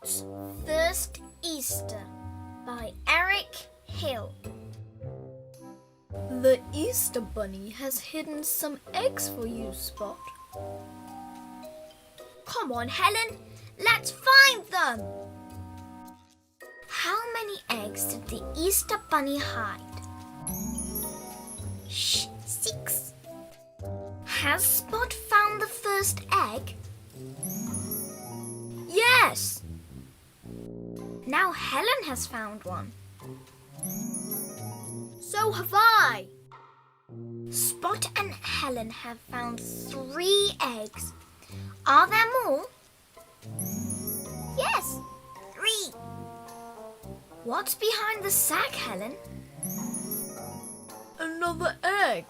Spot's First Easter by Eric Hill. The Easter Bunny has hidden some eggs for you, Spot. Come on, Helen, let's find them. How many eggs did the Easter Bunny hide? Shh, 6. Has Spot found the first egg? Yes! Now Helen has found one. So have I. Spot and Helen have found 3 eggs. Are there more? Yes, 3. What's behind the sack, Helen? Another egg.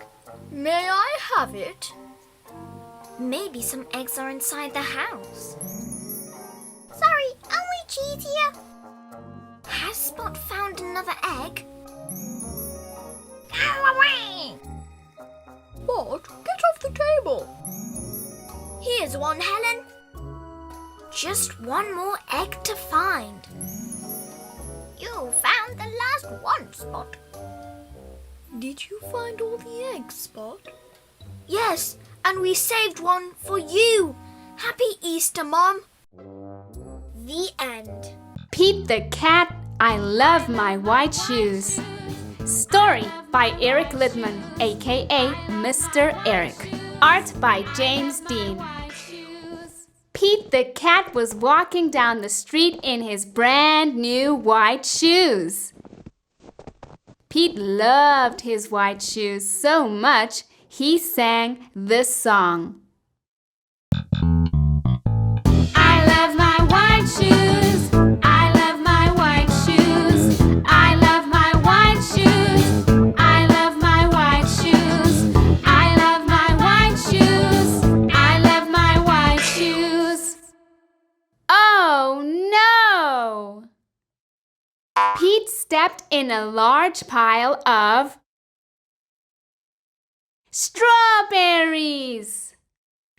May I have it? Maybe some eggs are inside the house. Sorry, only cheese here. Has Spot found another egg? Go away! Spot, get off the table. Here's one, Helen. Just one more egg to find. You found the last one, Spot. Did you find all the eggs, Spot? Yes, and we saved one for you. Happy Easter, Mom. The end. Pete the Cat, I Love My White Shoes. Story by Eric Littman, aka Mr. Eric. Art by James Dean. Pete the Cat was walking down the street in his brand new white shoes. Pete loved his white shoes so much, he sang this song. I love my white shoes. I love my white shoes. I love my white shoes. I love my white shoes. I love my white shoes. I love my white shoes. Oh no! Pete stepped in a large pile of strawberries.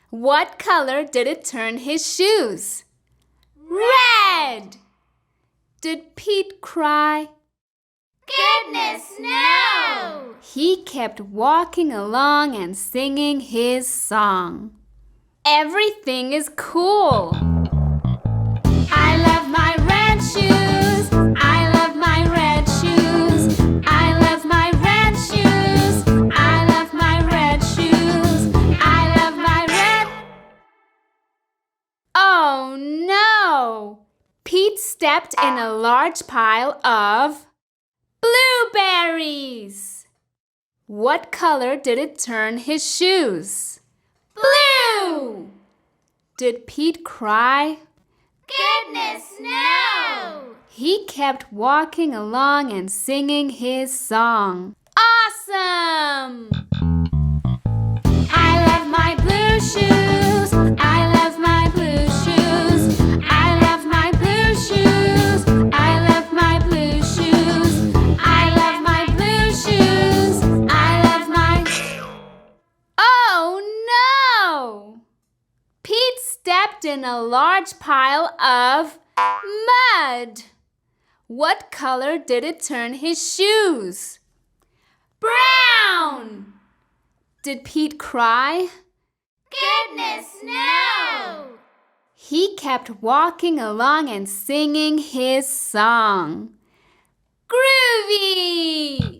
What color did it turn his shoes? Red! Did Pete cry? Goodness, no! He kept walking along and singing his song. Everything is cool. I love my red shoes. I love my red shoes. I love my red shoes. I love my red shoes. I love my red. Oh no! Pete stepped in a large pile of blueberries. What color did it turn his shoes? Blue! Did Pete cry? Goodness, no! He kept walking along and singing his song. Awesome! I love my blue shoes. I love my blue shoes. I love my blue shoes. I love my blue shoes. I love my blue shoes. I love my... Oh no! Pete stepped in a large pile of mud. What color did it turn his shoes? Brown! Did Pete cry? Goodness, no! He kept walking along and singing his song. Groovy!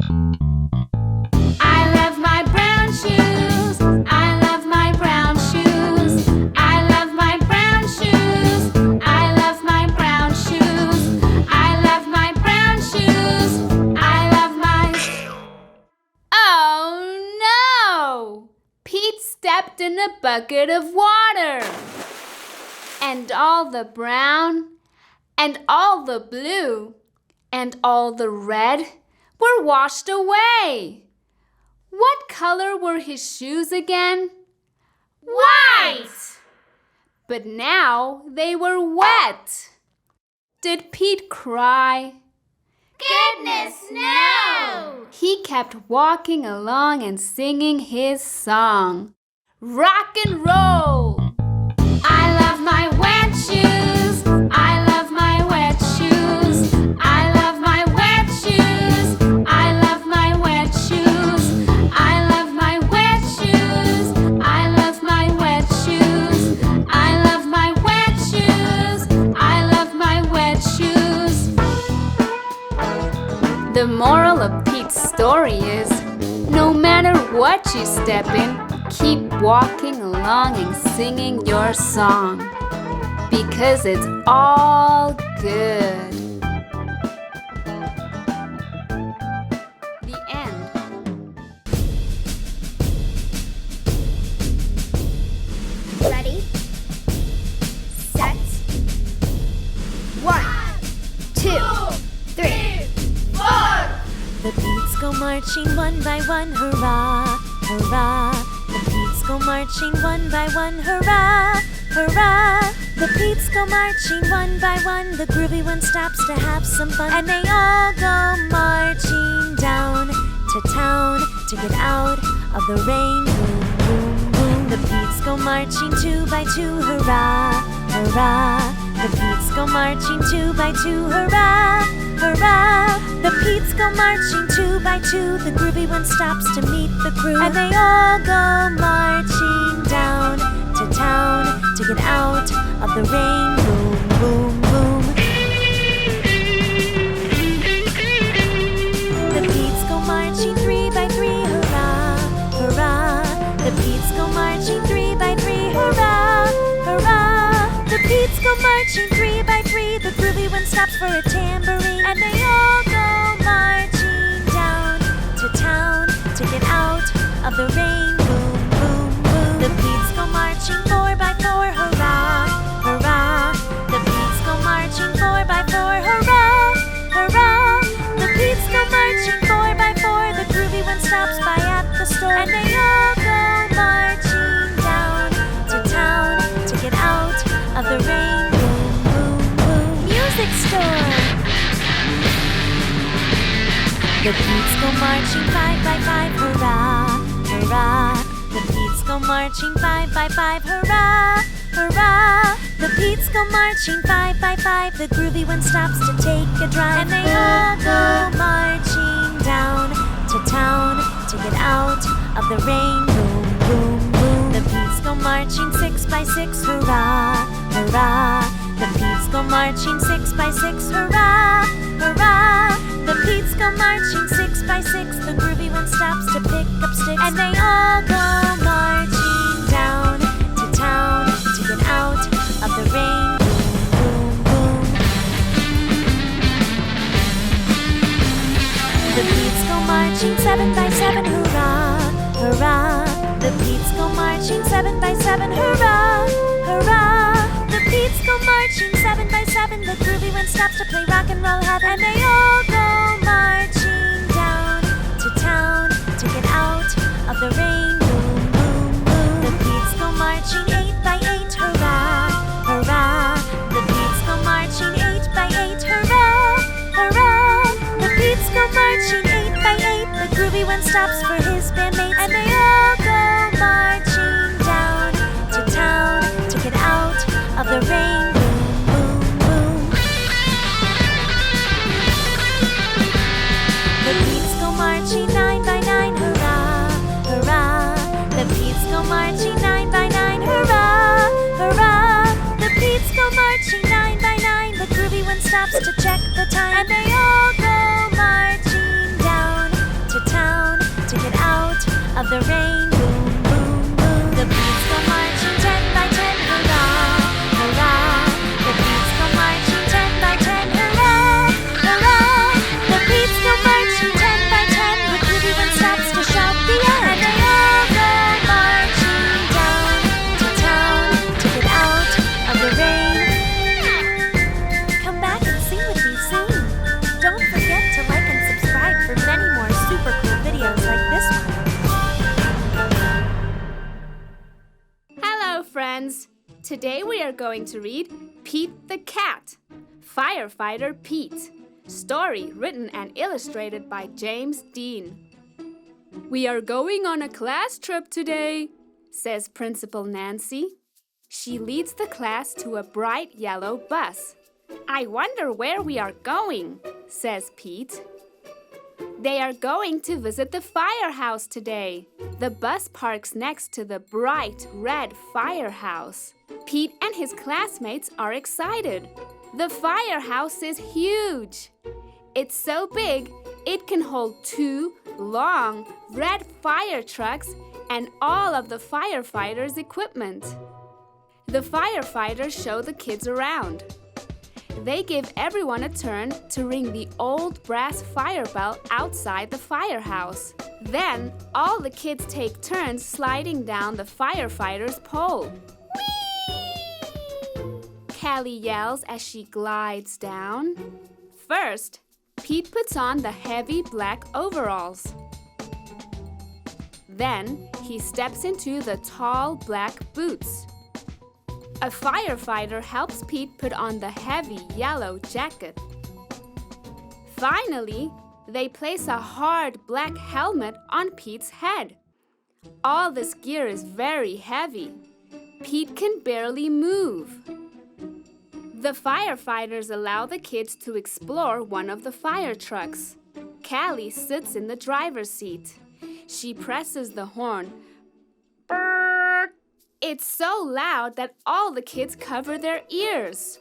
I love my brown shoes. I love my brown shoes. I love my brown shoes. I love my brown shoes. I love my brown shoes. I love my... Oh no! Pete stepped in a bucket of water. And all the brown, and all the blue, and all the red were washed away. What color were his shoes again? White! But now they were wet. Did Pete cry? Goodness, no! He kept walking along and singing his song. Rock and roll! I love my wet shoes. I love my what you step in, keep walking along and singing your song, because it's all good. The end. Ready? Set. 1, 2, 3, 4. The beats go marching one by one, hurrah, hurrah. The beats go marching one by one, hurrah, hurrah. The beats go marching one by one. The groovy one stops to have some fun, and they all go marching down to town to get out of the rain. Boom, boom, boom. The beats go marching 2 by 2, hurrah, hurrah. The beats go marching 2 by 2, hurrah, hurrah. The beats go marching 2 by 2. The groovy one stops to meet the crew, and they all go marching down to town to get out of the rain. Boom, boom, boom. The beats go marching 3 by 3, hurrah, hurrah. The beats go marching 3 by 3, hurrah, hurrah. The beats go marching 3 by 3. The groovy one stops for a tambourine, and they all go marching down to town to get out of the rain. Boom, boom, boom. The beats go marching 4 by 4, hurrah, hurrah. The beats go marching 4 by 4, hurrah, hurrah. The beats go marching 4 by 4. The groovy one stops by at the store, and they all go marching down to town to get out of the rain. Boom, boom, boom. Music store. The beats go marching 5 by 5, hurrah, hurrah. The beats go marching 5 by 5, hurrah, hurrah. The beats go marching 5 by 5. The groovy one stops to take a drive, and they all go marching down to town to get out of the rain. Boom, boom, boom. The beats go marching 6 by 6, hurrah, hurrah. The beats go marching 6 by 6, hurrah, hurrah. The beats go marching 6 by 6. The groovy one stops to pick up sticks, and they all go marching down to town to get out of the rain. Boom, boom, boom. The beats go marching 7 by 7, hurrah, hurrah. The beats go marching 7 by 7, hurrah, hurrah. The beats go marching 7 by 7. The groovy one stops to play rock and roll heaven, and they all go marching down to town to get out of the rain. Boom, boom, boom. The beats go marching 8 by 8, hurrah, hurrah. The beats go marching 8 by 8, hurrah, hurrah. The beats go marching 8 by 8. The groovy one stops for his bandmates, and they all go marching down to town to get out of the rain. Boom, boom, boom. The beats go marching 9 by 9, hurrah, hurrah. The beats go marching 9 by 9, hurrah, hurrah. The beats go marching 9 by 9. The groovy one stops to check the time, and they all go marching down to town to get out of the rain. Boom, boom, boom. The beats go marching 10 by 10, hurrah, hurrah. The beats go marching 10 by 10, hurrah, hurrah. The beats go marching 10 by 10. The groovy one stops to shout the end, and they all go marching down to town to get out of the rain. Come back and sing with me soon. Don't forget to like and subscribe for many more super cool videos like this one. Hello, friends. Today we are going to read Pete the Cat, Firefighter Pete. Story written and illustrated by James Dean. We are going on a class trip today, says Principal Nancy. She leads the class to a bright yellow bus. I wonder where we are going, says Pete. They are going to visit the firehouse today. The bus parks next to the bright red firehouse. Pete and his classmates are excited. The firehouse is huge. It's so big, It can hold 2 long red fire trucks and all of the firefighters' equipment. The firefighters show the kids around. They give everyone a turn to ring the old brass fire bell outside the firehouse. Then, all the kids take turns sliding down the firefighter's pole. Whee! Callie yells as she glides down. First, Pete puts on the heavy black overalls. Then, he steps into the tall black boots. A firefighter helps Pete put on the heavy yellow jacket. Finally, they place a hard black helmet on Pete's head. All this gear is very heavy. Pete can barely move. The firefighters allow the kids to explore one of the fire trucks. Callie sits in the driver's seat. She presses the horn. Brrr! It's so loud that all the kids cover their ears.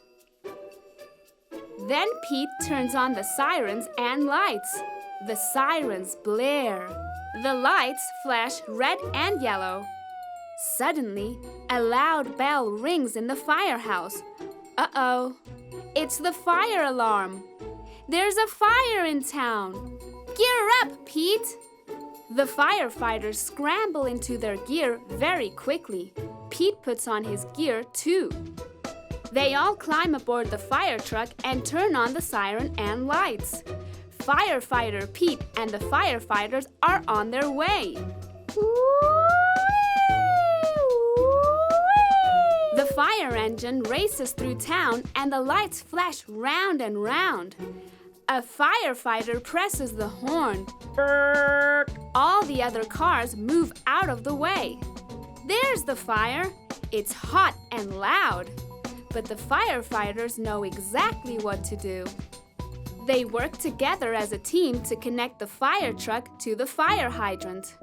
Then Pete turns on the sirens and lights. The sirens blare. The lights flash red and yellow. Suddenly, a loud bell rings in the firehouse. Uh-oh, it's the fire alarm. There's a fire in town. Gear up, Pete! The firefighters scramble into their gear very quickly. Pete puts on his gear too. They all climb aboard the fire truck and turn on the siren and lights. Firefighter Pete and the firefighters are on their way. The fire engine races through town and the lights flash round and round. A firefighter presses the horn. All the other cars move out of the way. There's the fire. It's hot and loud. But the firefighters know exactly what to do. They work together as a team to connect the fire truck to the fire hydrant.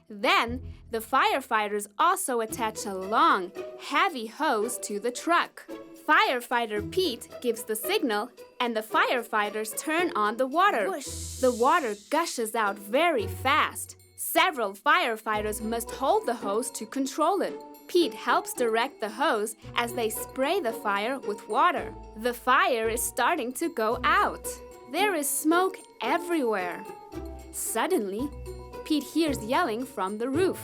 Then, the firefighters also attach a long, heavy hose to the truck. Firefighter Pete gives the signal, and the firefighters turn on the water. Whoosh. The water gushes out very fast. Several firefighters must hold the hose to control it. Pete helps direct the hose as they spray the fire with water. The fire is starting to go out. There is smoke everywhere. Suddenly, Pete hears yelling from the roof.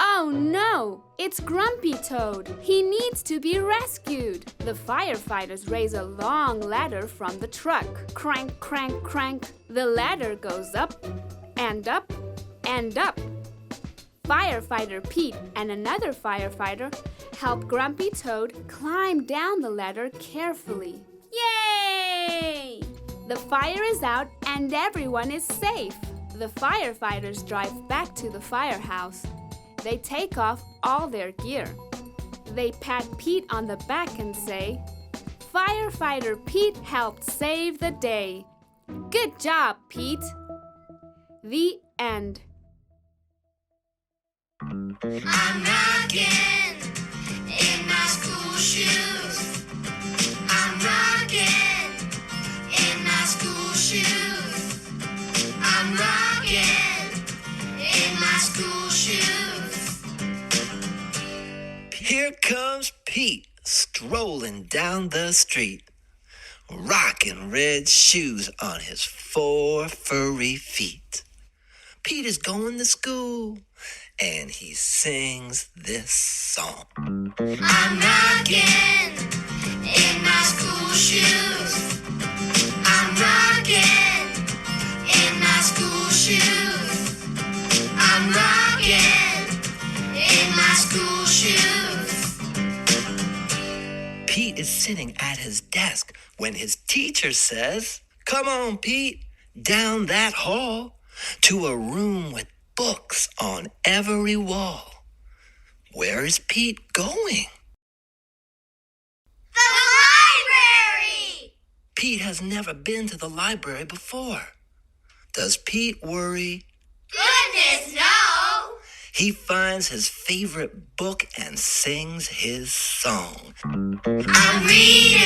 Oh no! It's Grumpy Toad! He needs to be rescued! The firefighters raise a long ladder from the truck. Crank, crank, crank. The ladder goes up and up and up. Firefighter Pete and another firefighter help Grumpy Toad climb down the ladder carefully. Yay! The fire is out and everyone is safe. The firefighters drive back to the firehouse. They take off all their gear. They pat Pete on the back and say, Firefighter Pete helped save the day. Good job, Pete. The end. I'm rocking in my school shoes. I'm rocking in my school shoes. I'm rocking in my school shoes. Here comes Pete strolling down the street, rocking red shoes on his 4 furry feet. Pete is going to school, and he sings this song. I'm rocking in my school shoes. I'm rocking in my school shoes. I'm rocking in my school shoes. Pete is sitting at his desk when his teacher says, Come on, Pete, down that hall to a room with books on every wall. Where is Pete going? The library! Pete has never been to the library before. Does Pete worry? Goodness, no! He finds his favorite book and sings his song. I'm reading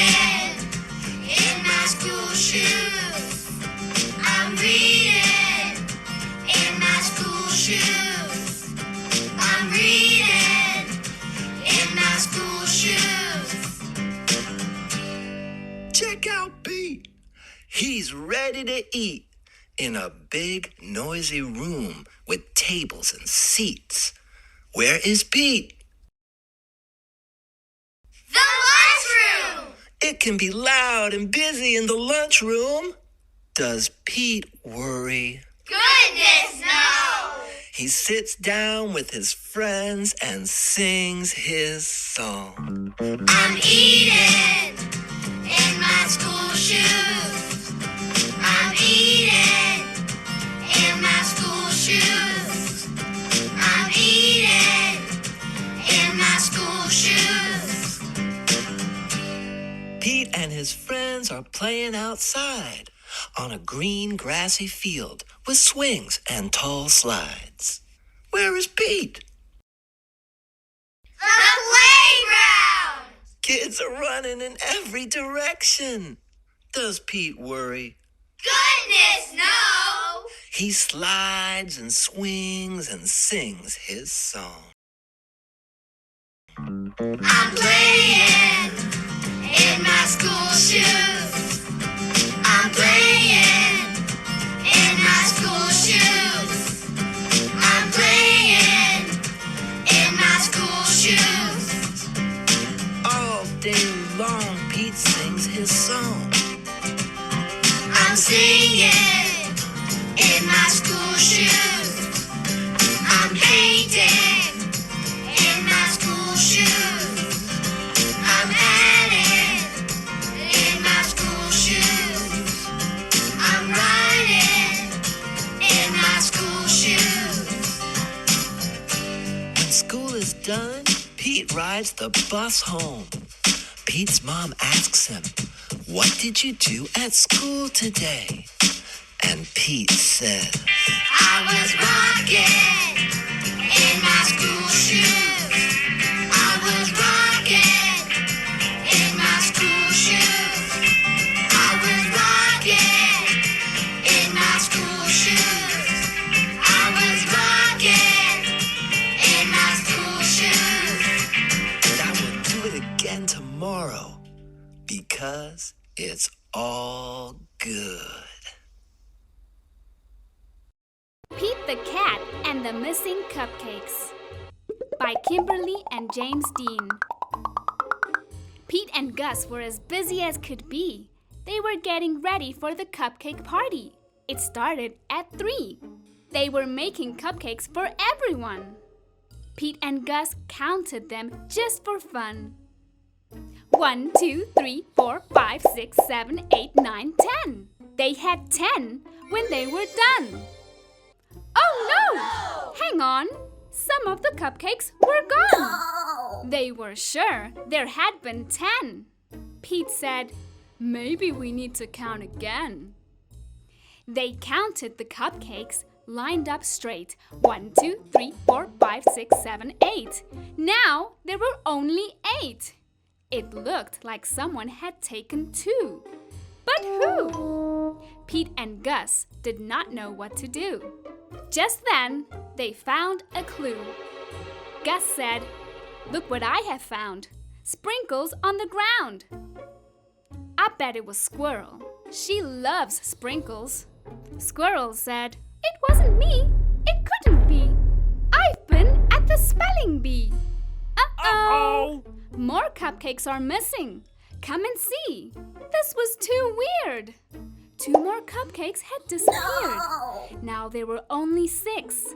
in my school shoes. I'm reading ready to eat in a big, noisy room with tables and seats. Where is Pete? The lunchroom! It can be loud and busy in the lunchroom. Does Pete worry? Goodness, no! He sits down with his friends and sings his song. I'm eating in my school shoes. I'm eating in my school shoes. I'm eating in my school shoes. Pete and his friends are playing outside on a green, grassy field with swings and tall slides. Where is Pete? The playground! Kids are running in every direction. Does Pete worry? Goodness, no! He slides and swings and sings his song. I'm playing in my school shoes. I'm playing in my school shoes. I'm playing in my school shoes. All day long, Pete sings his song. I'm singing in my school shoes. I'm painting in my school shoes. I'm adding in my school shoes. I'm writing in my school shoes. When school is done, Pete rides the bus home. Pete's mom asks him, "What did you do at school today?" And Pete says, I was rocking in my school shoes. I was rocking in my school shoes. I was rocking in my school shoes. I was rocking in my school shoes. "And I will do it again tomorrow because it's all good." Pete the Cat and the Missing Cupcakes by Kimberly and James Dean. Pete and Gus were as busy as could be. They were getting ready for the cupcake party. It started at 3. They were making cupcakes for everyone. Pete and Gus counted them just for fun. 1, 2, 3, 4, 5, 6, 7, 8, 9, 10. They had 10 when they were done. Oh no! Hang on! Some of the cupcakes were gone. They were sure there had been 10. Pete said, "Maybe we need to count again." They counted the cupcakes lined up straight. 1, 2, 3, 4, 5, 6, 7, 8. Now there were only 8. It looked like someone had taken 2. But who? Pete and Gus did not know what to do. Just then, they found a clue. Gus said, "Look what I have found. Sprinkles on the ground." I bet it was Squirrel. She loves sprinkles. Squirrel said, "It wasn't me. It couldn't be. I've been at the spelling bee." Uh-oh! More cupcakes are missing. Come and see. This was too weird. 2 more cupcakes had disappeared. Now there were only 6.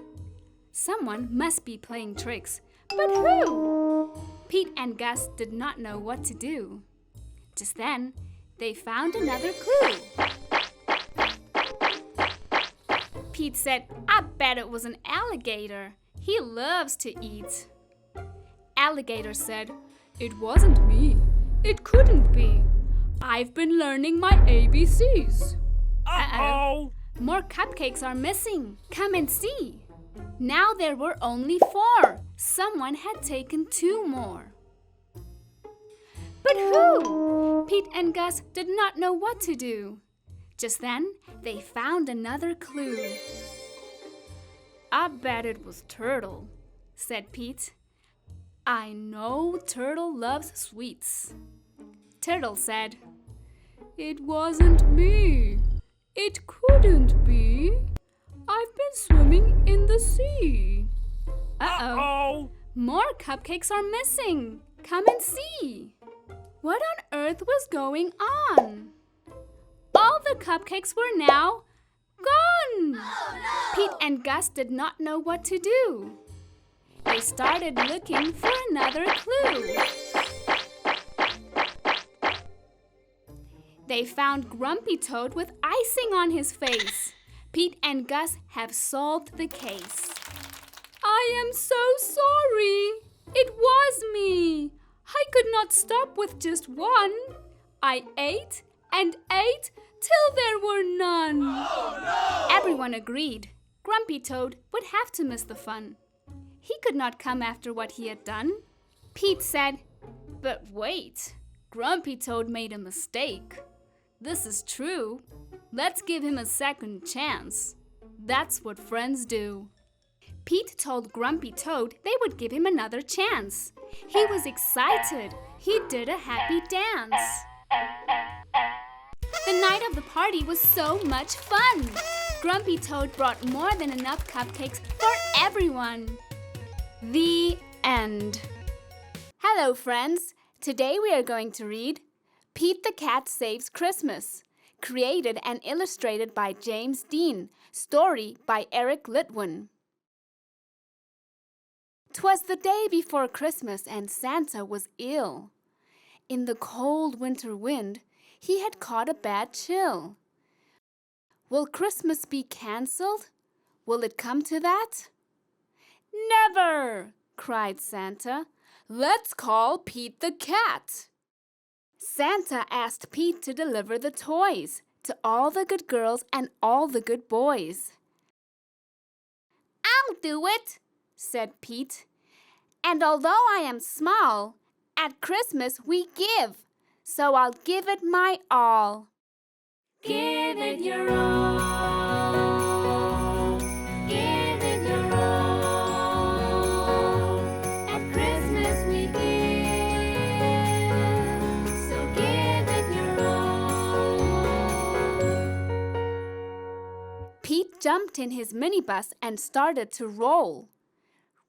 Someone must be playing tricks. But who? Pete and Gus did not know what to do. Just then, they found another clue. Pete said, "I bet it was an alligator. He loves to eat." Alligator said, "It wasn't me. It couldn't be. I've been learning my ABCs." Uh-oh! More cupcakes are missing. Come and see. Now there were only 4. Someone had taken 2 more. But who? Pete and Gus did not know what to do. Just then, they found another clue. "I bet it was Turtle," said Pete. "I know Turtle loves sweets." Turtle said, "It wasn't me. It couldn't be. I've been swimming in the sea. Uh-oh. More cupcakes are missing. Come and see. What on earth was going on? All the cupcakes were now gone. Oh, no. Pete and Gus did not know what to do. They started looking for another clue. They found Grumpy Toad with icing on his face. Pete and Gus have solved the case. I am so sorry. It was me. I could not stop with just one. I ate and ate till there were none. Oh, no! Everyone agreed. Grumpy Toad would have to miss the fun. He could not come after what he had done. Pete said, "But wait, Grumpy Toad made a mistake. This is true. Let's give him a second chance. That's what friends do." Pete told Grumpy Toad they would give him another chance. He was excited. He did a happy dance. The night of the party was so much fun. Grumpy Toad brought more than enough cupcakes for everyone. The end. Hello, friends. Today we are going to read Pete the Cat Saves Christmas, created and illustrated by James Dean, story by Eric Litwin. 'Twas the day before Christmas and Santa was ill. In the cold winter wind, he had caught a bad chill. Will Christmas be cancelled? Will it come to that? Never! Cried Santa. Let's call Pete the Cat. Santa asked Pete to deliver the toys to all the good girls and all the good boys. I'll do it, said Pete. And although I am small, at Christmas we give, so I'll give it my all. Give it your all. Give it your all. At Christmas we give, so give it your all. Pete jumped in his minibus and started to roll.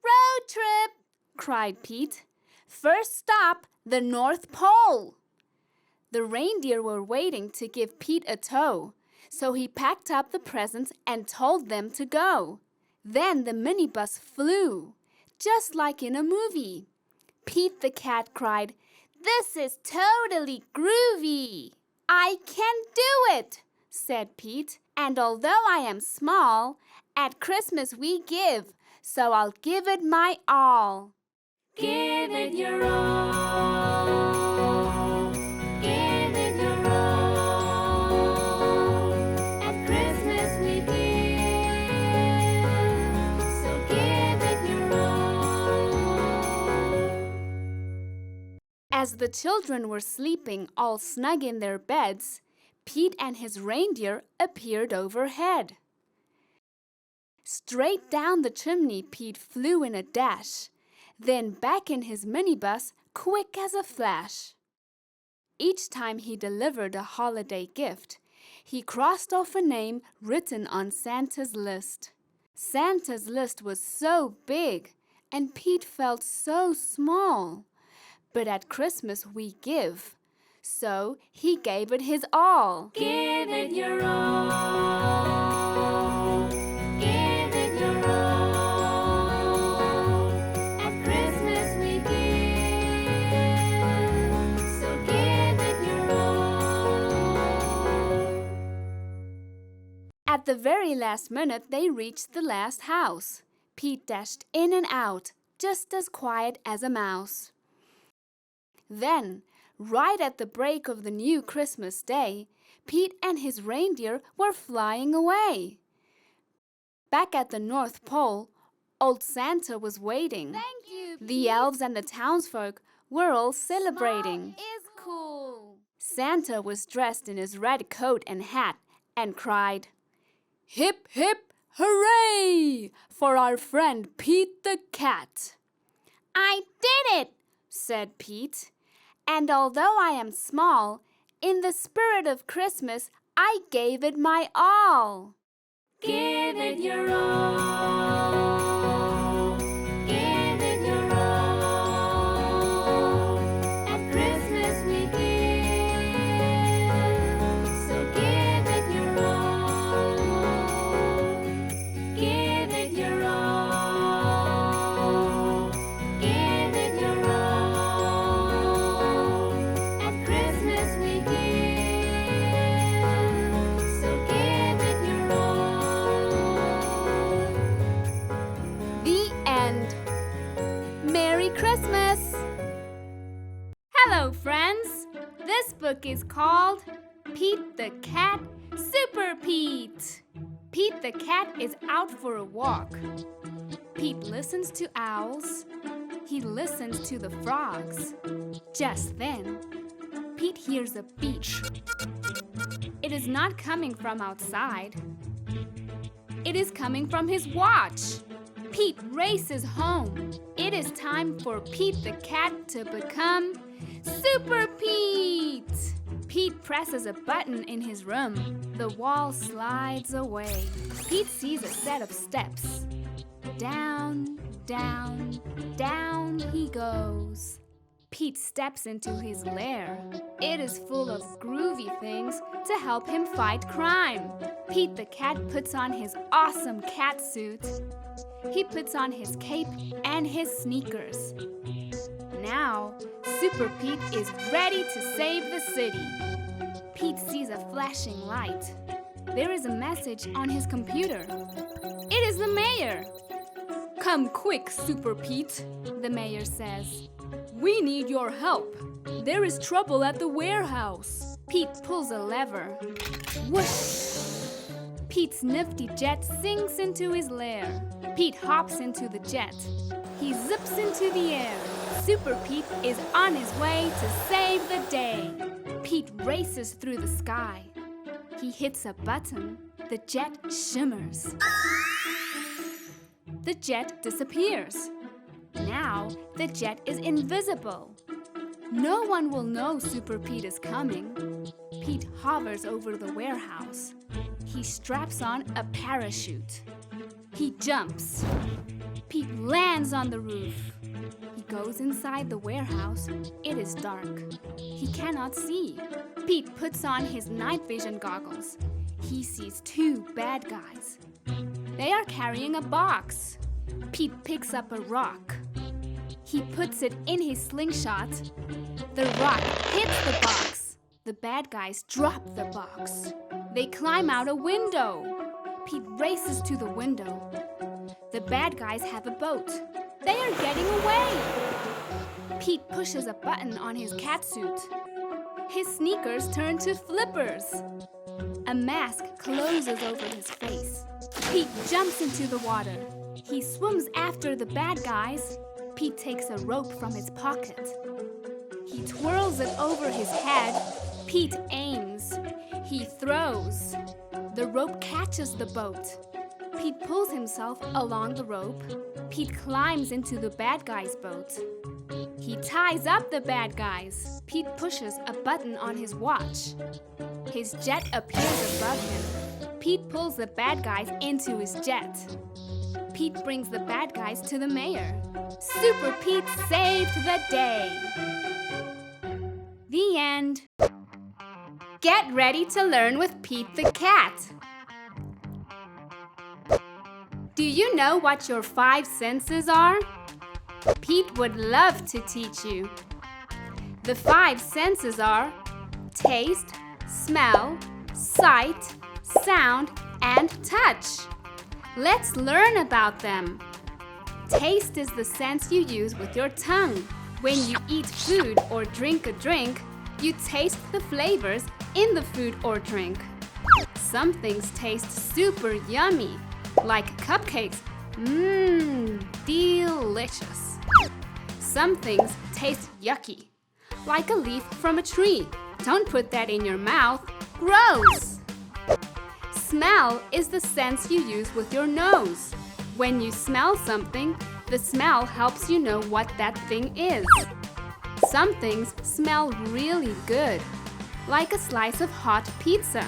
Road trip! Cried Pete. First stop, the North Pole. The reindeer were waiting to give Pete a tow, so he packed up the presents and told them to go. Then the minibus flew, just like in a movie. Pete the Cat cried, "This is totally groovy!" "I can do it," said Pete. "And although I am small, at Christmas we give, so I'll give it my all." Give it your all. Give it your all. At Christmas we give, so give it your all. As the children were sleeping all snug in their beds, Pete and his reindeer appeared overhead. Straight down the chimney Pete flew in a dash, then back in his minibus, quick as a flash. Each time he delivered a holiday gift, he crossed off a name written on Santa's list. Santa's list was so big, and Pete felt so small. But at Christmas we give, so he gave it his all. Give it your all. Give it your all. At the very last minute, they reached the last house. Pete dashed in and out, just as quiet as a mouse. Then, right at the break of the new Christmas day, Pete and his reindeer were flying away. Back at the North Pole, old Santa was waiting. Thank you, Pete. The elves and the townsfolk were all celebrating. Small is cool. Santa was dressed in his red coat and hat and cried, "Hip, hip, hooray! For our friend Pete the Cat." "I did it," said Pete. "And although I am small, in the spirit of Christmas, I gave it my all. Give it your all. Give it your all. At Christmas we give. So give it your all. Give it your all. Give it your all. At Christmas we give. So give it your all. The end. Merry Christmas! Hello, friends! This book is called Pete the Cat, Super Pete. Pete the cat is out for a walk. Pete listens to owls. He listens to the frogs. Just then, Pete hears a beep. It is not coming from outside. It is coming from his watch. Pete races home. It is time for Pete the cat to become Super Pete. Pete presses a button in his room. The wall slides away. Pete sees a set of steps. Down, down, down he goes. Pete steps into his lair. It is full of groovy things to help him fight crime. Pete the cat puts on his awesome cat suit. He puts on his cape and his sneakers. Now, Super Pete is ready to save the city. Pete sees a flashing light. There is a message on his computer. It is the mayor. Come quick, Super Pete, the mayor says. We need your help. There is trouble at the warehouse. Pete pulls a lever. Whoosh! Pete's nifty jet sinks into his lair. Pete hops into the jet. He zips into the air. Super Pete is on his way to save the day. Pete races through the sky. He hits a button. The jet shimmers. The jet disappears. Now the jet is invisible. No one will know Super Pete is coming. Pete hovers over the warehouse. He straps on a parachute. He jumps. Pete lands on the roof. He goes inside the warehouse. It is dark. He cannot see. Pete puts on his night vision goggles. He sees two bad guys. They are carrying a box. Pete picks up a rock. He puts it in his slingshot. The rock hits the box. The bad guys drop the box. They climb out a window. Pete races to the window. The bad guys have a boat. They are getting away. Pete pushes a button on his catsuit. His sneakers turn to flippers. A mask closes over his face. Pete jumps into the water. He swims after the bad guys. Pete takes a rope from his pocket. He twirls it over his head. Pete aims. He throws. The rope catches the boat. Pete pulls himself along the rope. Pete climbs into the bad guy's boat. He ties up the bad guys. Pete pushes a button on his watch. His jet appears above him. Pete pulls the bad guys into his jet. Pete brings the bad guys to the mayor. Super Pete saved the day. The end. Get ready to learn with Pete the cat. Do you know what your 5 senses are? Pete would love to teach you. The 5 senses are taste, smell, sight, sound, and touch. Let's learn about them. Taste is the sense you use with your tongue. When you eat food or drink a drink, you taste the flavors in the food or drink. Some things taste super yummy, like cupcakes. Delicious. Some things taste yucky, like a leaf from a tree. Don't put that in your mouth. Gross! Smell is the sense you use with your nose. When you smell something, the smell helps you know what that thing is. Some things smell really good, like a slice of hot pizza.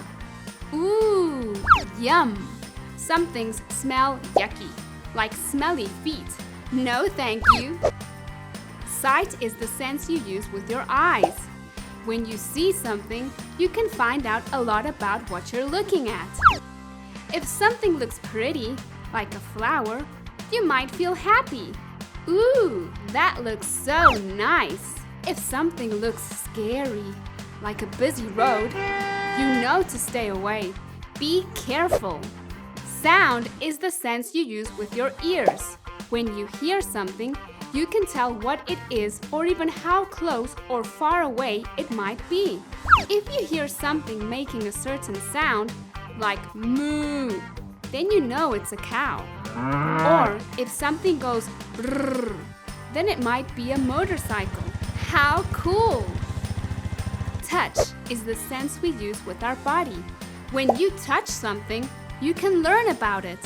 Ooh, yum! Some things smell yucky, like smelly feet. No, thank you. Sight is the sense you use with your eyes. When you see something, you can find out a lot about what you're looking at. If something looks pretty, like a flower, you might feel happy. Ooh, that looks so nice. If something looks scary, like a busy road, you know to stay away. Be careful. Sound is the sense you use with your ears. When you hear something, you can tell what it is or even how close or far away it might be. If you hear something making a certain sound, like moo, then you know it's a cow. Or if something goes brrr, then it might be a motorcycle. How cool! Touch is the sense we use with our body. When you touch something, you can learn about it.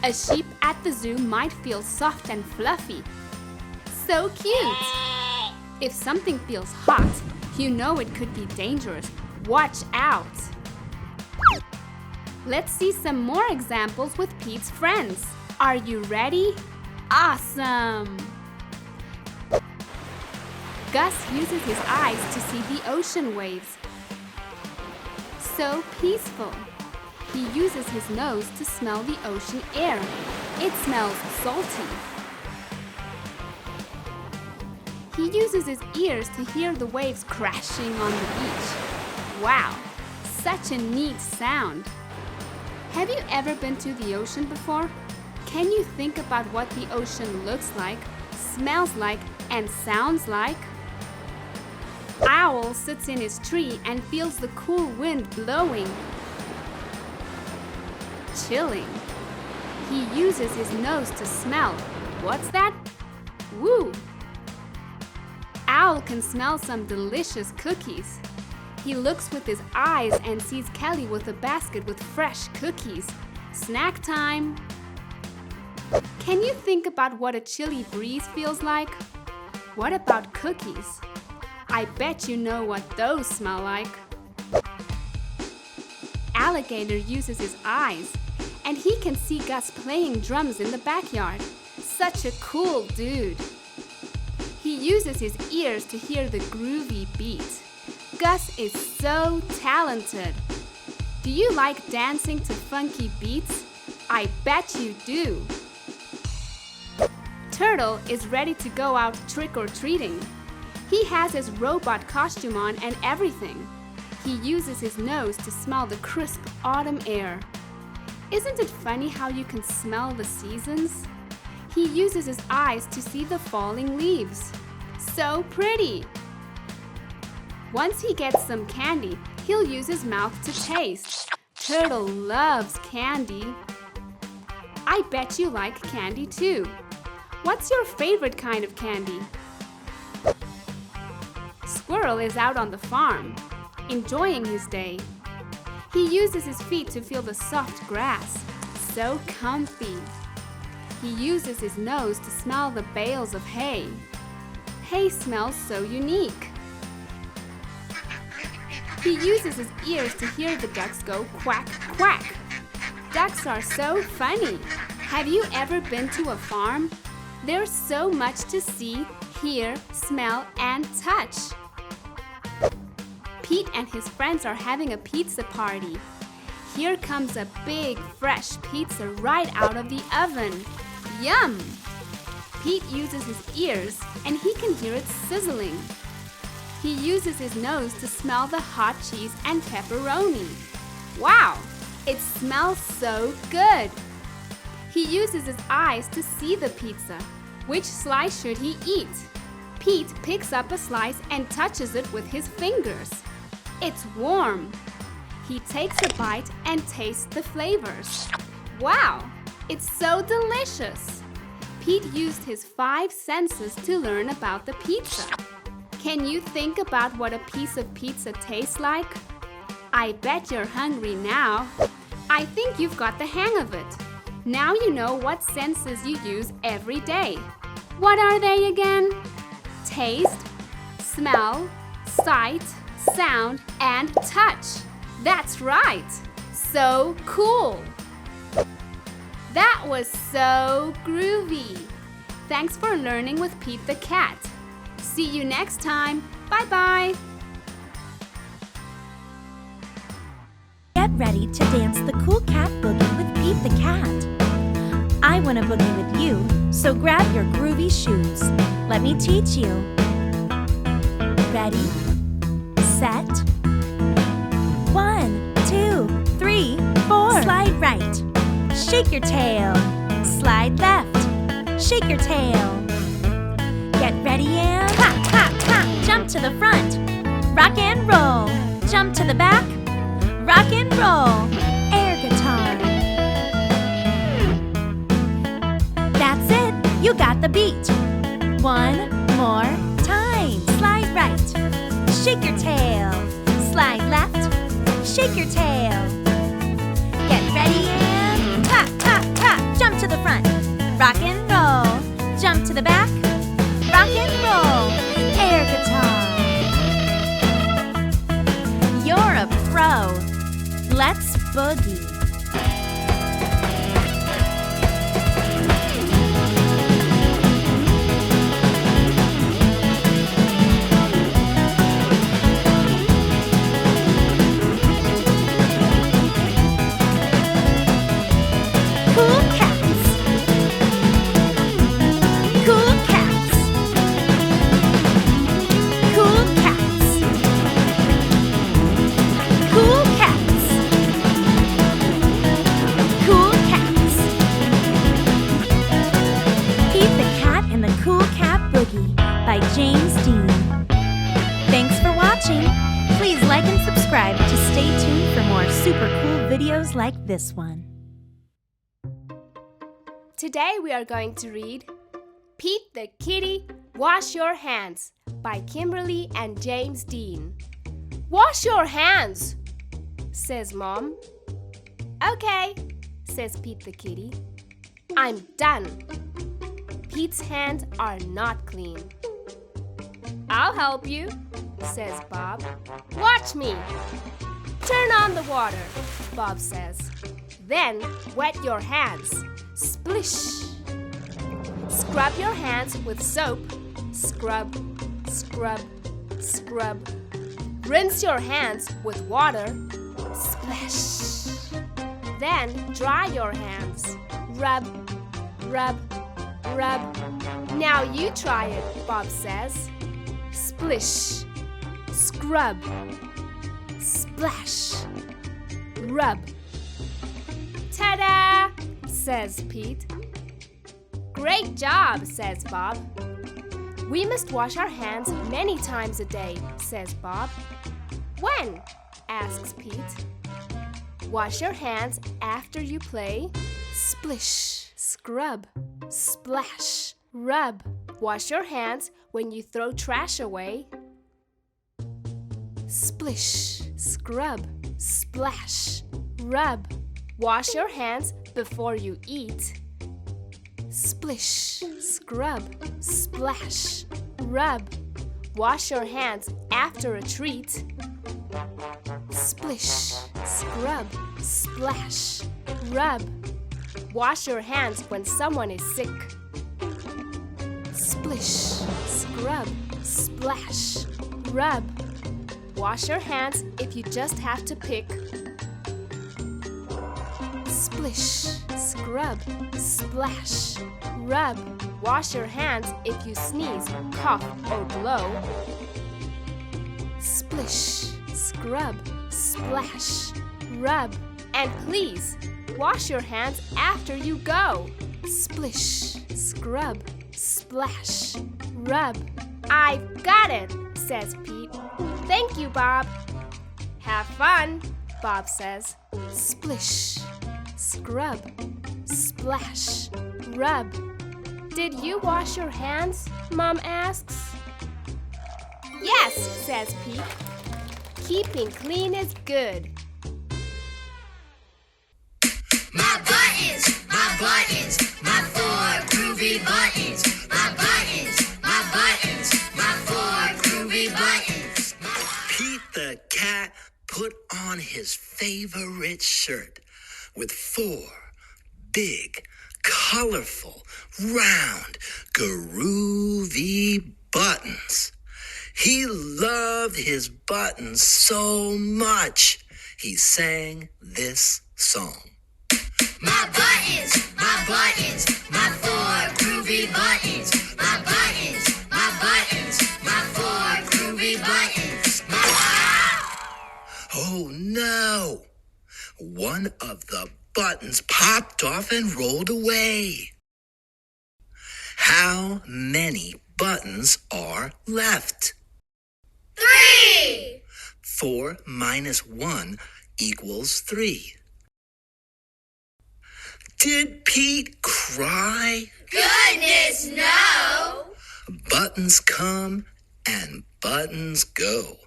A sheep at the zoo might feel soft and fluffy. So cute! If something feels hot, you know it could be dangerous. Watch out! Let's see some more examples with Pete's friends. Are you ready? Awesome! Gus uses his eyes to see the ocean waves. So peaceful. He uses his nose to smell the ocean air. It smells salty. He uses his ears to hear the waves crashing on the beach. Wow, such a neat sound. Have you ever been to the ocean before? Can you think about what the ocean looks like, smells like, and sounds like? Owl sits in his tree and feels the cool wind blowing. Chilling. He uses his nose to smell. What's that? Woo! Owl can smell some delicious cookies. He looks with his eyes and sees Kelly with a basket with fresh cookies. Snack time! Can you think about what a chilly breeze feels like? What about cookies? I bet you know what those smell like. Alligator uses his eyes, and he can see Gus playing drums in the backyard. Such a cool dude. He uses his ears to hear the groovy beat. Gus is so talented. Do you like dancing to funky beats? I bet you do. Turtle is ready to go out trick-or-treating. He has his robot costume on and everything. He uses his nose to smell the crisp autumn air. Isn't it funny how you can smell the seasons? He uses his eyes to see the falling leaves. So pretty! Once he gets some candy, he'll use his mouth to taste. Turtle loves candy. I bet you like candy too. What's your favorite kind of candy? Squirrel is out on the farm, enjoying his day. He uses his feet to feel the soft grass. So comfy. He uses his nose to smell the bales of hay. Hay smells so unique. He uses his ears to hear the ducks go quack, quack. Ducks are so funny. Have you ever been to a farm? There's so much to see, hear, smell, and touch. Pete and his friends are having a pizza party. Here comes a big, fresh pizza right out of the oven. Yum! Pete uses his ears and he can hear it sizzling. He uses his nose to smell the hot cheese and pepperoni. Wow! It smells so good! He uses his eyes to see the pizza. Which slice should he eat? Pete picks up a slice and touches it with his fingers. It's warm. He takes a bite and tastes the flavors. Wow! It's so delicious! Pete used his 5 senses to learn about the pizza. Can you think about what a piece of pizza tastes like? I bet you're hungry now. I think you've got the hang of it. Now you know what senses you use every day. What are they again? Taste, smell, sight, sound, and touch. That's right! So cool! That was so groovy! Thanks for learning with Pete the Cat. See you next time. Bye-bye! Get ready to dance the cool cat boogie with Pete the Cat. I want to boogie with you, so grab your groovy shoes. Let me teach you. Ready, set, 1, 2, 3, 4. Slide right, shake your tail. Slide left, shake your tail. Get ready and hop, hop, hop. Jump to the front, rock and roll. Jump to the back, rock and roll. Air guitar. That's it, you got the beat. One more time. Slide right, shake your tail. Slide left, shake your tail. Get ready and hop, hop, hop. Jump to the front, rock and roll. Jump to the back, rock and roll. Air guitar. You're a pro. Let's boogie. Cool cats. Cool cats. Cool cats. Cool cats. Cool cats. Pete the Cat and the Cool Cat Boogie by James Dean. Thanks for watching. Please like and subscribe to stay tuned for more super cool videos like this one. Today we are going to read Pete the Kitty, Wash Your Hands by Kimberly and James Dean. Wash your hands, says Mom. Okay, says Pete the Kitty. I'm done. Pete's hands are not clean. I'll help you, says Bob. Watch me. Turn on the water, Bob says. Then wet your hands. Splish. Scrub your hands with soap. Scrub, scrub, scrub. Rinse your hands with water. Splash. Then dry your hands. Rub, rub, rub. Now you try it, Bob says. Splish. Scrub. Splash. Rub. Ta-da! Says Pete. Great job, says Bob. We must wash our hands many times a day, says Bob. When? Asks Pete. Wash your hands after you play. Splish, scrub, splash, rub. Wash your hands when you throw trash away. Splish, scrub, splash, rub. Wash your hands before you eat. Splish, scrub, splash, rub. Wash your hands after a treat. Splish, scrub, splash, rub. Wash your hands when someone is sick. Splish, scrub, splash, rub. Wash your hands if you just have to pick. Splish, scrub, splash, rub. Wash your hands if you sneeze, cough, or blow. Splish, scrub, splash, rub. And please, wash your hands after you go. Splish, scrub, splash, rub. I've got it, says Pete. Thank you, Bob. Have fun, Bob says. Splish, scrub, splash, rub. Did you wash your hands? Mom asks. Yes, says Pete. Keeping clean is good. My buttons, my 4 groovy buttons. My buttons, my 4 groovy buttons. Pete the Cat put on on his favorite shirt with 4 big, colorful, round, groovy buttons. He loved his buttons so much, he sang this song. My buttons, my 4 groovy buttons. My buttons, my 4 groovy buttons. Oh no! One of the buttons popped off and rolled away. How many buttons are left? 3! 4 minus 1 equals 3. Did Pete cry? Goodness, no! Buttons come and buttons go.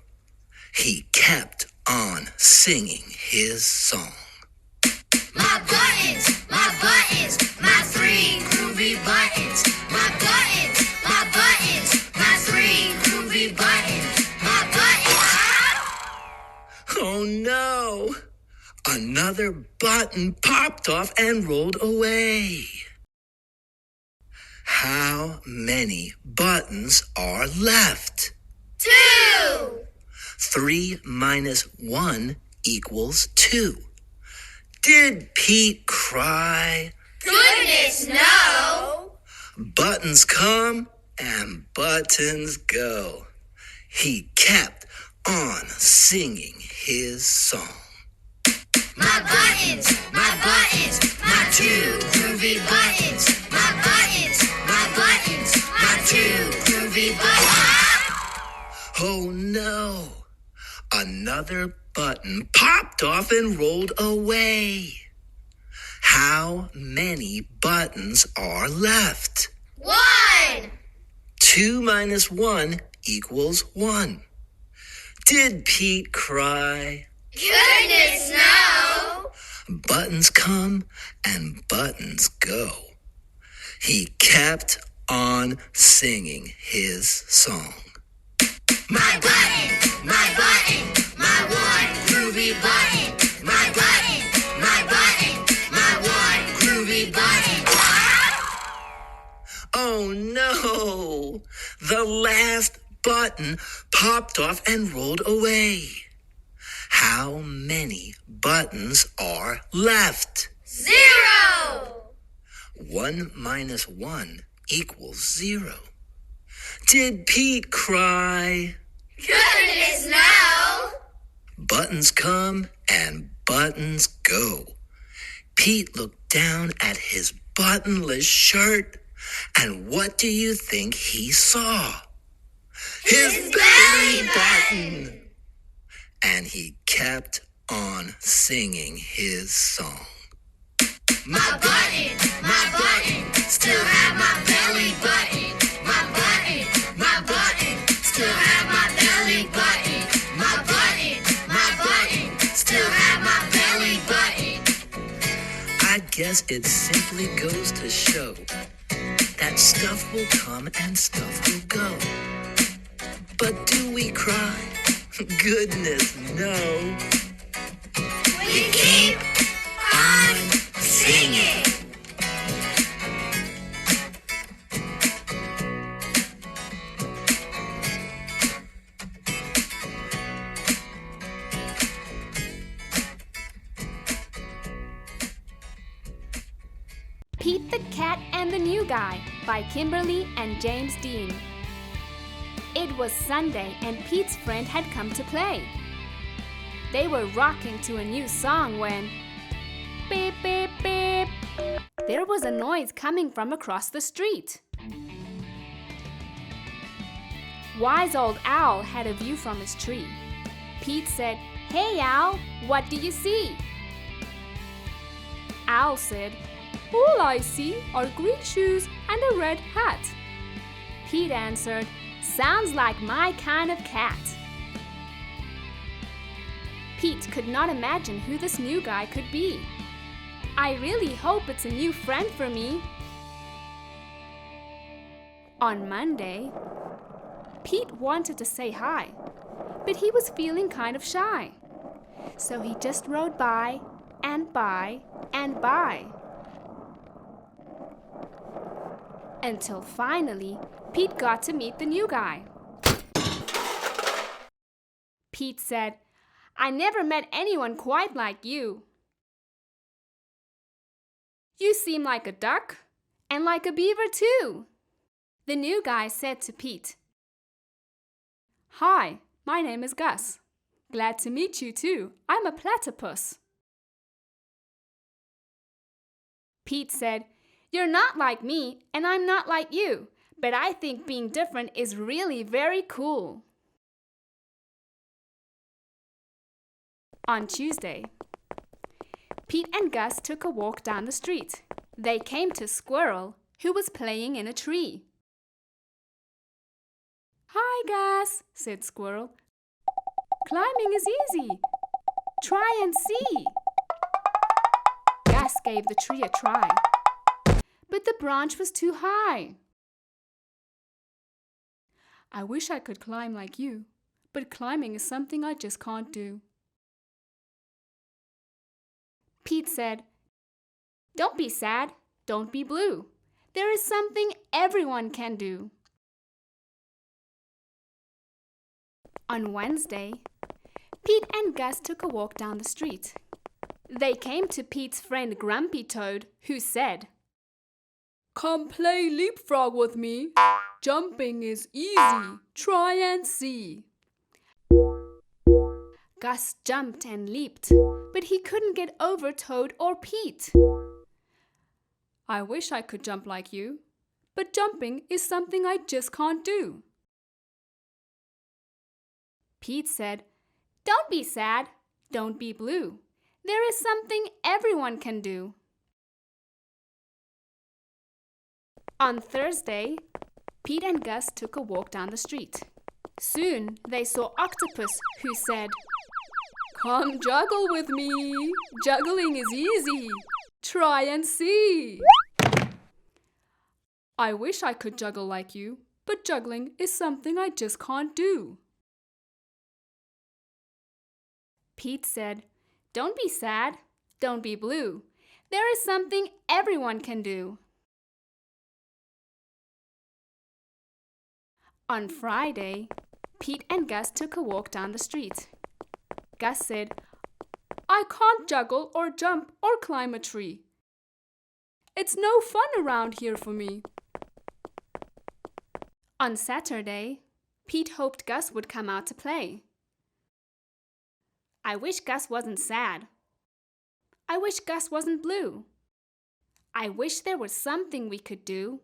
He kept on singing his song. My buttons, my 3 groovy buttons. My buttons, my 3 groovy buttons. My buttons. Oh no! Another button popped off and rolled away. How many buttons are left? 2! 3 minus 1 equals 2. Did Pete cry? Goodness, no! Buttons come and buttons go. He kept on singing his song. My buttons, my 2 groovy buttons. My buttons, my 2 groovy buttons. Oh no! Another button popped off and rolled away. How many buttons are left? 1! 2 minus 1 equals 1. Did Pete cry? Goodness, no! Buttons come and buttons go. He kept on singing his song. My button, my 1 groovy button. My button, my 1 groovy button. Oh no! The last button popped off and rolled away. How many buttons are left? 0! 1 minus 1 equals 0. Did Pete cry? Goodness, no! Buttons come and buttons go. Pete looked down at his buttonless shirt, and what do you think he saw? His belly button! And he kept on singing his song. My button, still have my belly button. My button, still have my belly button. My button, still have my belly button. I guess it simply goes to show that stuff will come and stuff will go. But do we cry? Goodness, no. We keep on singing. Pete the Cat and the New Guy by Kimberly and James Dean. It was Sunday and Pete's friend had come to play. They were rocking to a new song when beep, beep, beep. There was a noise coming from across the street. Wise Old Owl had a view from his tree. Pete said, "Hey, Owl, what do you see?" Owl said, "All I see are green shoes and a red hat." Pete answered, "Sounds like my kind of cat." Pete could not imagine who this new guy could be. "I really hope it's a new friend for me." On Monday, Pete wanted to say hi, but he was feeling kind of shy. So he just rode by and by and by. Until finally, Pete got to meet the new guy. Pete said, "I never met anyone quite like you. You seem like a duck and like a beaver too." The new guy said to Pete, "Hi, my name is Gus. Glad to meet you too. I'm a platypus." Pete said, "You're not like me and I'm not like you, but I think being different is really very cool." On Tuesday, Pete and Gus took a walk down the street. They came to Squirrel, who was playing in a tree. "Hi, Gus," said Squirrel. "Climbing is easy. Try and see." Gus gave the tree a try, but the branch was too high. "I wish I could climb like you, but climbing is something I just can't do." Pete said, "Don't be sad, don't be blue. There is something everyone can do." On Wednesday, Pete and Gus took a walk down the street. They came to Pete's friend Grumpy Toad, who said, "Come play leapfrog with me. Jumping is easy. Try and see." Gus jumped and leaped, but he couldn't get over Toad or Pete. "I wish I could jump like you, but jumping is something I just can't do." Pete said, "Don't be sad, don't be blue. There is something everyone can do." On Thursday, Pete and Gus took a walk down the street. Soon they saw Octopus, who said, "Come juggle with me. Juggling is easy. Try and see." "I wish I could juggle like you, but juggling is something I just can't do." Pete said, "Don't be sad, don't be blue. There is something everyone can do." On Friday, Pete and Gus took a walk down the street. Gus said, "I can't juggle or jump or climb a tree. It's no fun around here for me." On Saturday, Pete hoped Gus would come out to play. "I wish Gus wasn't sad. I wish Gus wasn't blue. I wish there was something we could do."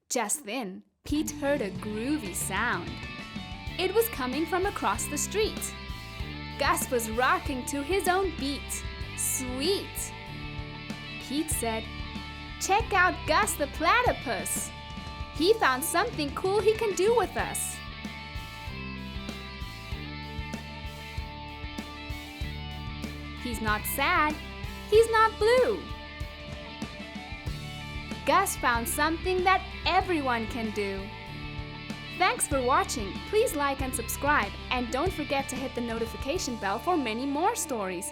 Just then, Pete heard a groovy sound. It was coming from across the street. Gus was rocking to his own beat. Sweet! Pete said, "Check out Gus the platypus. He found something cool he can do with us." He's not sad. He's not blue. Gus found something that everyone can do. Thanks for watching. Please like and subscribe, and don't forget to hit the notification bell for many more stories.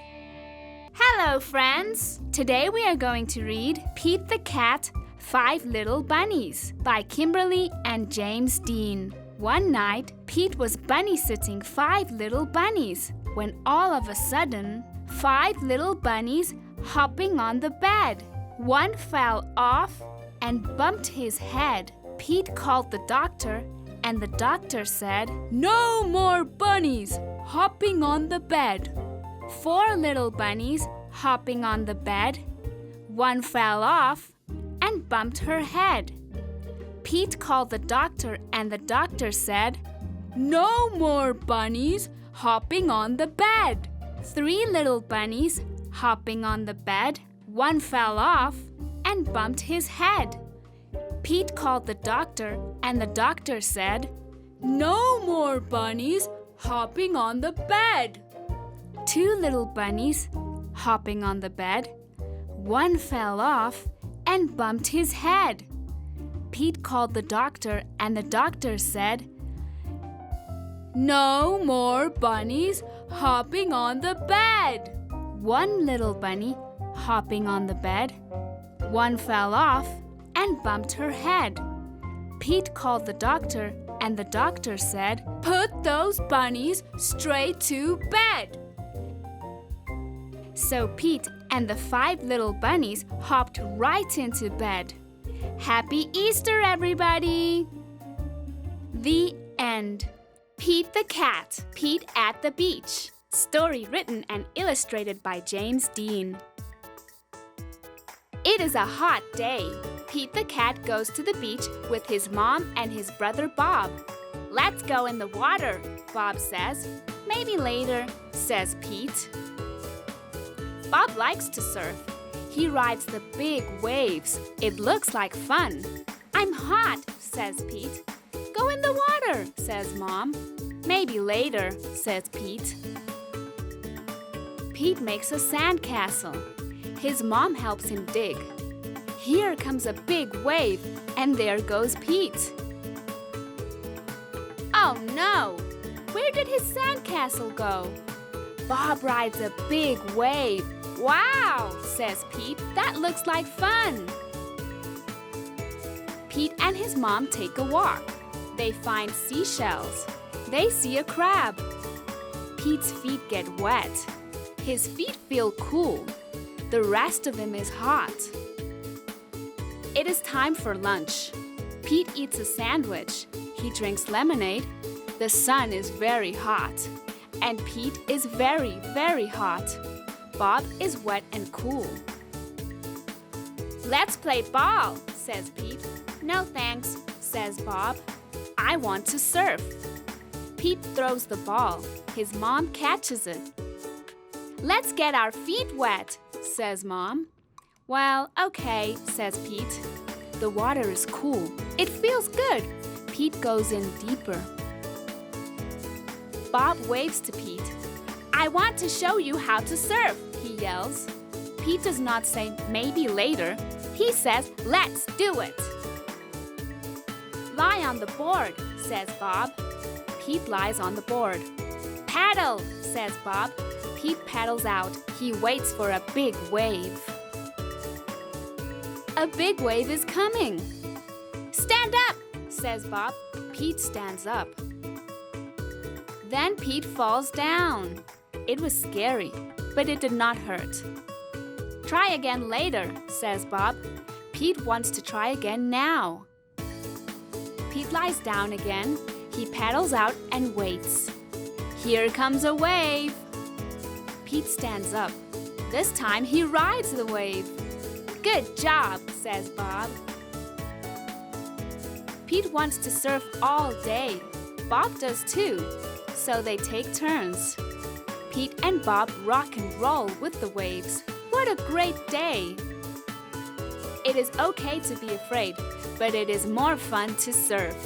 Hello, friends! Today we are going to read Pete the Cat, 5 Little Bunnies by Kimberly and James Dean. One night, Pete was bunny-sitting 5 little bunnies when all of a sudden, 5 little bunnies hopping on the bed. One fell off and bumped his head. Pete called the doctor, and the doctor said, "No more bunnies hopping on the bed." 4 little bunnies hopping on the bed. One fell off and bumped her head. Pete called the doctor, and the doctor said, "No more bunnies hopping on the bed." 3 little bunnies hopping on the bed. One fell off and bumped his head. Pete called the doctor, and the doctor said, "No more bunnies hopping on the bed." 2 little bunnies hopping on the bed. One fell off and bumped his head. Pete called the doctor, and the doctor said, No more bunnies hopping on the bed. One little bunny hopping on the bed. One fell off and bumped her head. Pete called the doctor, and the doctor said, "Put those bunnies straight to bed." So Pete and the 5 little bunnies hopped right into bed. Happy Easter, everybody! The end. Pete the Cat, Pete at the Beach. Story written and illustrated by James Dean. It is a hot day. Pete the Cat goes to the beach with his mom and his brother Bob. "Let's go in the water," Bob says. "Maybe later," says Pete. Bob likes to surf. He rides the big waves. It looks like fun. "I'm hot," says Pete. "Go in the water," says Mom. "Maybe later," says Pete. Pete makes a sandcastle. His mom helps him dig. Here comes a big wave, and there goes Pete. Oh no! Where did his sandcastle go? Bob rides a big wave. "Wow," says Pete. "That looks like fun." Pete and his mom take a walk. They find seashells. They see a crab. Pete's feet get wet. His feet feel cool. The rest of him is hot. It is time for lunch. Pete eats a sandwich. He drinks lemonade. The sun is very hot. And Pete is very, very hot. Bob is wet and cool. "Let's play ball," says Pete. "No thanks," says Bob. "I want to surf." Pete throws the ball. His mom catches it. "Let's get our feet wet," says Mom. "Well, okay," says Pete. The water is cool. It feels good. Pete goes in deeper. Bob waves to Pete. "I want to show you how to surf," he yells. Pete does not say maybe later. He says, "Let's do it." "Lie on the board," says Bob. Pete lies on the board. "Paddle," says Bob. Pete paddles out. He waits for a big wave. A big wave is coming. "Stand up," says Bob. Pete stands up. Then Pete falls down. It was scary, but it did not hurt. "Try again later," says Bob. Pete wants to try again now. Pete lies down again. He paddles out and waits. Here comes a wave. Pete stands up. This time he rides the wave. "Good job," says Bob. Pete wants to surf all day. Bob does too. So they take turns. Pete and Bob rock and roll with the waves. What a great day! It is okay to be afraid, but it is more fun to surf.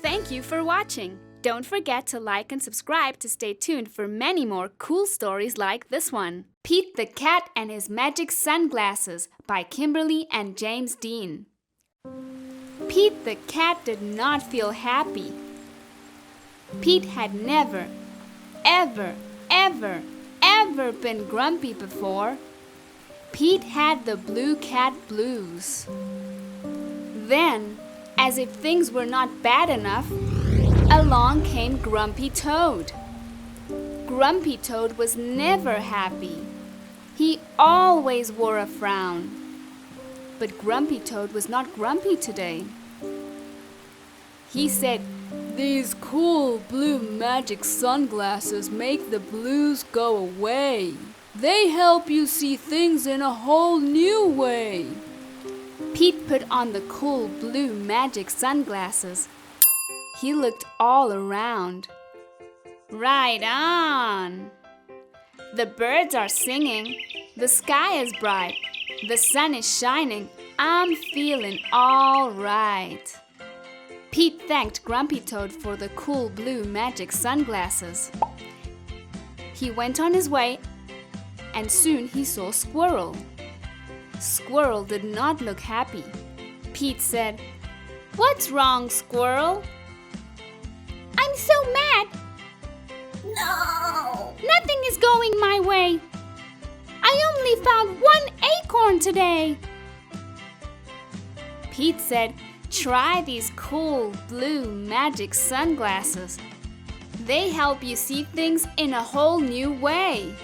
Thank you for watching. Don't forget to like and subscribe to stay tuned for many more cool stories like this one. Pete the Cat and His Magic Sunglasses by Kimberly and James Dean. Pete the Cat did not feel happy. Pete had never, ever, ever, ever been grumpy before. Pete had the blue cat blues. Then, as if things were not bad enough, along came Grumpy Toad. Grumpy Toad was never happy. He always wore a frown. But Grumpy Toad was not grumpy today. He said, "These cool blue magic sunglasses make the blues go away. They help you see things in a whole new way." Pete put on the cool blue magic sunglasses. He looked all around. Right on! The birds are singing. The sky is bright. The sun is shining. I'm feeling all right. Pete thanked Grumpy Toad for the cool blue magic sunglasses. He went on his way, and soon he saw Squirrel. Squirrel did not look happy. Pete said, "What's wrong, Squirrel?" "I'm so mad. No! Nothing is going my way. I only found one acorn today. Pete said, try these cool blue magic sunglasses. They help you see things in a whole new way.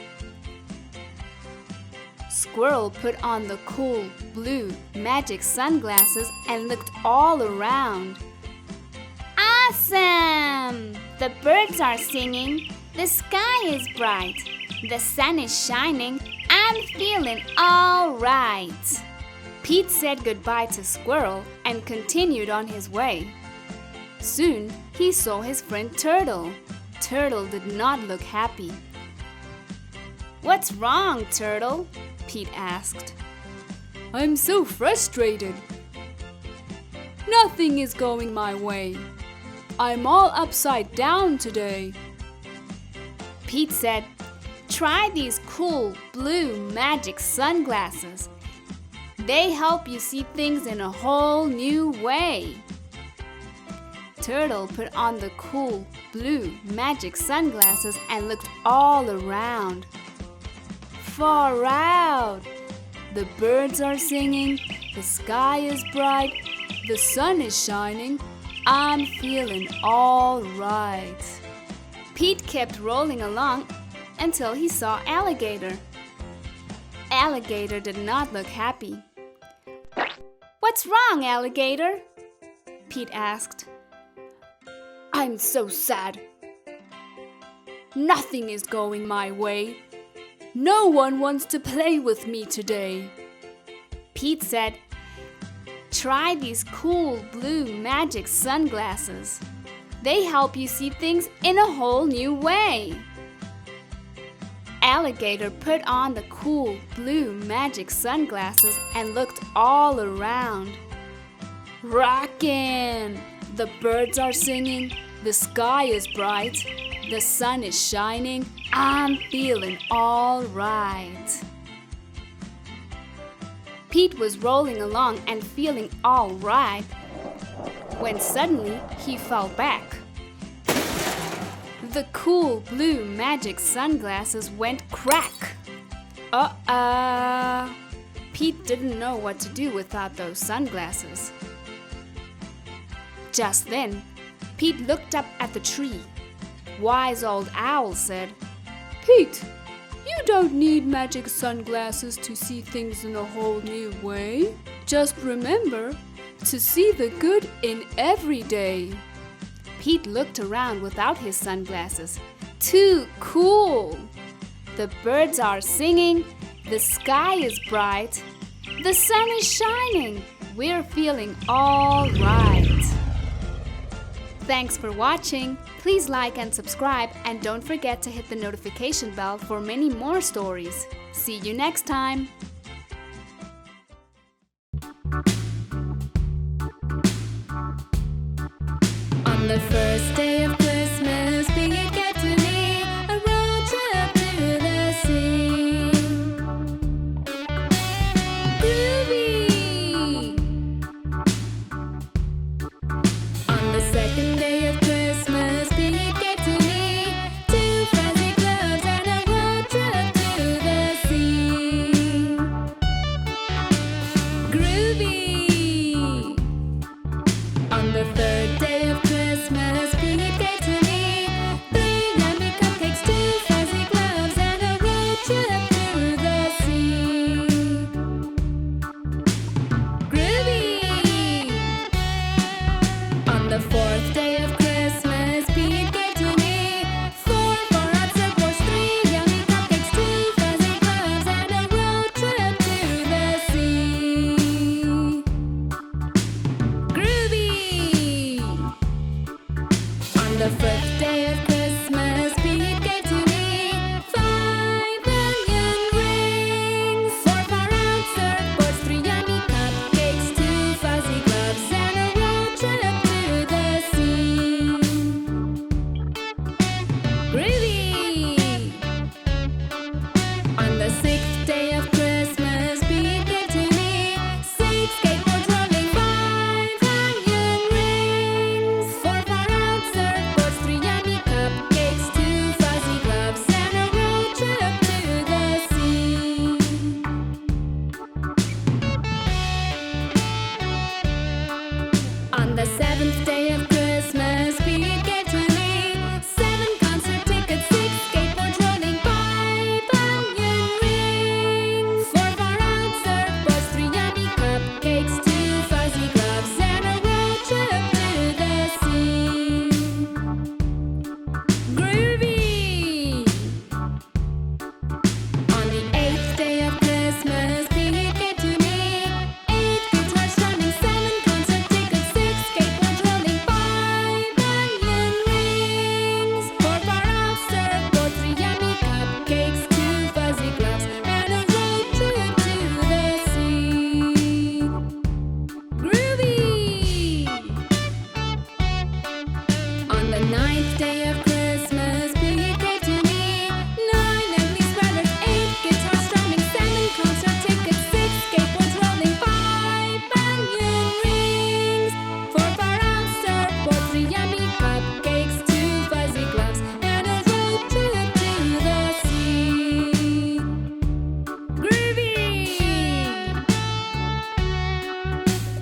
Squirrel put on the cool blue magic sunglasses and looked all around. Awesome! The birds are singing. The sky is bright. The sun is shining. I'm feeling all right. Pete said goodbye to Squirrel and continued on his way. Soon, he saw his friend Turtle. Turtle did not look happy. What's wrong, Turtle? Pete asked. I'm so frustrated. Nothing is going my way. I'm all upside down today. Pete said, try these cool blue magic sunglasses. They help you see things in a whole new way. Turtle put on the cool blue magic sunglasses and looked all around. Far out! The birds are singing, the sky is bright, the sun is shining. I'm feeling all right. Pete kept rolling along until he saw Alligator. Alligator did not look happy. What's wrong, Alligator? Pete asked. I'm so sad. Nothing is going my way. No one wants to play with me today. Pete said, try these cool blue magic sunglasses. They help you see things in a whole new way. Alligator put on the cool blue magic sunglasses and looked all around. Rockin'! The birds are singing, the sky is bright, the sun is shining. I'm feeling all right. Pete was rolling along and feeling all right when suddenly he fell back. The cool blue magic sunglasses went crack. Pete didn't know what to do without those sunglasses. Just then, Pete looked up at the tree. Wise old owl said, Pete, you don't need magic sunglasses to see things in a whole new way. Just remember to see the good in every day. Pete looked around without his sunglasses. Too cool! The birds are singing, the sky is bright, the sun is shining. We're feeling all right. Thanks for watching. Please like and subscribe, and don't forget to hit the notification bell for many more stories. See you next time. On the first day of Christmas, Boogie get to me a road trip to the sea. Groovy! On the second day of Christmas, Boogie get to me 2 fuzzy gloves and a road trip to the sea. Groovy! On the third day of Christmas, Boogie gave to me 3 yummy cupcakes, 2 fuzzy gloves, and a road trip to the sea. Groovy! On the fourth day of Christmas, Boogie gave to me 4 hot surfboards, 3 yummy cupcakes, 2 fuzzy gloves, and a road trip to the sea. Groovy! On the fifth day of Christmas, Pete gave to me 5 onion rings, 4 far-out surfboards, 3 yummy cupcakes, 2 fuzzy gloves, and a road trip to the sea. Groovy! On the sixth day of Christmas, Pete gave to me 6 skateboards rolling, 5 onion rings, 4 far-out surfboards, 3 10th day of Christmas, Pete gave to me 7 concert tickets, 6 skateboards rolling, 5 onion rings, 4 far-out surfboards, 3 yummy cupcakes, 2 fuzzy gloves, and a road trip to the sea. Groovy! On the 8th day of Christmas, Pete gave to me 8 guitars strumming, 7 concert tickets, 6 skateboards rolling, 5 onion rings, 4 far-out surfboards, 3 yummy cupcakes, 2 fuzzy gloves, and a road trip to the sea. Groovy! On the 9th day of Christmas, Pete gave to me 9 ugly sweaters, 8 guitars strumming, 7 concert tickets, 6 skateboards rolling, 5 onion rings, 4 far-out surfboards, 3 yummy cupcakes, 2 fuzzy gloves, and a road trip to the sea. Groovy!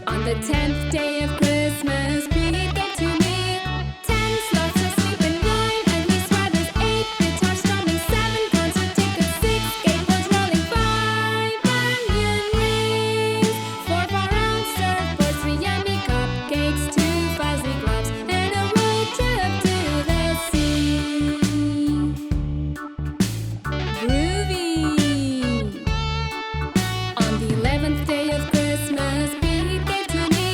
On the 10th day of Christmas, Pete gave to me 10 slots to sleep in, 9 ugly sweaters, 8 guitars strumming, 7 concert tickets, 6 skateboards rolling, 5 onion rings, 4 far-out surfboards, 3 yummy cupcakes, 2 fuzzy gloves, and a road trip to the sea. Groovy! On the 11th day of Christmas, Pete gave to me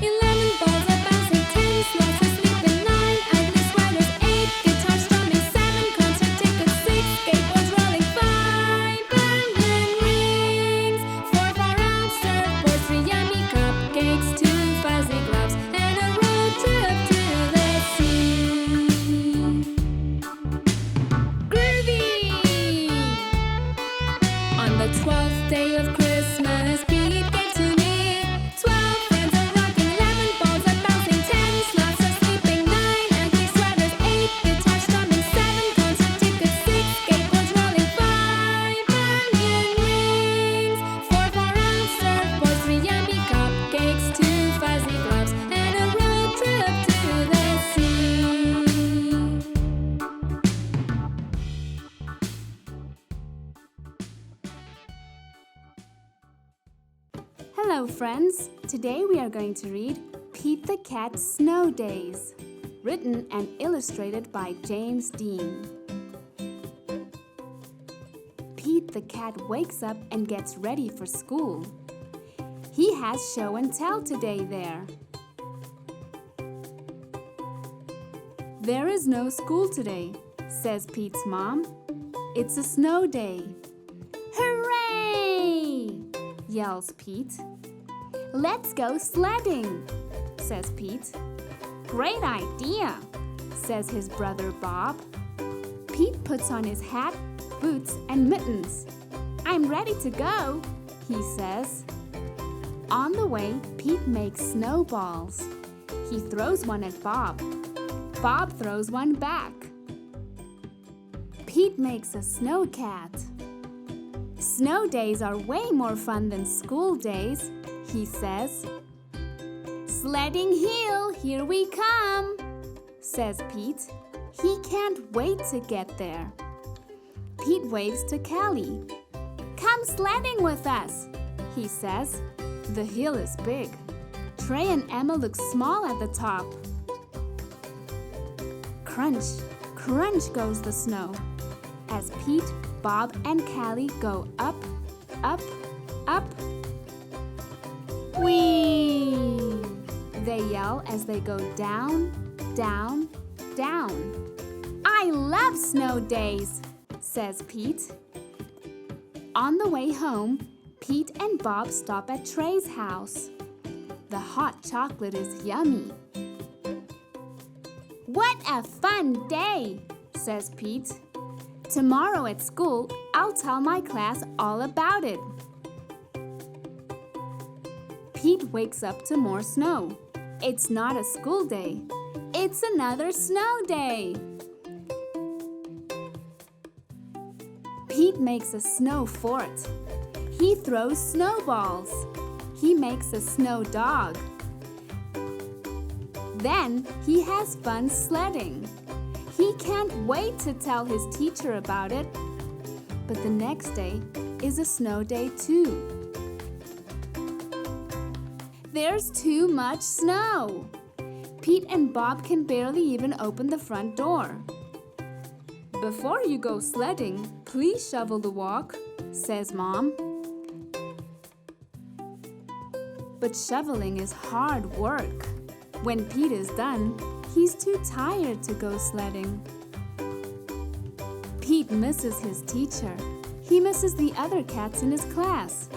11 balls of bouncing, 10 slots to sleep in, 9 ugly sweaters, 8 guitars strumming, 7 concert tickets, 6 skateboards rolling, 5 onion rings, 4 far-out surfboards, 3 yummy cupcakes, 2 fuzzy gloves, and a road trip to the sea. Groovy! On the 12th day of Christmas, Pete gave to me 12 friends of rocking, 11 balls of bouncing, 10 slots of sleeping, 9 ugly sweaters, 8 guitars strumming, 7 concert tickets, 6 skateboards rolling, 5 onion rings, 4 far-out surfboards, 3 yummy cupcakes, 2 fuzzy gloves, and a road trip to the sea. Hello friends! Today we are going to read Pete the Cat's Snow Days, written and illustrated by James Dean. Pete the Cat wakes up and gets ready for school. He has show and tell today there. There is no school today, says Pete's mom. It's a snow day. Hooray! Yells Pete. Let's go sledding, says Pete. Great idea, says his brother Bob. Pete puts on his hat, boots, and mittens. I'm ready to go, he says. On the way, Pete makes snowballs. He throws one at Bob. Bob throws one back. Pete makes a snow cat. Snow days are way more fun than school days, he says. Sledding Hill, here we come, says Pete. He can't wait to get there. Pete waves to Callie. Come sledding with us, he says. The hill is big. Trey and Emma look small at the top. Crunch, crunch goes the snow as Pete, Bob, and Callie go up, up, up. Whee! They yell as they go down, down, down. I love snow days, says Pete. On the way home, Pete and Bob stop at Trey's house. The hot chocolate is yummy. What a fun day, says Pete. Tomorrow at school, I'll tell my class all about it. Pete wakes up to more snow. It's not a school day. It's another snow day. Pete makes a snow fort. He throws snowballs. He makes a snow dog. Then he has fun sledding. He can't wait to tell his teacher about it. But the next day is a snow day too. There's too much snow. Pete and Bob can barely even open the front door. Before you go sledding, please shovel the walk, says Mom. But shoveling is hard work. When Pete is done, he's too tired to go sledding. Pete misses his teacher. He misses the other cats in his class.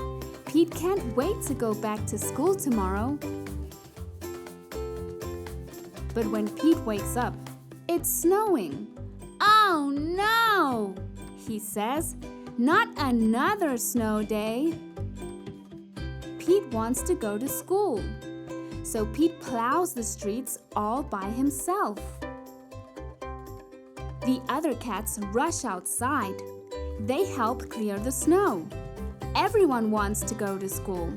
Pete can't wait to go back to school tomorrow. But when Pete wakes up, it's snowing. Oh no, he says. Not another snow day. Pete wants to go to school. So Pete plows the streets all by himself. The other cats rush outside. They help clear the snow. Everyone wants to go to school.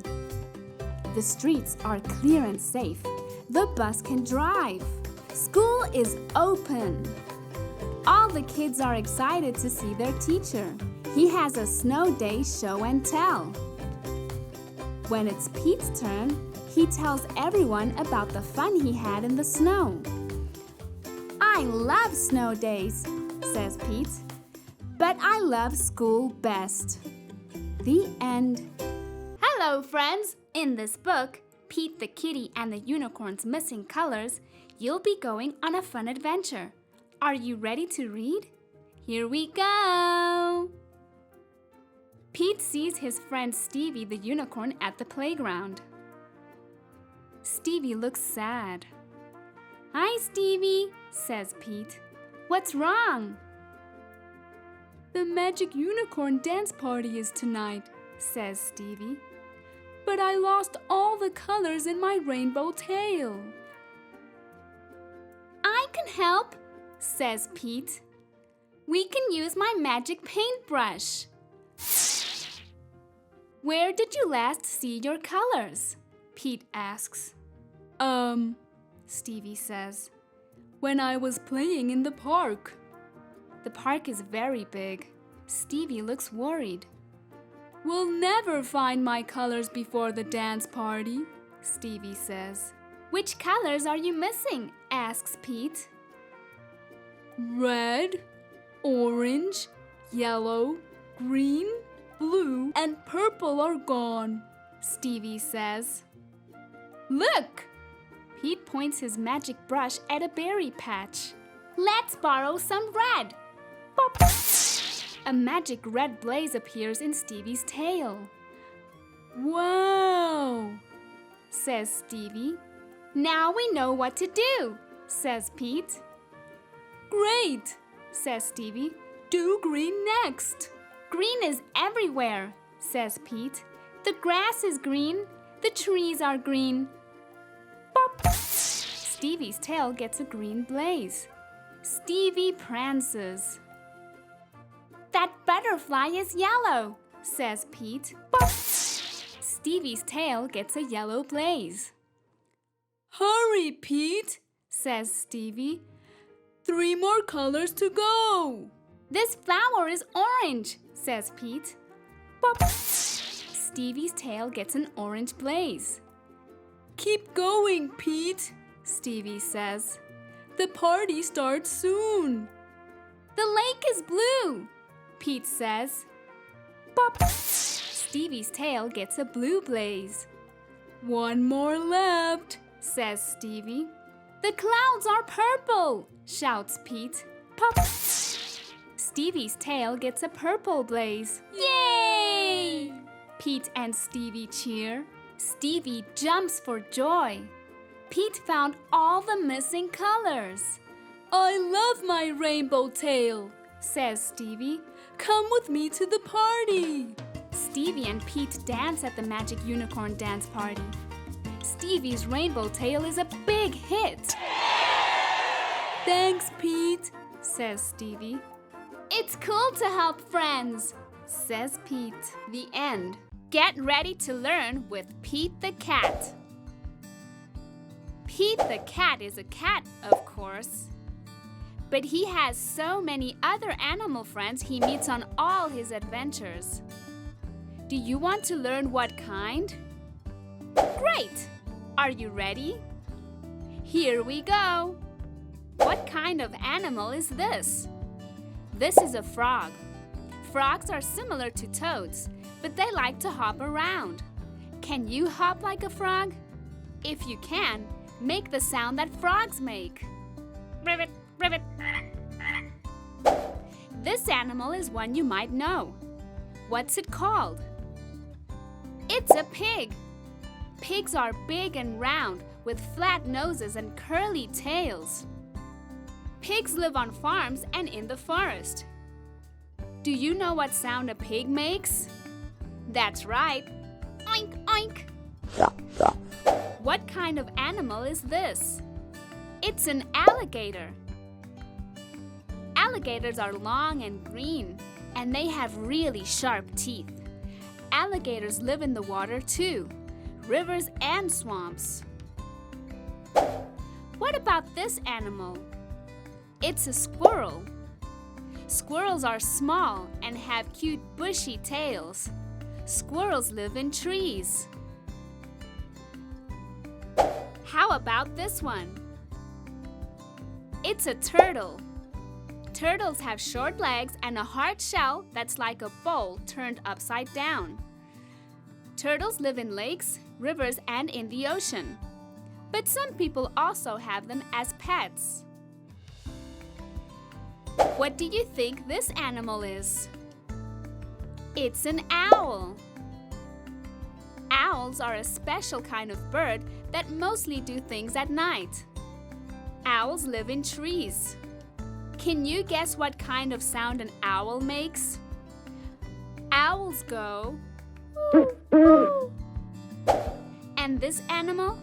The streets are clear and safe. The bus can drive. School is open. All the kids are excited to see their teacher. He has a snow day show and tell. When it's Pete's turn, he tells everyone about the fun he had in the snow. I love snow days, says Pete, but I love school best. The end. Hello, friends! In this book, Pete the Kitty and the Unicorn's Missing Colors, you'll be going on a fun adventure. Are you ready to read? Here we go! Pete sees his friend Stevie the Unicorn at the playground. Stevie looks sad. Hi, Stevie, says Pete. What's wrong? The Magic Unicorn dance party is tonight, says Stevie. But I lost all the colors in my rainbow tail. I can help, says Pete. We can use my magic paintbrush. Where did you last see your colors? Pete asks. Stevie says. When I was playing in the park. The park is very big. Stevie looks worried. We'll never find my colors before the dance party, Stevie says. Which colors are you missing? Asks Pete. Red, orange, yellow, green, blue, and purple are gone, Stevie says. Look! Pete points his magic brush at a berry patch. Let's borrow some red. Pop! A magic red blaze appears in Stevie's tail. Wow! Says Stevie. Now we know what to do, says Pete. Great, says Stevie. Do green next. Green is everywhere, says Pete. The grass is green. The trees are green. Pop! Stevie's tail gets a green blaze. Stevie prances. That butterfly is yellow, says Pete. Pop! Stevie's tail gets a yellow blaze. Hurry, Pete, says Stevie. 3 more colors to go. This flower is orange, says Pete. Pop! Stevie's tail gets an orange blaze. Keep going, Pete, Stevie says. The party starts soon. The lake is blue, Pete says. Pop! Stevie's tail gets a blue blaze. 1 more left, says Stevie. The clouds are purple, shouts Pete. Pop! Stevie's tail gets a purple blaze. Yay! Pete and Stevie cheer. Stevie jumps for joy. Pete found all the missing colors. I love my rainbow tail, says Stevie. Come with me to the party. Stevie and Pete dance at the Magic Unicorn dance party. Stevie's rainbow tail is a big hit. Thanks, Pete, says Stevie. It's cool to help friends, says Pete. The end. Get ready to learn with Pete the Cat. Pete the cat is a cat, of course. But he has so many other animal friends he meets on all his adventures. Do you want to learn what kind? Great! Are you ready? Here we go! What kind of animal is this? This is a frog. Frogs are similar to toads, but they like to hop around. Can you hop like a frog? If you can, make the sound that frogs make. Ribbit, ribbit. This animal is one you might know. What's it called? It's a pig. Pigs are big and round with flat noses and curly tails. Pigs live on farms and in the forest. Do you know what sound a pig makes? That's right. Oink, oink. What kind of animal is this? It's an alligator. Alligators are long and green, and they have really sharp teeth. Alligators live in the water too, rivers and swamps. What about this animal? It's a squirrel. Squirrels are small and have cute bushy tails. Squirrels live in trees. How about this one? It's a turtle. Turtles have short legs and a hard shell that's like a bowl turned upside down. Turtles live in lakes, rivers, and in the ocean. But some people also have them as pets. What do you think this animal is? It's an owl. Owls are a special kind of bird that mostly do things at night. Owls live in trees. Can you guess what kind of sound an owl makes? Owls go, "Woo." And this animal?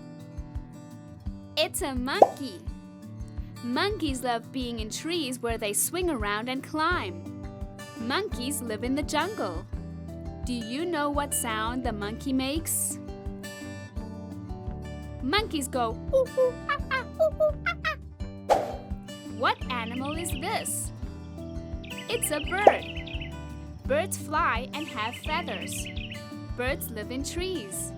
It's a monkey. Monkeys love being in trees where they swing around and climb. Monkeys live in the jungle. Do you know what sound the monkey makes? Monkeys go, "Ooh, ooh, ah, ah, ooh, ooh, ah, ah." What animal is this? It's a bird. Birds fly and have feathers. Birds live in trees.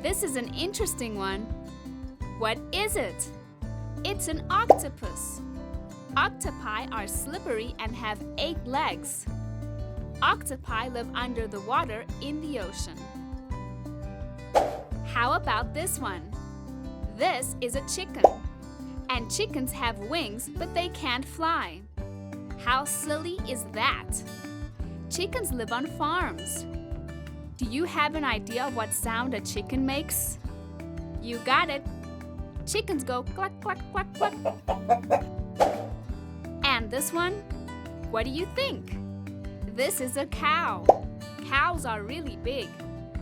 This is an interesting one. What is it? It's an octopus. Octopi are slippery and have 8 legs. Octopi live under the water in the ocean. How about this one? This is a chicken. And chickens have wings, but they can't fly. How silly is that? Chickens live on farms. Do you have an idea of what sound a chicken makes? You got it. Chickens go cluck, cluck, cluck, cluck. And this one? What do you think? This is a cow. Cows are really big.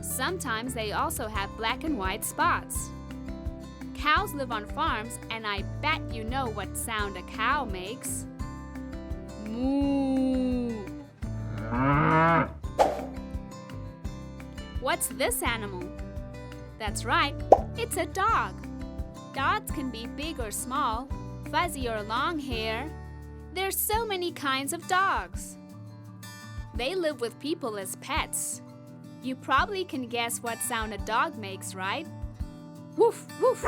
Sometimes they also have black and white spots. Cows live on farms, and I bet you know what sound a cow makes. Moo. What's this animal? That's right, it's a dog. Dogs can be big or small, fuzzy or long hair. There's so many kinds of dogs. They live with people as pets. You probably can guess what sound a dog makes, right? Woof, woof.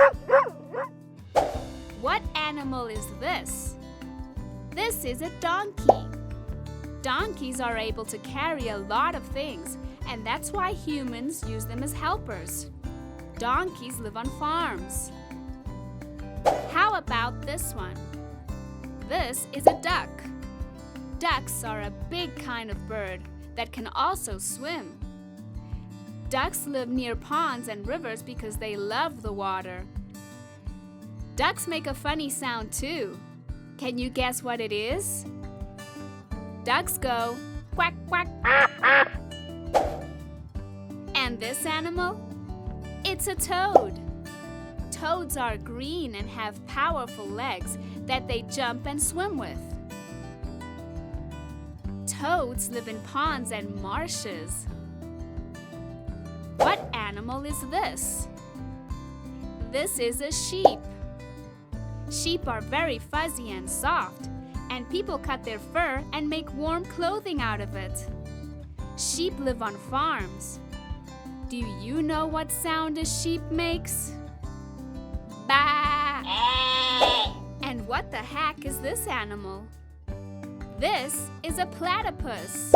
What animal is this? This is a donkey. Donkeys are able to carry a lot of things, and that's why humans use them as helpers. Donkeys live on farms. How about this one? This is a duck. Ducks are a big kind of bird that can also swim. Ducks live near ponds and rivers because they love the water. Ducks make a funny sound too. Can you guess what it is? Ducks go quack, quack. And this animal? It's a toad. Toads are green and have powerful legs that they jump and swim with. Toads live in ponds and marshes. What animal is this? This is a sheep. Sheep are very fuzzy and soft, and people cut their fur and make warm clothing out of it. Sheep live on farms. Do you know what sound a sheep makes? Bah! And what the heck is this animal? This is a platypus.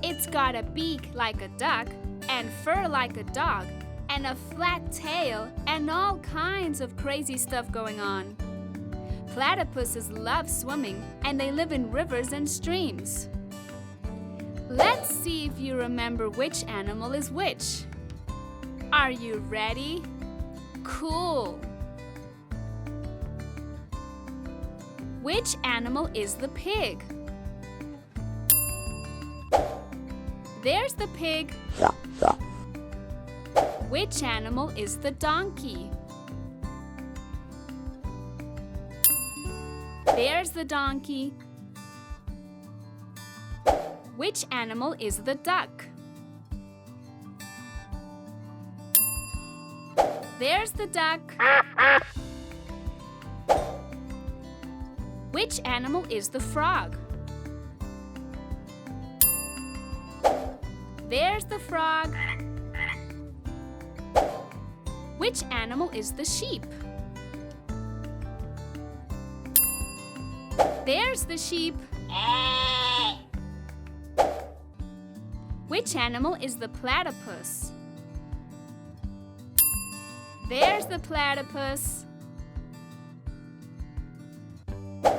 It's got a beak like a duck and fur like a dog and a flat tail and all kinds of crazy stuff going on. Platypuses love swimming and they live in rivers and streams. Let's see if you remember which animal is which. Are you ready? Cool! Which animal is the pig? There's the pig. Which animal is the donkey? There's the donkey. Which animal is the duck? There's the duck. Which animal is the frog? There's the frog. Which animal is the sheep? There's the sheep. Which animal is the platypus? There's the platypus.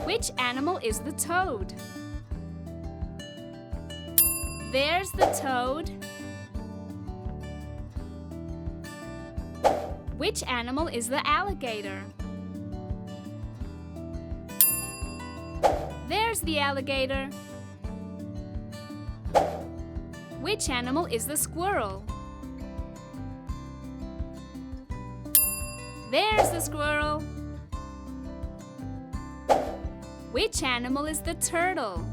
Which animal is the toad? There's the toad. Which animal is the alligator? There's the alligator. Which animal is the squirrel? There's the squirrel. Which animal is the turtle?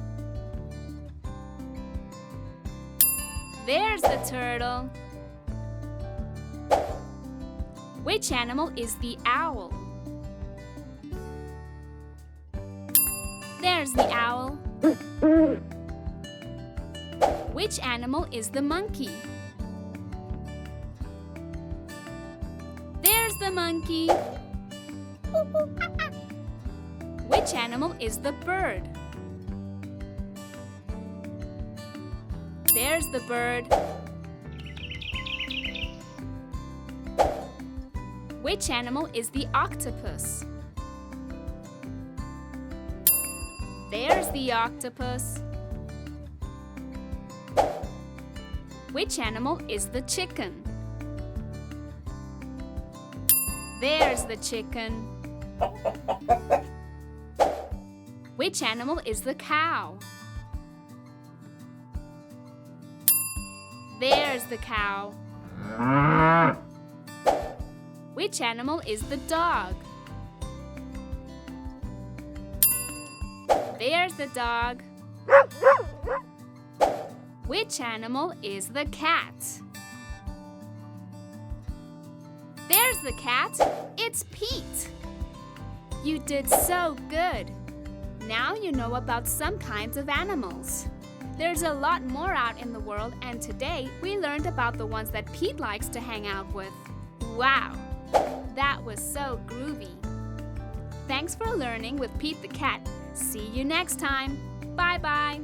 There's the turtle. Which animal is the owl? There's the owl. Which animal is the monkey? There's the monkey. Which animal is the bird? There's the bird. Which animal is the octopus? There's the octopus. Which animal is the chicken? There's the chicken. Which animal is the cow? There's the cow. Which animal is the dog? There's the dog. Which animal is the cat? There's the cat. It's Pete. You did so good. Now you know about some kinds of animals. There's a lot more out in the world, and today we learned about the ones that Pete likes to hang out with. Wow, that was so groovy. Thanks for learning with Pete the Cat. See you next time. Bye-bye.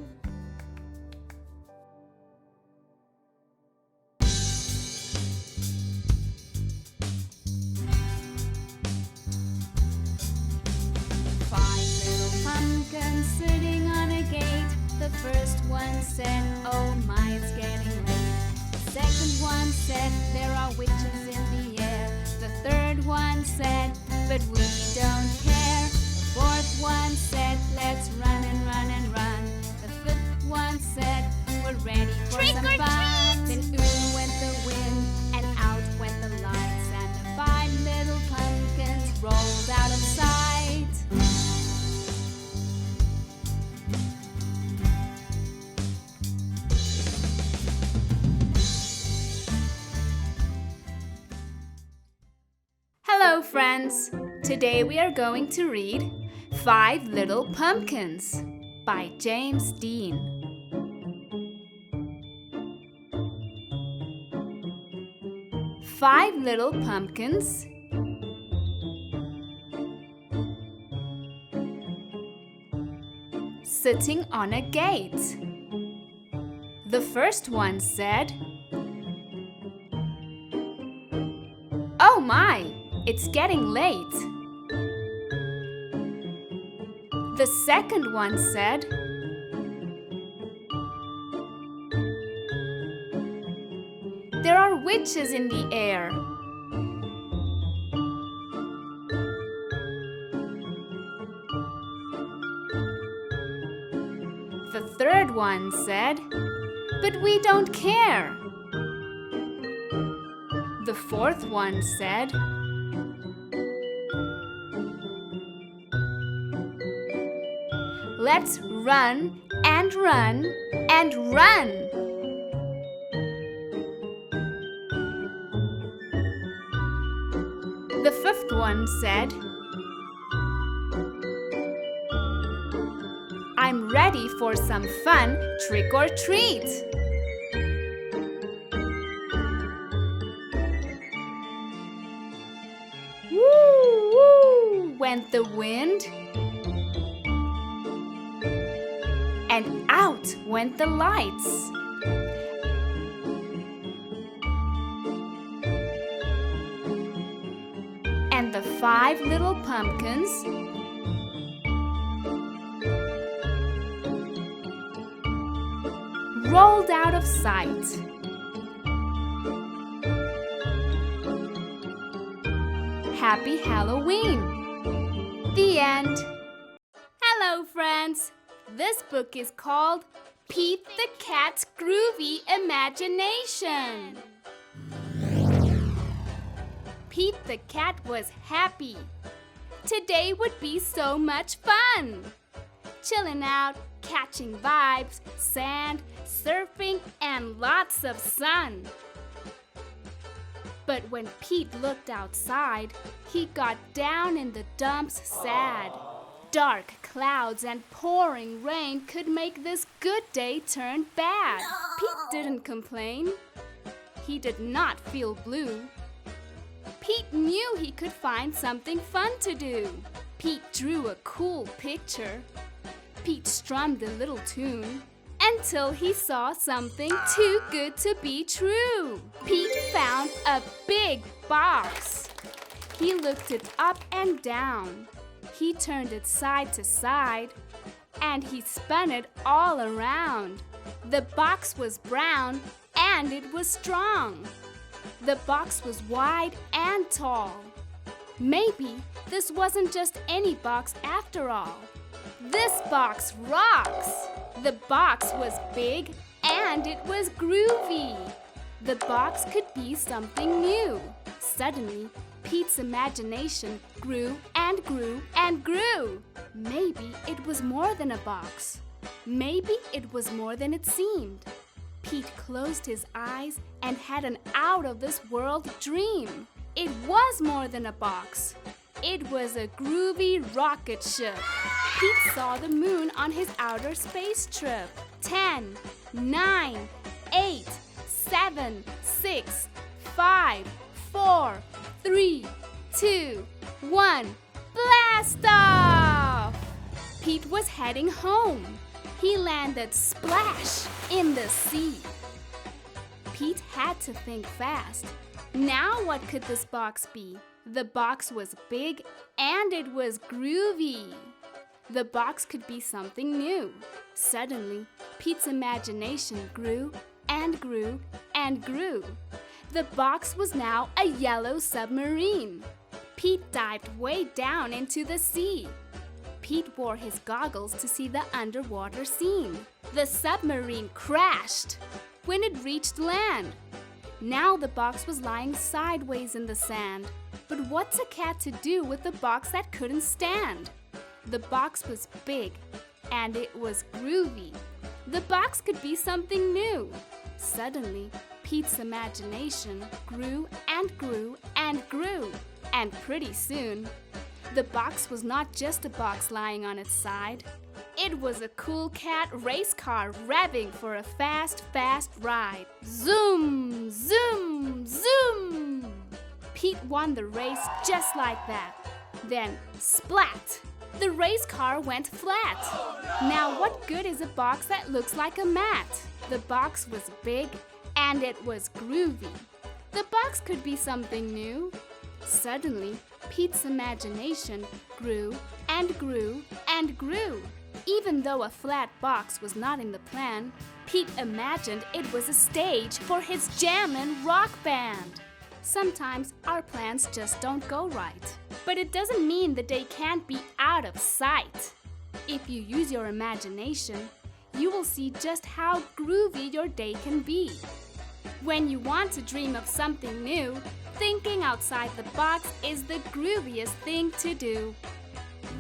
Sitting on a gate, the first one said, "Oh my, it's getting late." The second one said, "There are witches in the air." The third one said, "But we don't care." The fourth one said, "Let's run and run and run." The fifth one said, "We're ready for Trick some or fun." treat! Then ooh went the wind and out went the lights, and the 5 little pumpkins rolled out of sight. Hello, friends! Today we are going to read 5 Little Pumpkins by James Dean. 5 little pumpkins sitting on a gate. The first one said, "Oh my, it's getting late." The second one said, "There are witches in the air." The third one said, "But we don't care." The fourth one said, "Let's run and run and run." The fifth one said, "I'm ready for some fun trick or treat." Woo, woo, went the wind, and out went the lights. And the 5 little pumpkins rolled out of sight. Happy Halloween! The end. Hello, friends! This book is called Pete the Cat's Groovy Imagination. Pete the Cat was happy. Today would be so much fun. Chilling out, catching vibes, sand, surfing, and lots of sun. But when Pete looked outside, he got down in the dumps sad. Dark clouds and pouring rain could make this good day turn bad. Pete didn't complain. He did not feel blue. Pete knew he could find something fun to do. Pete drew a cool picture. Pete strummed a little tune until he saw something too good to be true. Pete found a big box. He looked it up and down. He turned it side to side, and he spun it all around. The box was brown, and it was strong. The box was wide and tall. Maybe this wasn't just any box after all. This box rocks! The box was big, and it was groovy. The box could be something new. Suddenly, Pete's imagination grew and grew and grew. Maybe it was more than a box. Maybe it was more than it seemed. Pete closed his eyes and had an out-of-this-world dream. It was more than a box. It was a groovy rocket ship. Pete saw the moon on his outer space trip. 10, 9, 8, 7, 6, 5, 4, 3, 2, 1, blast off! Pete was heading home. He landed splash in the sea. Pete had to think fast. Now what could this box be? The box was big and it was groovy. The box could be something new. Suddenly, Pete's imagination grew and grew and grew. The box was now a yellow submarine. Pete dived way down into the sea. Pete wore his goggles to see the underwater scene. The submarine crashed when it reached land. Now the box was lying sideways in the sand. But what's a cat to do with a box that couldn't stand? The box was big and it was groovy. The box could be something new. Suddenly, Pete's imagination grew and grew and grew. And pretty soon, the box was not just a box lying on its side. It was a cool cat race car revving for a fast, fast ride. Zoom, zoom, zoom! Pete won the race just like that. Then, splat! The race car went flat. Now what good is a box that looks like a mat? The box was big and it was groovy. The box could be something new. Suddenly, Pete's imagination grew and grew and grew. Even though a flat box was not in the plan, Pete imagined it was a stage for his jammin' rock band. Sometimes our plans just don't go right. But it doesn't mean the day can't be out of sight. If you use your imagination, you will see just how groovy your day can be. When you want to dream of something new, thinking outside the box is the grooviest thing to do.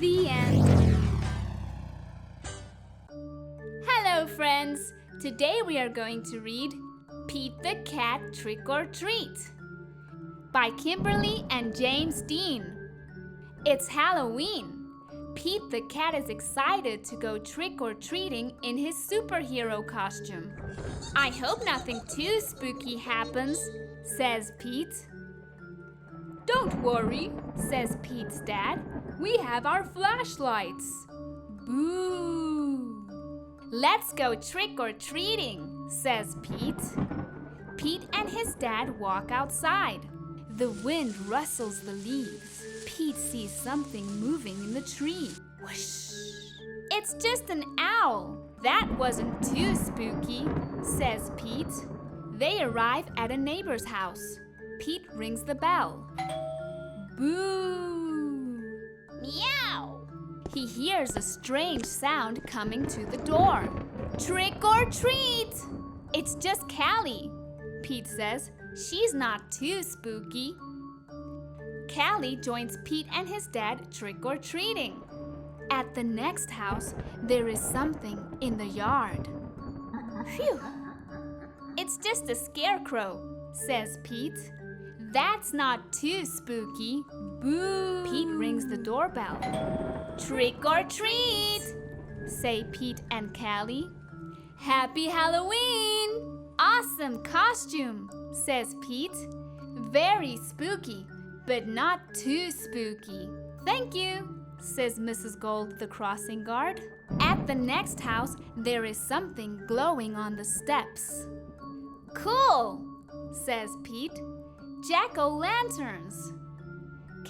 The end. Hello, friends! Today we are going to read Pete the Cat Trick or Treat by Kimberly and James Dean. It's Halloween. Pete the cat is excited to go trick-or-treating in his superhero costume. I hope nothing too spooky happens, says Pete. Don't worry, says Pete's dad. We have our flashlights. Boo! Let's go trick-or-treating, says Pete. Pete and his dad walk outside. The wind rustles the leaves. Pete sees something moving in the tree. Whoosh! It's just an owl. That wasn't too spooky, says Pete. They arrive at a neighbor's house. Pete rings the bell. Boo! Meow! He hears a strange sound coming to the door. Trick or treat! It's just Callie, Pete says. She's not too spooky. Callie joins Pete and his dad trick-or-treating. At the next house, there is something in the yard. Phew! It's just a scarecrow, says Pete. That's not too spooky. Boo! Pete rings the doorbell. Trick or treat, say Pete and Callie. Happy Halloween! Awesome costume, says Pete. Very spooky, but not too spooky. Thank you, says Mrs. Gold, the crossing guard. At the next house, there is something glowing on the steps. Cool, says Pete. Jack-o'-lanterns.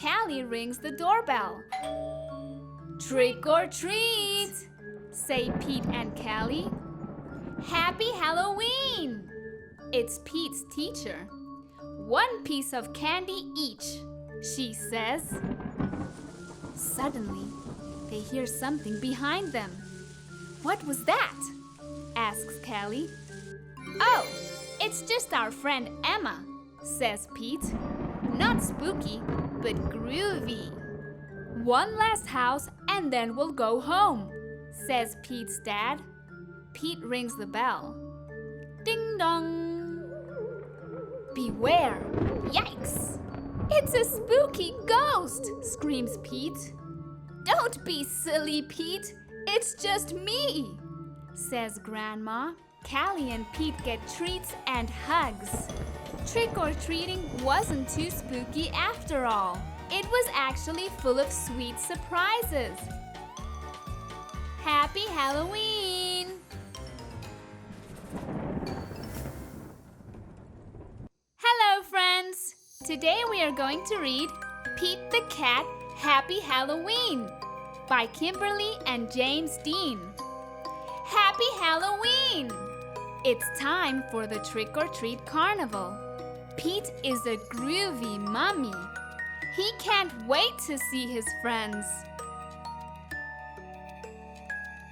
Callie rings the doorbell. Trick or treat, say Pete and Callie. Happy Halloween! It's Pete's teacher. 1 piece of candy each, she says. Suddenly, they hear something behind them. What was that? Asks Callie. Oh, it's just our friend Emma, says Pete. Not spooky, but groovy. 1 last house and then we'll go home, says Pete's dad. Pete rings the bell. Ding dong! Beware! Yikes! It's a spooky ghost! Screams Pete. Don't be silly, Pete. It's just me, says Grandma. Callie and Pete get treats and hugs. Trick-or-treating wasn't too spooky after all. It was actually full of sweet surprises. Happy Halloween! Hello, friends! Today we are going to read Pete the Cat, Happy Halloween by Kimberly and James Dean. Happy Halloween! It's time for the trick-or-treat carnival. Pete is a groovy mummy. He can't wait to see his friends.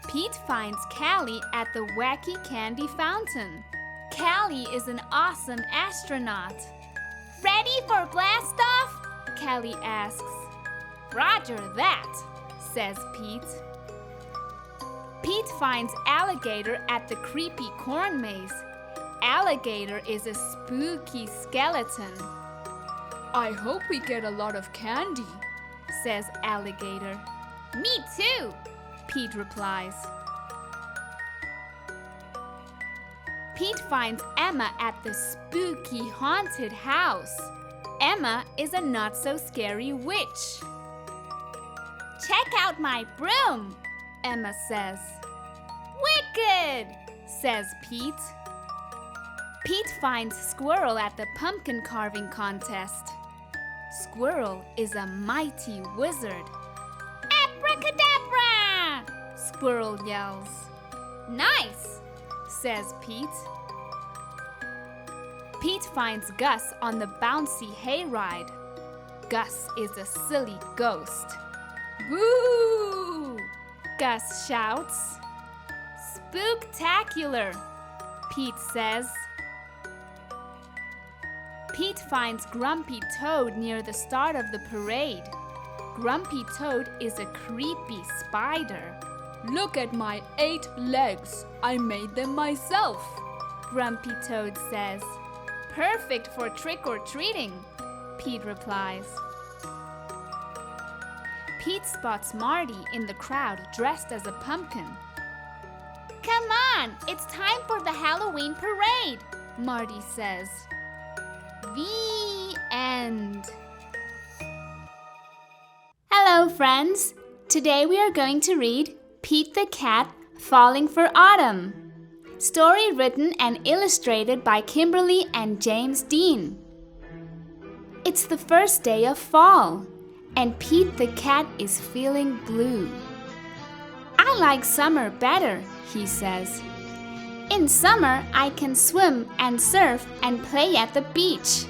Pete finds Callie at the wacky candy fountain. Callie is an awesome astronaut. Ready for blast-off? Callie asks. Roger that, says Pete. Pete finds Alligator at the creepy corn maze. Alligator is a spooky skeleton. I hope we get a lot of candy, says Alligator. Me too, Pete replies. Pete finds Emma at the spooky haunted house. Emma is a not-so-scary witch. Check out my broom, Emma says. Wicked, says Pete. Pete finds Squirrel at the pumpkin carving contest. Squirrel is a mighty wizard. Abracadabra! Squirrel yells. Nice, says Pete. Pete finds Gus on the bouncy hayride. Gus is a silly ghost. Woo! Gus shouts. Spooktacular, Pete says. Pete finds Grumpy Toad near the start of the parade. Grumpy Toad is a creepy spider. Look at my 8 legs. I made them myself, Grumpy Toad says. Perfect for trick-or-treating, Pete replies. Pete spots Marty in the crowd dressed as a pumpkin. Come on, it's time for the Halloween parade, Marty says. The end. Hello, friends. Today we are going to read Pete the Cat, Falling for Autumn. Story written and illustrated by Kimberly and James Dean. It's the first day of fall, and Pete the Cat is feeling blue. I like summer better, he says. In summer, I can swim and surf and play at the beach.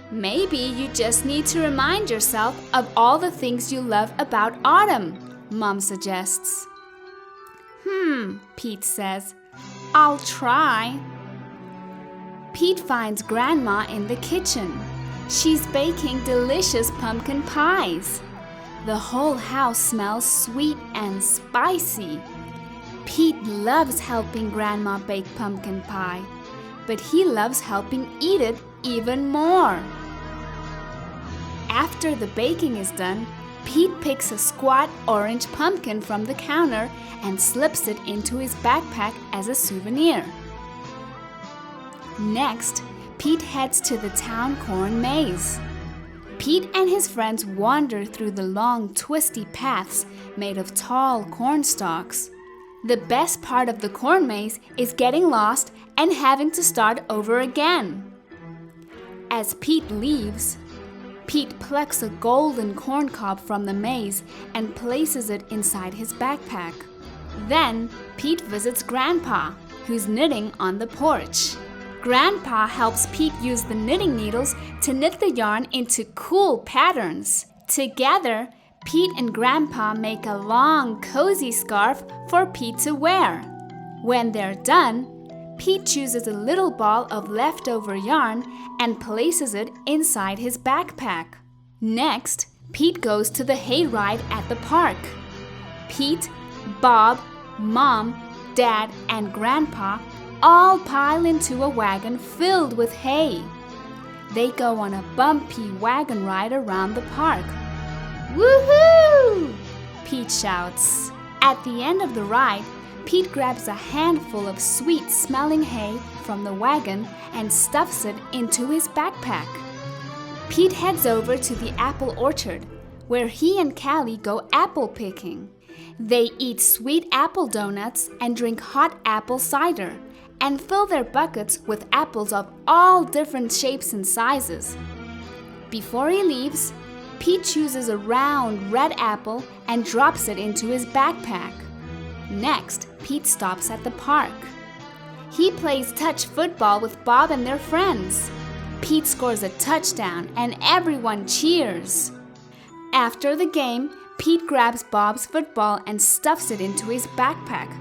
Maybe you just need to remind yourself of all the things you love about autumn, Mom suggests. Pete says. I'll try. Pete finds Grandma in the kitchen. She's baking delicious pumpkin pies. The whole house smells sweet and spicy. Pete loves helping Grandma bake pumpkin pie, but he loves helping eat it even more. After the baking is done, Pete picks a squat orange pumpkin from the counter and slips it into his backpack as a souvenir. Next, Pete heads to the town corn maze. Pete and his friends wander through the long, twisty paths made of tall corn stalks. The best part of the corn maze is getting lost and having to start over again. As Pete leaves, Pete plucks a golden corn cob from the maze and places it inside his backpack. Then, Pete visits Grandpa, who's knitting on the porch. Grandpa helps Pete use the knitting needles to knit the yarn into cool patterns. Together, Pete and Grandpa make a long, cozy scarf for Pete to wear. When they're done, Pete chooses a little ball of leftover yarn and places it inside his backpack. Next, Pete goes to the hayride at the park. Pete, Bob, Mom, Dad, and Grandpa all pile into a wagon filled with hay. They go on a bumpy wagon ride around the park. Woohoo! Pete shouts. At the end of the ride, Pete grabs a handful of sweet-smelling hay from the wagon and stuffs it into his backpack. Pete heads over to the apple orchard, where he and Callie go apple picking. They eat sweet apple donuts and drink hot apple cider, and fill their buckets with apples of all different shapes and sizes. Before he leaves, Pete chooses a round red apple and drops it into his backpack. Next, Pete stops at the park. He plays touch football with Bob and their friends. Pete scores a touchdown and everyone cheers. After the game, Pete grabs Bob's football and stuffs it into his backpack.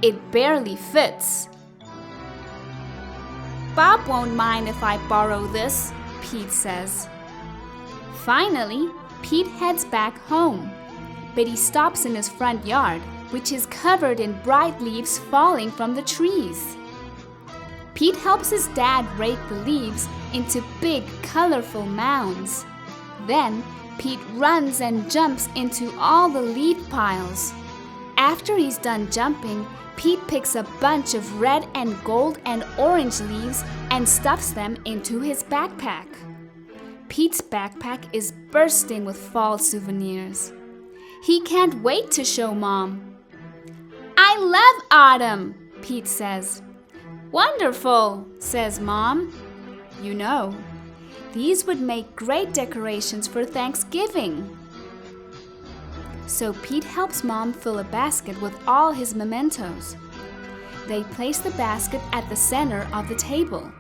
It barely fits. Bob won't mind if I borrow this, Pete says. Finally, Pete heads back home, but he stops in his front yard, which is covered in bright leaves falling from the trees. Pete helps his dad rake the leaves into big, colorful mounds. Then, Pete runs and jumps into all the leaf piles. After he's done jumping, Pete picks a bunch of red and gold and orange leaves and stuffs them into his backpack. Pete's backpack is bursting with fall souvenirs. He can't wait to show Mom. "I love autumn," Pete says. "Wonderful," says Mom. "You know, these would make great decorations for Thanksgiving." So Pete helps Mom fill a basket with all his mementos. They place the basket at the center of the table.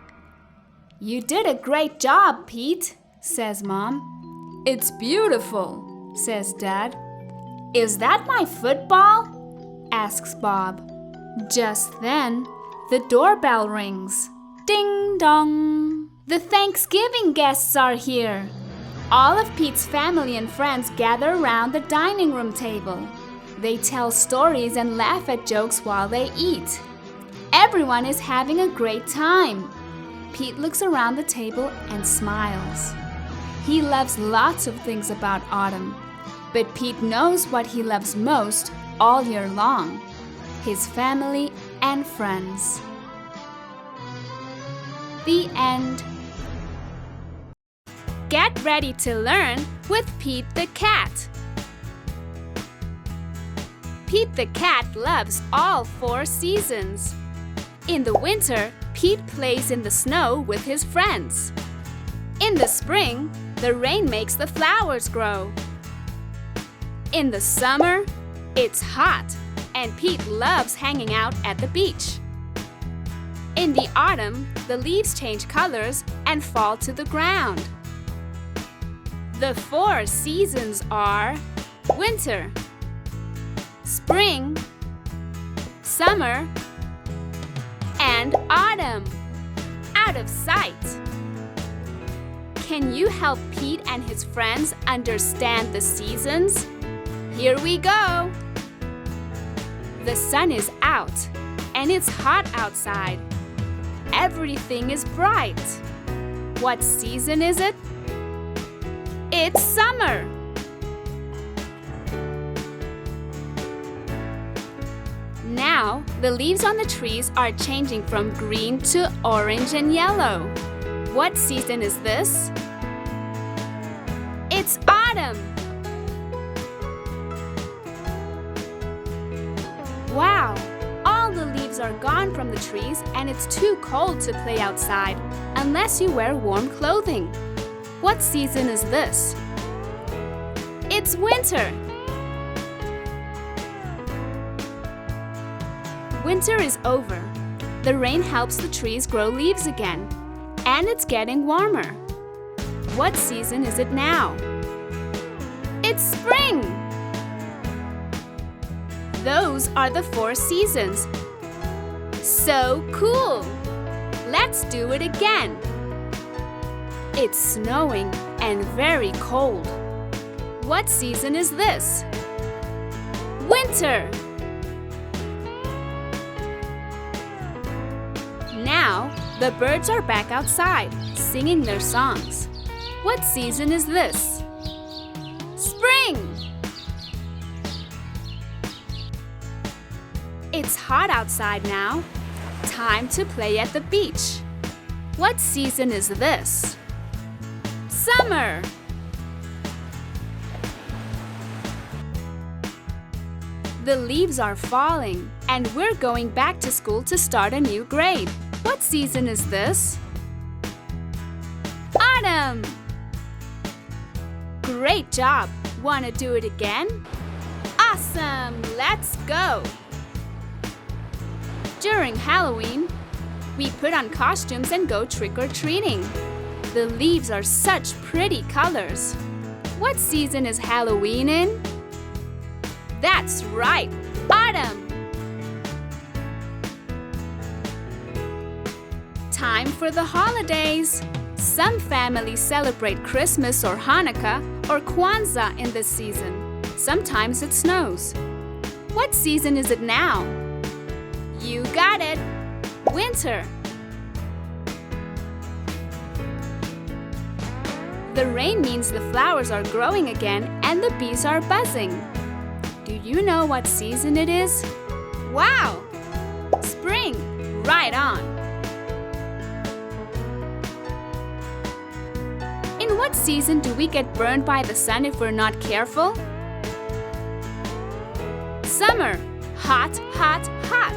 "You did a great job, Pete," says Mom. "It's beautiful," says Dad. "Is that my football?" asks Bob. Just then, the doorbell rings. Ding dong! The Thanksgiving guests are here. All of Pete's family and friends gather around the dining room table. They tell stories and laugh at jokes while they eat. Everyone is having a great time. Pete looks around the table and smiles. He loves lots of things about autumn, but Pete knows what he loves most all year long: his family and friends. The end. Get ready to learn with Pete the Cat. Pete the Cat loves all 4 seasons. In the winter, Pete plays in the snow with his friends. In the spring, the rain makes the flowers grow. In the summer, it's hot, and Pete loves hanging out at the beach. In the autumn, the leaves change colors and fall to the ground. The 4 seasons are winter, spring, summer, and autumn. Out of sight. Can you help Pete and his friends understand the seasons? Here we go. The sun is out, and it's hot outside. Everything is bright. What season is it? It's summer. Now, the leaves on the trees are changing from green to orange and yellow. What season is this? It's autumn. Wow, all the leaves are gone from the trees and it's too cold to play outside unless you wear warm clothing. What season is this? It's winter. Winter is over. The rain helps the trees grow leaves again, and it's getting warmer. What season is it now? It's spring! Those are the 4 seasons. So cool! Let's do it again. It's snowing and very cold. What season is this? Winter! Now, the birds are back outside, singing their songs. What season is this? Spring! It's hot outside now. Time to play at the beach. What season is this? Summer! The leaves are falling, and we're going back to school to start a new grade. What season is this? Autumn! Great job! Want to do it again? Awesome! Let's go! During Halloween, we put on costumes and go trick-or-treating. The leaves are such pretty colors. What season is Halloween in? That's right, autumn! Time for the holidays. Some families celebrate Christmas or Hanukkah or Kwanzaa in this season. Sometimes it snows. What season is it now? You got it! Winter. The rain means the flowers are growing again and the bees are buzzing. Do you know what season it is? Wow! Spring! Right on! In what season do we get burned by the sun if we're not careful? Summer! Hot, hot, hot!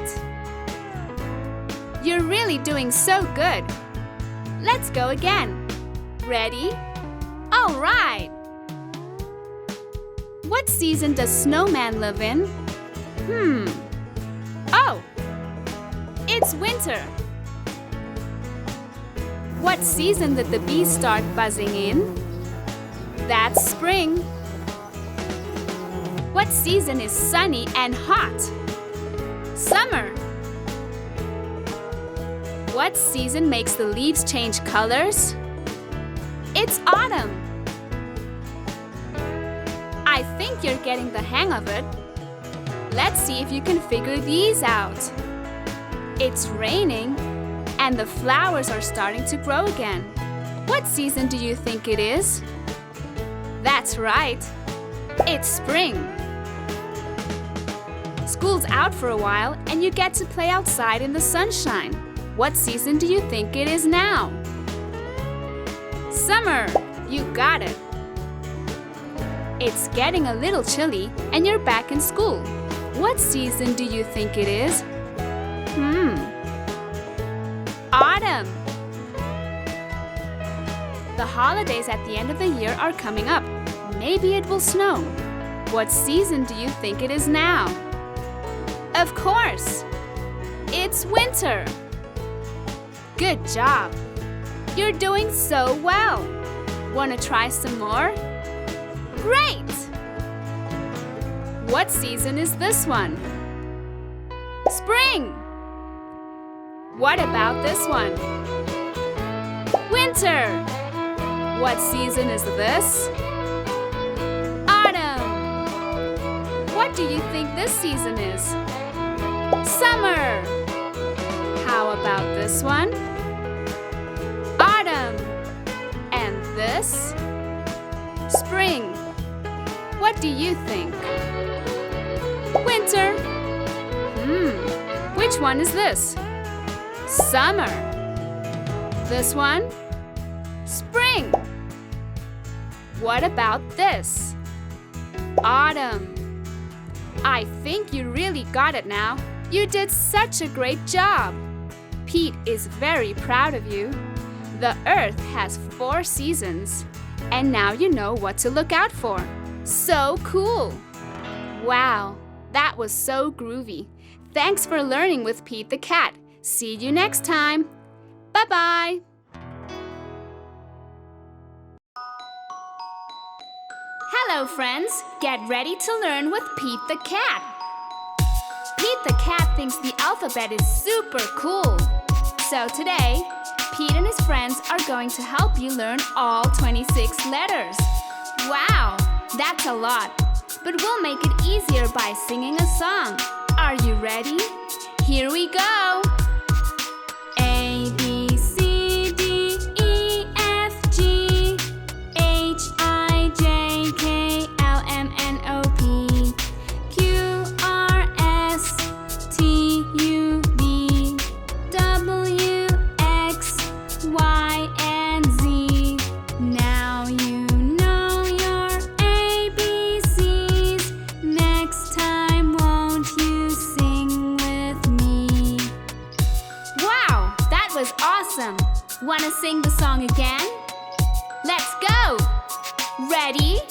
You're really doing so good! Let's go again. Ready? All right! What season does snowman live in? Oh! It's winter! What season did the bees start buzzing in? That's spring! What season is sunny and hot? Summer! What season makes the leaves change colors? It's autumn! I think you're getting the hang of it. Let's see if you can figure these out. It's raining and the flowers are starting to grow again. What season do you think it is? That's right. It's spring. School's out for a while and you get to play outside in the sunshine. What season do you think it is now? Summer! You got it! It's getting a little chilly and you're back in school. What season do you think it is? Autumn! The holidays at the end of the year are coming up. Maybe it will snow. What season do you think it is now? Of course! It's winter! Good job! You're doing so well! Want to try some more? Great! What season is this one? Spring! What about this one? Winter! What season is this? Autumn! What do you think this season is? Summer! How about this one? Autumn! And this? Spring! What do you think? Winter! Which one is this? Summer! This one? Spring! What about this? Autumn! I think you really got it now. You did such a great job! Pete is very proud of you. The Earth has 4 seasons, and now you know what to look out for. So cool! Wow, that was so groovy. Thanks for learning with Pete the Cat. See you next time. Bye-bye! Hello, friends. Get ready to learn with Pete the Cat. Pete the Cat thinks the alphabet is super cool. So today, Pete and his friends are going to help you learn all 26 letters. Wow, that's a lot. But we'll make it easier by singing a song. Are you ready? Here we go! A, B, C, D, E, F, G, H, I, J, K, L, M, N, O, P, Q, R, S, T, U, V, W, X, Y, and Z. Now you know your ABCs. Next time, won't you sing with me? Wow, that was awesome! Wanna sing the song again? Let's go! Ready?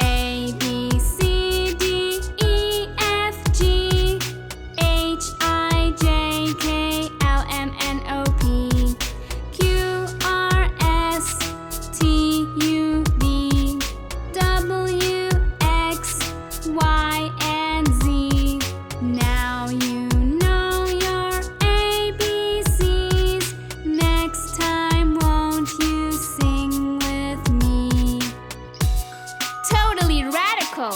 A, B, C, D, E, F, G, H, I, J, K, L, M, N, O, P, Q, R, S, T, U, V, W, X, Y, and Z. Now you know your ABCs. Next time, won't you sing with me? Totally radical!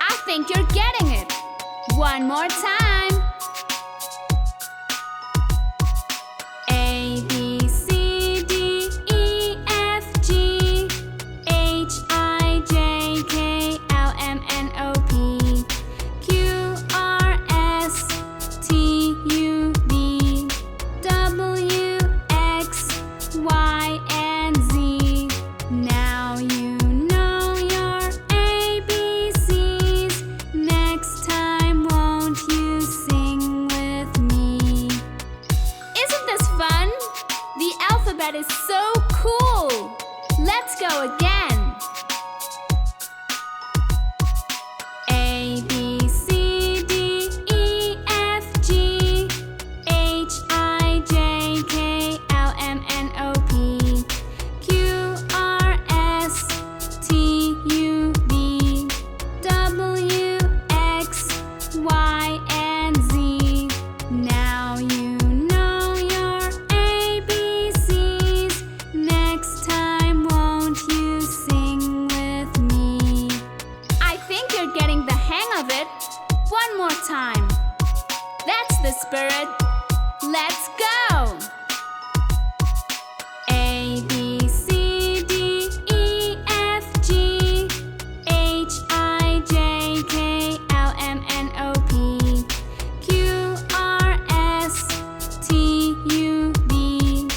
I think you're getting it! One more time! A, B, C, D, E, Is so cool! Let's go again! A, B, C, D, E, F, G, H, I, J, K, L, M, N, O, P, Q, R, S, T, U, V, W, X, Y, and Z. Now you know your ABCs. Next time, won't you sing with me? I think you're getting the hang of it. One more time. That's the spirit. Let's go! A, B, C, D, E, F, G, H, I, J, K, L, M, N, O, P, Q, R, S, T, U, V,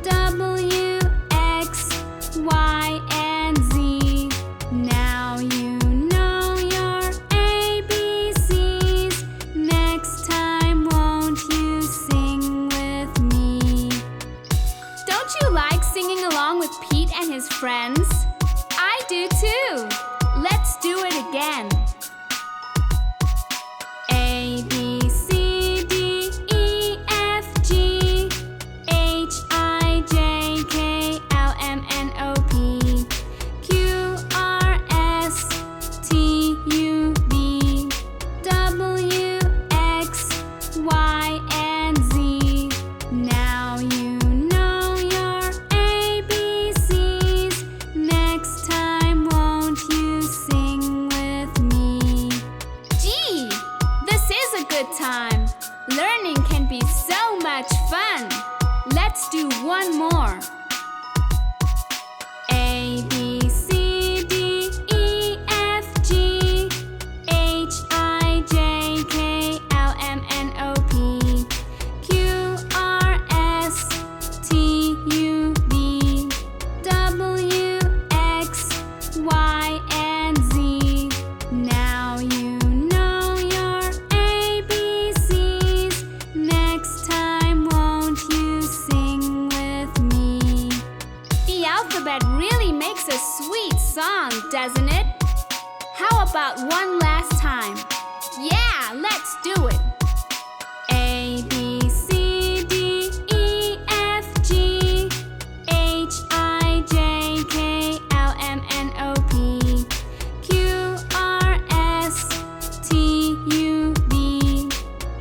W, X, Y, and Z. Now you know your ABCs. Next time, won't you sing with me? Don't you like singing along with Pete and his friends? I do too. Let's do it again. A, B, C, D, E, F, G, H, I, J, K, L, M, N, O, P, Q, R, S, T, U, V, W, X, Y, and Z. Now you know your ABCs. Next time, won't you sing with me? Gee, this is a good time. Learning can be so much fun. Let's do one more. A, B, C, D, E, F, G, H, I, J, K, L, M, N, O, P, Q, R, S, T, U, V, W, X, Y, and Z. Now you know your ABCs. Next time, won't you sing with me? The alphabet really makes a sweet song, doesn't it? How about one last time? Yeah, let's do it. A, B, C, D, E, F, G, H, I, J, K, L, M, N, O, P, Q, R, S, T, U, V,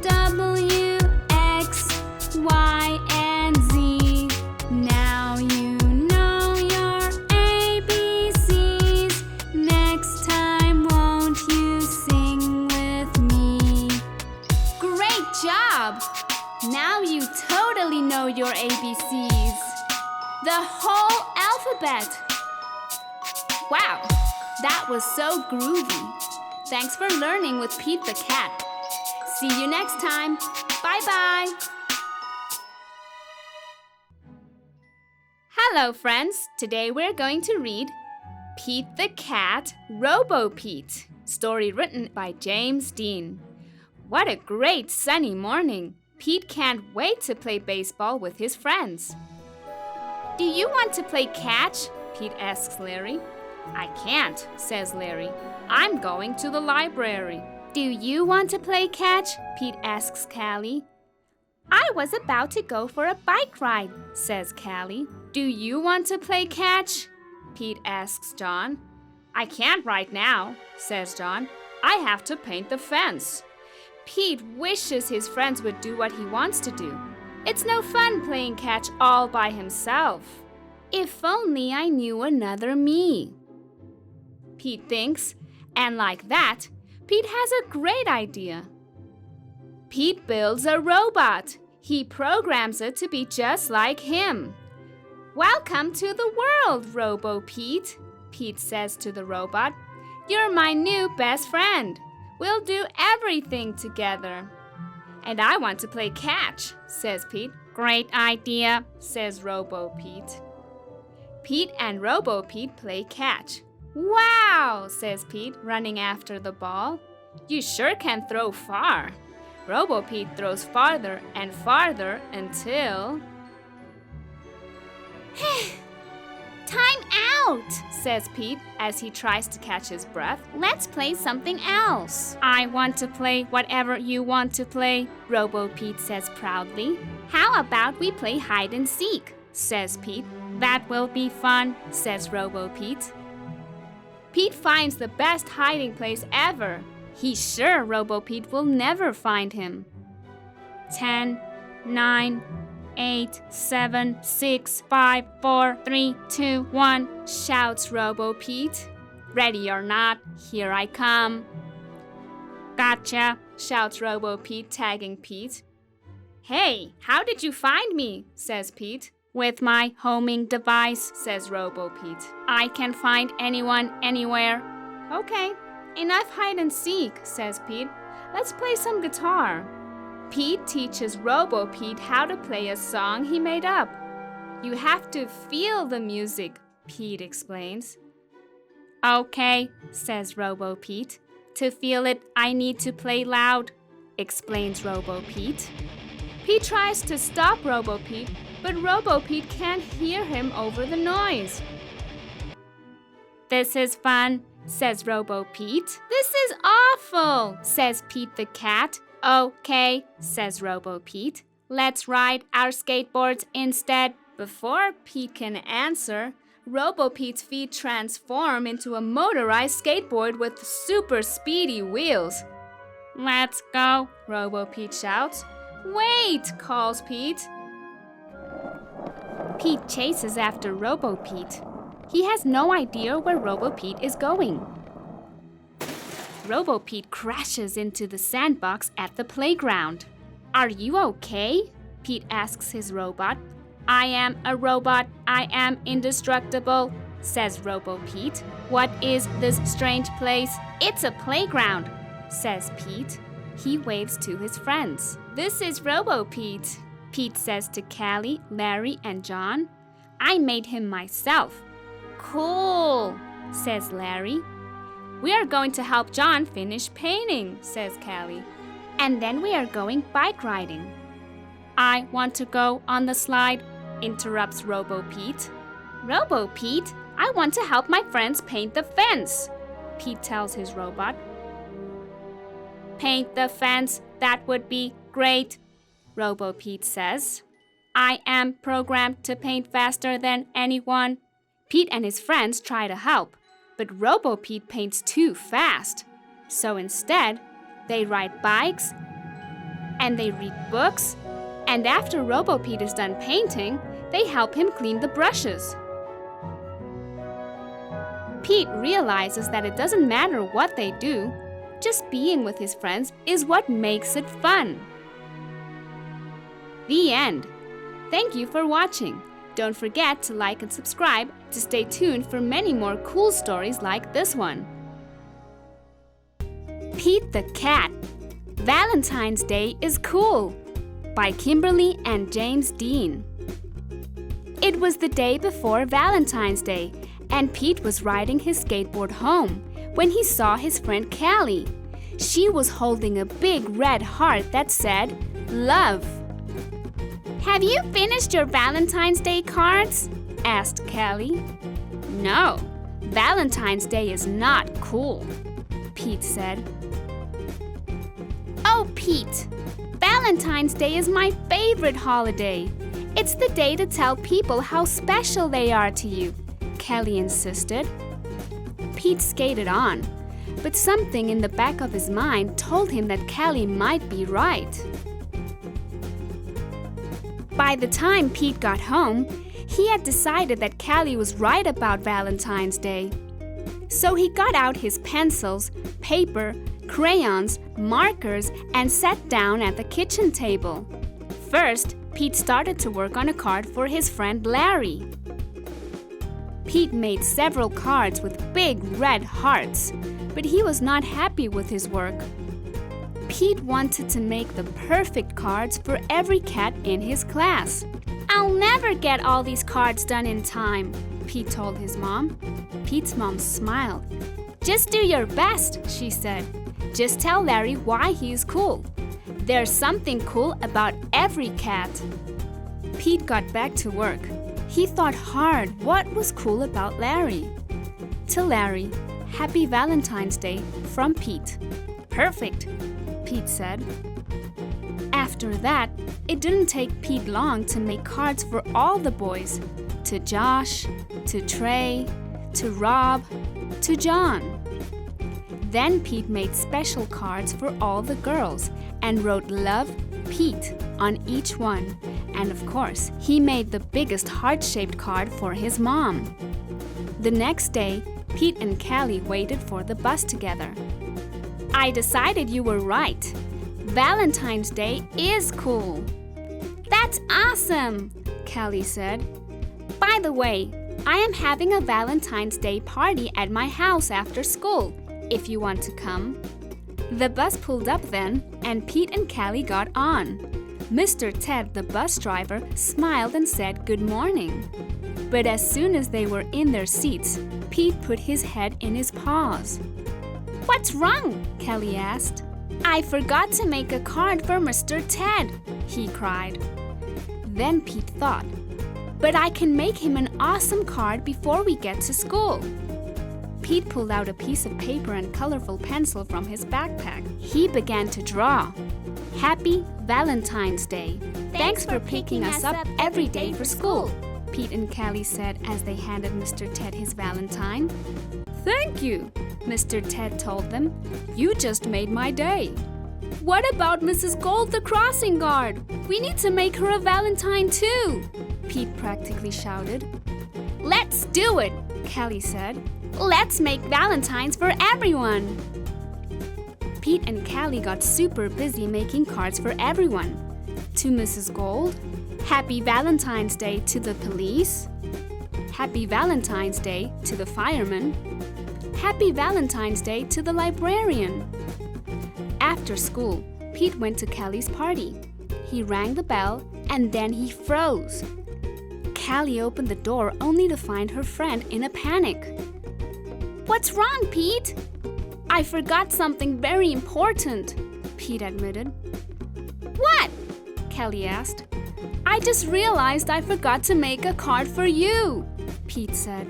W, X, Y, and Z. Now you know your ABCs. Next time, won't you sing with me? Great job! Now you totally know your ABCs. The whole alphabet. Wow, that was so groovy. Thanks for learning with Pete the Cat. See you next time. Bye-bye. Hello, friends. Today we're going to read Pete the Cat, Robo Pete. Story written by James Dean. What a great sunny morning. Pete can't wait to play baseball with his friends. Do you want to play catch? Pete asks Larry. I can't, says Larry. I'm going to the library. Do you want to play catch? Pete asks Callie. I was about to go for a bike ride, says Callie. Do you want to play catch? Pete asks John. I can't right now, says John. I have to paint the fence. Pete wishes his friends would do what he wants to do. It's no fun playing catch all by himself. If only I knew another me. Pete thinks, and like that, Pete has a great idea. Pete builds a robot. He programs it to be just like him. Welcome to the world, Robo Pete. Pete says to the robot. "You're my new best friend. We'll do everything together." "And I want to play catch," says Pete. "Great idea," says Robo Pete. Pete and Robo Pete play catch. "Wow," says Pete, running after the ball. "You sure can throw far." Robo Pete throws farther and farther until... Time out! says Pete as he tries to catch his breath. "Let's play something else." "I want to play whatever you want to play," Robo Pete says proudly. "How about we play hide and seek?" says Pete. "That will be fun," says Robo Pete. Pete finds the best hiding place ever. He's sure Robo Pete will never find him. 10, 9, 8, 7, 6, 5, 4, 3, 2, 1, shouts Robo Pete. "Ready or not, here I come." "Gotcha," shouts Robo Pete, tagging Pete. "Hey, how did you find me?" says Pete. "With my homing device," says Robo Pete. "I can find anyone, anywhere." "Okay, enough hide and seek," says Pete. "Let's play some guitar." Pete teaches Robo Pete how to play a song he made up. "You have to feel the music," Pete explains. "Okay," says Robo Pete. "To feel it, I need to play loud," explains Robo Pete. Pete tries to stop Robo Pete, but Robo Pete can't hear him over the noise. "This is fun," says Robo Pete. "This is awful," says Pete the cat. "Okay," says Robo Pete. "Let's ride our skateboards instead." Before Pete can answer, Robo Pete's feet transform into a motorized skateboard with super speedy wheels. "Let's go," Robo Pete shouts. "Wait," calls Pete. Pete chases after Robo Pete. He has no idea where Robo Pete is going. Robo Pete crashes into the sandbox at the playground. "Are you okay?" Pete asks his robot. "I am a robot. I am indestructible," says Robo Pete. "What is this strange place?" "It's a playground," says Pete. He waves to his friends. "This is Robo Pete," Pete says to Callie, Larry, and John. "I made him myself." "Cool," says Larry. "We are going to help John finish painting," says Callie. "And then we are going bike riding." "I want to go on the slide," interrupts Robo Pete. "Robo Pete, I want to help my friends paint the fence," Pete tells his robot. "Paint the fence, that would be great," Robo Pete says. "I am programmed to paint faster than anyone." Pete and his friends try to help, but Robo Pete paints too fast. So instead, they ride bikes and they read books, and after Robo Pete is done painting, they help him clean the brushes. Pete realizes that it doesn't matter what they do, just being with his friends is what makes it fun. The end. Thank you for watching. Don't forget to like and subscribe to stay tuned for many more cool stories like this one. Pete the Cat. Valentine's Day is Cool by Kimberly and James Dean. It was the day before Valentine's Day, and Pete was riding his skateboard home when he saw his friend Callie. She was holding a big red heart that said, "Love." "Have you finished your Valentine's Day cards?" asked Callie. "No, Valentine's Day is not cool," Pete said. "Oh, Pete, Valentine's Day is my favorite holiday. It's the day to tell people how special they are to you," Callie insisted. Pete skated on, but something in the back of his mind told him that Callie might be right. By the time Pete got home, he had decided that Callie was right about Valentine's Day. So he got out his pencils, paper, crayons, markers, and sat down at the kitchen table. First, Pete started to work on a card for his friend Larry. Pete made several cards with big red hearts, but he was not happy with his work. Pete wanted to make the perfect cards for every cat in his class. "I'll never get all these cards done in time," Pete told his mom. Pete's mom smiled. "Just do your best," she said. "Just tell Larry why he's cool. There's something cool about every cat." Pete got back to work. He thought hard what was cool about Larry. To Larry, "Happy Valentine's Day from Pete." "Perfect," Pete said. After that, it didn't take Pete long to make cards for all the boys. To Josh, to Trey, to Rob, to John. Then Pete made special cards for all the girls and wrote "Love, Pete" on each one. And of course, he made the biggest heart-shaped card for his mom. The next day, Pete and Callie waited for the bus together. "I decided you were right. Valentine's Day is cool." "That's awesome," Callie said. "By the way, I am having a Valentine's Day party at my house after school, if you want to come." The bus pulled up then, and Pete and Callie got on. Mr. Ted, the bus driver, smiled and said good morning. But as soon as they were in their seats, Pete put his head in his paws. "What's wrong?" Callie asked. "I forgot to make a card for Mr. Ted," he cried. Then Pete thought, "But I can make him an awesome card before we get to school." Pete pulled out a piece of paper and colorful pencil from his backpack. He began to draw. "Happy Valentine's Day. Thanks for picking us up every day for school," Pete and Callie said as they handed Mr. Ted his Valentine. "Thank you," Mr. Ted told them. "You just made my day." "What about Mrs. Gold, the crossing guard? We need to make her a Valentine too," Pete practically shouted. "Let's do it," Callie said. "Let's make Valentines for everyone." Pete and Callie got super busy making cards for everyone. To Mrs. Gold, "Happy Valentine's Day to the police." "Happy Valentine's Day to the fireman." "Happy Valentine's Day to the librarian." After school, Pete went to Callie's party. He rang the bell and then he froze. Callie opened the door only to find her friend in a panic. "What's wrong, Pete?" "I forgot something very important," Pete admitted. "What?" Callie asked. "I just realized I forgot to make a card for you," Pete said.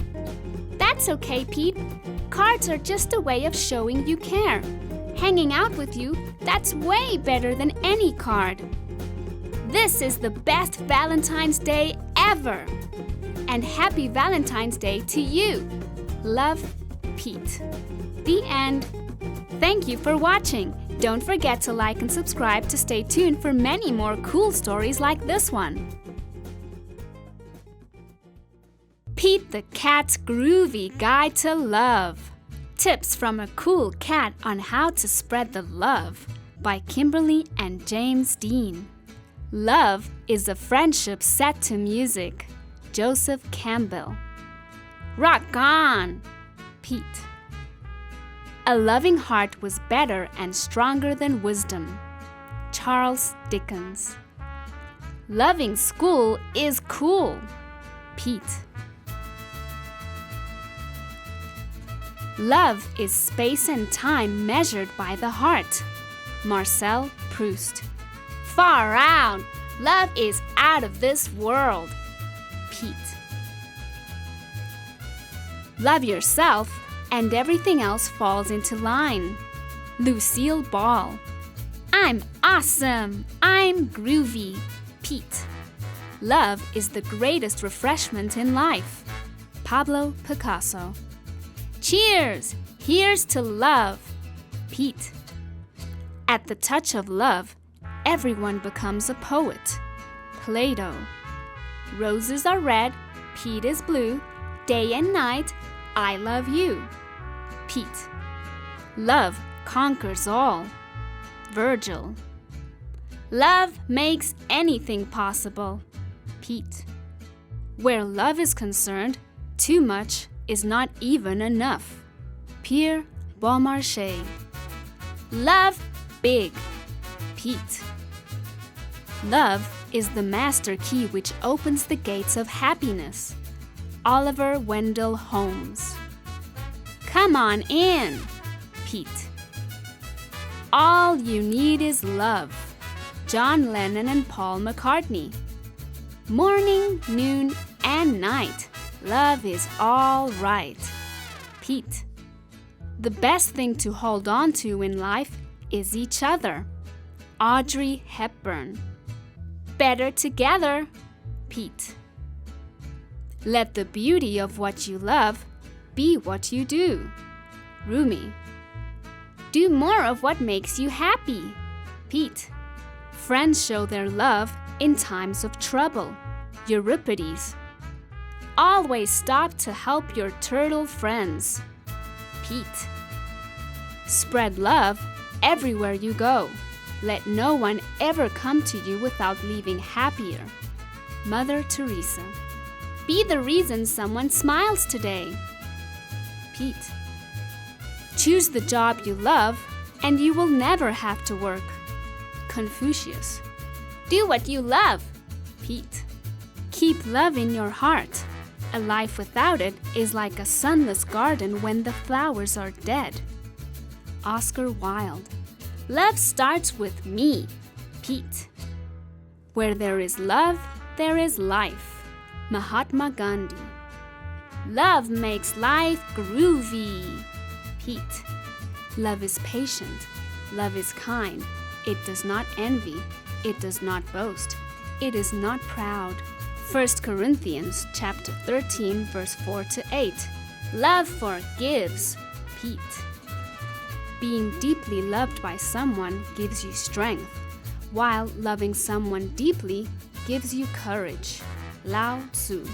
"That's okay, Pete. Cards are just a way of showing you care. Hanging out with you, that's way better than any card. This is the best Valentine's Day ever. And happy Valentine's Day to you. Love, Pete." The end. Thank you for watching. Don't forget to like and subscribe to stay tuned for many more cool stories like this one. Pete the Cat's Groovy Guide to Love. Tips from a Cool Cat on How to Spread the Love by Kimberly and James Dean. Love is a friendship set to music. Joseph Campbell. Rock on, Pete. A loving heart was better and stronger than wisdom. Charles Dickens. Loving school is cool. Pete. Love is space and time measured by the heart. Marcel Proust. Far out! Love is out of this world. Pete. Love yourself and everything else falls into line. Lucille Ball. I'm awesome! I'm groovy. Pete. Love is the greatest refreshment in life. Pablo Picasso. Cheers! Here's to love. Pete. At the touch of love, everyone becomes a poet. Plato. Roses are red, Pete is blue, day and night, I love you. Pete. Love conquers all. Virgil. Love makes anything possible. Pete. Where love is concerned, Too much is not even enough. Pierre Beaumarchais. Love big. Pete. Love is the master key which opens the gates of happiness. Oliver Wendell Holmes. Come on in. Pete. All you need is love. John Lennon and Paul McCartney. Morning, noon, and night. Love is all right. Pete. The best thing to hold on to in life is each other. Audrey Hepburn. Better together. Pete. Let the beauty of what you love be what you do. Rumi. Do more of what makes you happy. Pete. Friends show their love in times of trouble. Euripides. Always stop to help your turtle friends. Pete. Spread love everywhere you go. Let no one ever come to you without leaving happier. Mother Teresa. Be the reason someone smiles today. Pete. Choose the job you love and you will never have to work. Confucius. Do what you love. Pete. Keep love in your heart. A life without it is like a sunless garden when the flowers are dead. Oscar Wilde. Love starts with me. Pete. Where there is love, there is life. Mahatma Gandhi. Love makes life groovy. Pete. Love is patient. Love is kind. It does not envy. It does not boast. It is not proud. 1 Corinthians chapter 13, verse 4-8. Love forgives. Pete. Being deeply loved by someone gives you strength, while loving someone deeply gives you courage. Lao Tzu.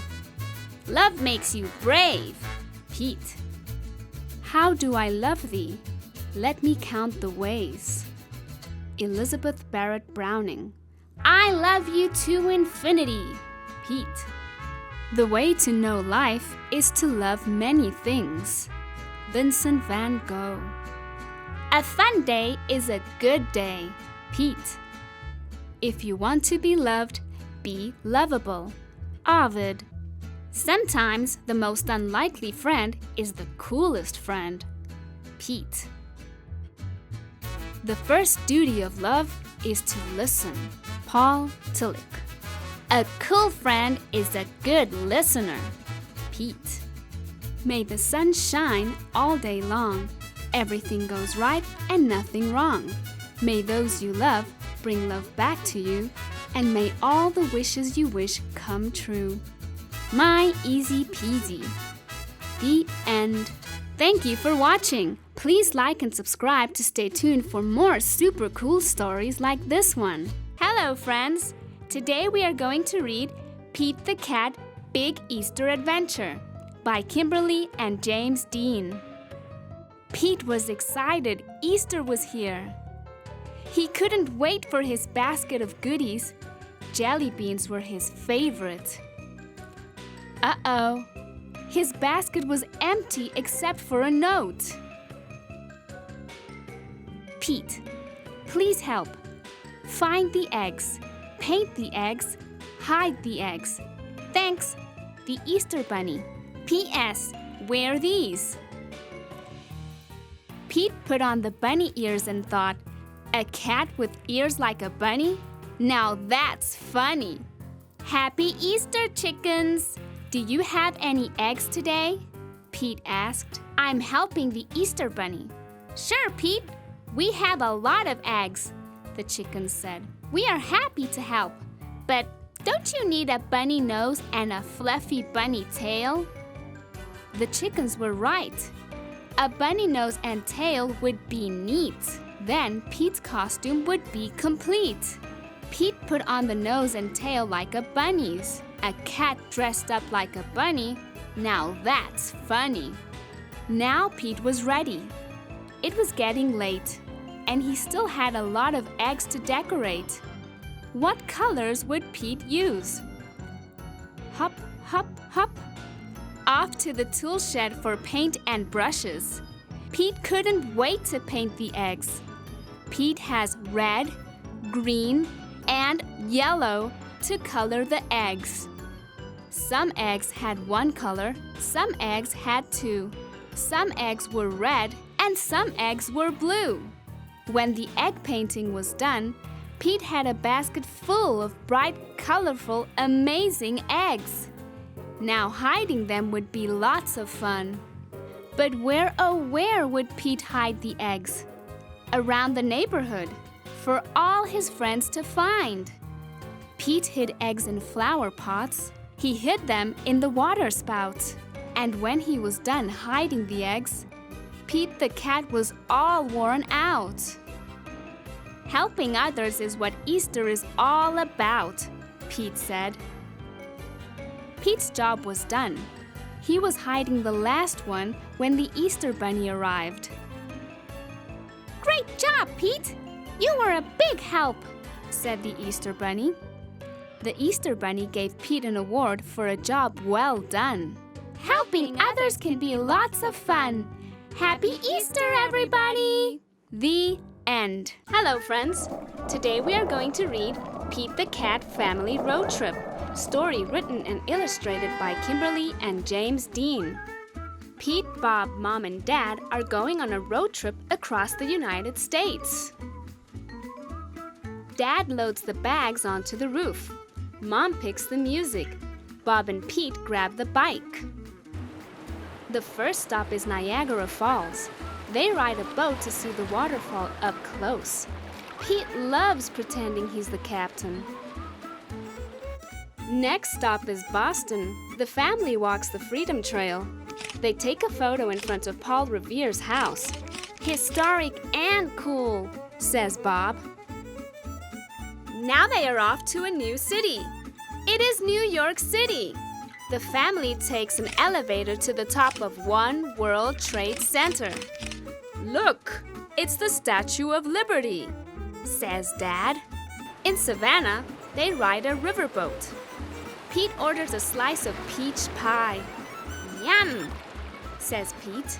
Love makes you brave. Pete. How do I love thee? Let me count the ways. Elizabeth Barrett Browning. I love you to infinity. Pete. The way to know life is to love many things. Vincent van Gogh. A fun day is a good day. Pete. If you want to be loved, be lovable. Ovid. Sometimes the most unlikely friend is the coolest friend. Pete. The first duty of love is to listen. Paul Tillich. A cool friend is a good listener. Pete. May the sun shine all day long. Everything goes right and nothing wrong. May those you love bring love back to you, and may all the wishes you wish come true. My Easy Peasy. The end. Thank you for watching. Please like and subscribe to stay tuned for more super cool stories like this one. Hello, friends. Today we are going to read Pete the Cat Big Easter Adventure by Kimberly and James Dean. Pete was excited Easter was here. He couldn't wait for his basket of goodies. Jelly beans were his favorite. Uh-oh. His basket was empty except for a note. Pete, please help. Find the eggs. Paint the eggs, hide the eggs. Thanks, the Easter Bunny. P.S. Wear these. Pete put on the bunny ears and thought, a cat with ears like a bunny? Now that's funny. Happy Easter, chickens! Do you have any eggs today? Pete asked. I'm helping the Easter Bunny. Sure, Pete. We have a lot of eggs, the chickens said. We are happy to help, but don't you need a bunny nose and a fluffy bunny tail? The chickens were right. A bunny nose and tail would be neat. Then Pete's costume would be complete. Pete put on the nose and tail like a bunny's. A cat dressed up like a bunny. Now that's funny. Now Pete was ready. It was getting late, and he still had a lot of eggs to decorate. What colors would Pete use? Hop, hop, hop. off to the tool shed for paint and brushes. Pete couldn't wait to paint the eggs. Pete has red, green, and yellow to color the eggs. Some eggs had one color, some eggs had two. Some eggs were red and some eggs were blue. When the egg painting was done, Pete had a basket full of bright, colorful, amazing eggs. Now hiding them would be lots of fun. But where, oh where would Pete hide the eggs? Around the neighborhood, for all his friends to find. Pete hid eggs in flower pots. He hid them in the water spout. And when he was done hiding the eggs, Pete the cat was all worn out. Helping others is what Easter is all about, Pete said. Pete's job was done. He was hiding the last one when the Easter Bunny arrived. "Great job, Pete! You were a big help," said the Easter Bunny. The Easter Bunny gave Pete an award for a job well done. Helping others can be lots of fun. Happy Easter, everybody! The end. Hello, friends. Today we are going to read Pete the Cat Family Road Trip, story written and illustrated by Kimberly and James Dean. Pete, Bob, Mom, and Dad are going on a road trip across the United States. Dad loads the bags onto the roof. Mom picks the music. Bob and Pete grab the bike. The first stop is Niagara Falls. They ride a boat to see the waterfall up close. Pete loves pretending he's the captain. Next stop is Boston. The family walks the Freedom Trail. They take a photo in front of Paul Revere's house. Historic and cool, says Bob. Now they are off to a new city. It is New York City. The family takes an elevator to the top of One World Trade Center. Look, it's the Statue of Liberty, says Dad. In Savannah, they ride a riverboat. Pete orders a slice of peach pie. Yum, says Pete.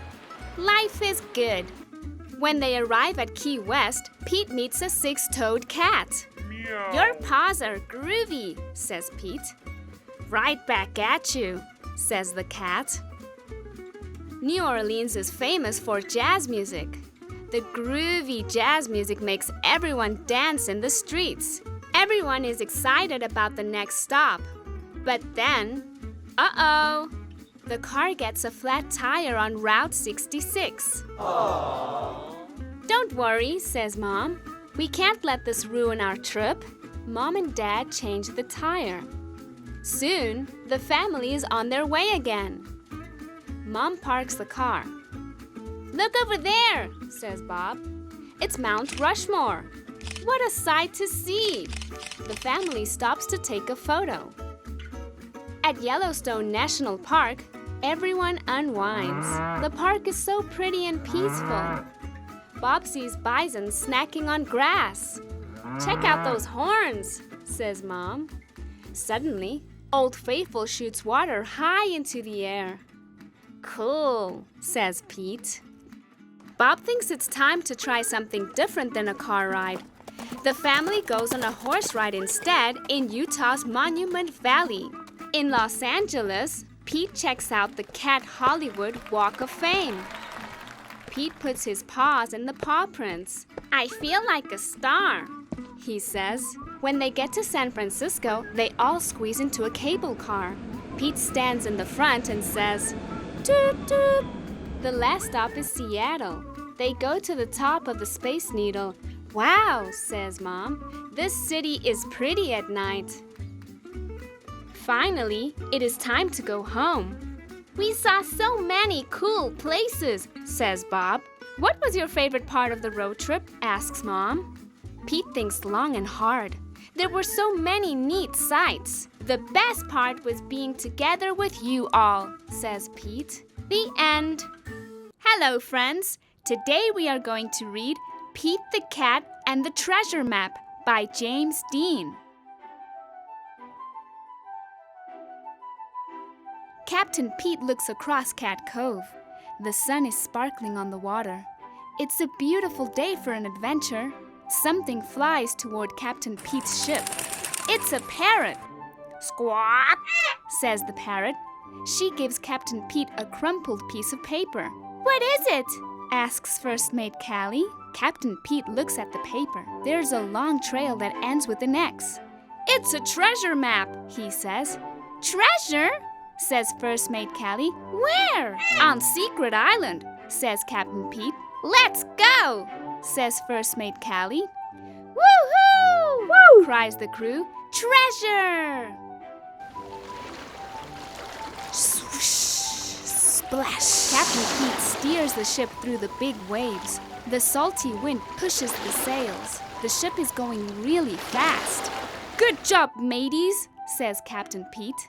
Life is good. When they arrive at Key West, Pete meets a six-toed cat. Your paws are groovy, says Pete. Right back at you, says the cat. New Orleans is famous for jazz music. The groovy jazz music makes everyone dance in the streets. Everyone is excited about the next stop. But then, uh-oh, the car gets a flat tire on Route 66. Aww. Don't worry, says Mom. We can't let this ruin our trip. Mom and Dad change the tire. Soon, the family is on their way again. Mom parks the car. Look over there, says Bob. It's Mount Rushmore. What a sight to see! The family stops to take a photo. At Yellowstone National Park, everyone unwinds. The park is so pretty and peaceful. Bob sees bison snacking on grass. Check out those horns, says Mom. Suddenly, Old Faithful shoots water high into the air. Cool, says Pete. Bob thinks it's time to try something different than a car ride. The family goes on a horse ride instead in Utah's Monument Valley. In Los Angeles, Pete checks out the Cat Hollywood Walk of Fame. Pete puts his paws in the paw prints. I feel like a star, he says. When they get to San Francisco, they all squeeze into a cable car. Pete stands in the front and says, toot toot. The last stop is Seattle. They go to the top of the Space Needle. Wow, says Mom. This city is pretty at night. Finally, it is time to go home. We saw so many cool places, says Bob. What was your favorite part of the road trip? Asks Mom. Pete thinks long and hard. There were so many neat sights. The best part was being together with you all, says Pete. The end. Hello, friends. Today we are going to read Pete the Cat and the Treasure Map by James Dean. Captain Pete looks across Cat Cove. The sun is sparkling on the water. It's a beautiful day for an adventure. Something flies toward Captain Pete's ship. It's a parrot. Squawk, says the parrot. She gives Captain Pete a crumpled piece of paper. What is it? Asks First Mate Callie. Captain Pete looks at the paper. There's a long trail that ends with an X. It's a treasure map, he says. Treasure? Says First Mate Callie. Where? On Secret Island, says Captain Pete. Let's go, says First Mate Callie. Woohoo! Woo! Cries the crew. Treasure! Splash! Captain Pete steers the ship through the big waves. The salty wind pushes the sails. The ship is going really fast. Good job, mateys, says Captain Pete.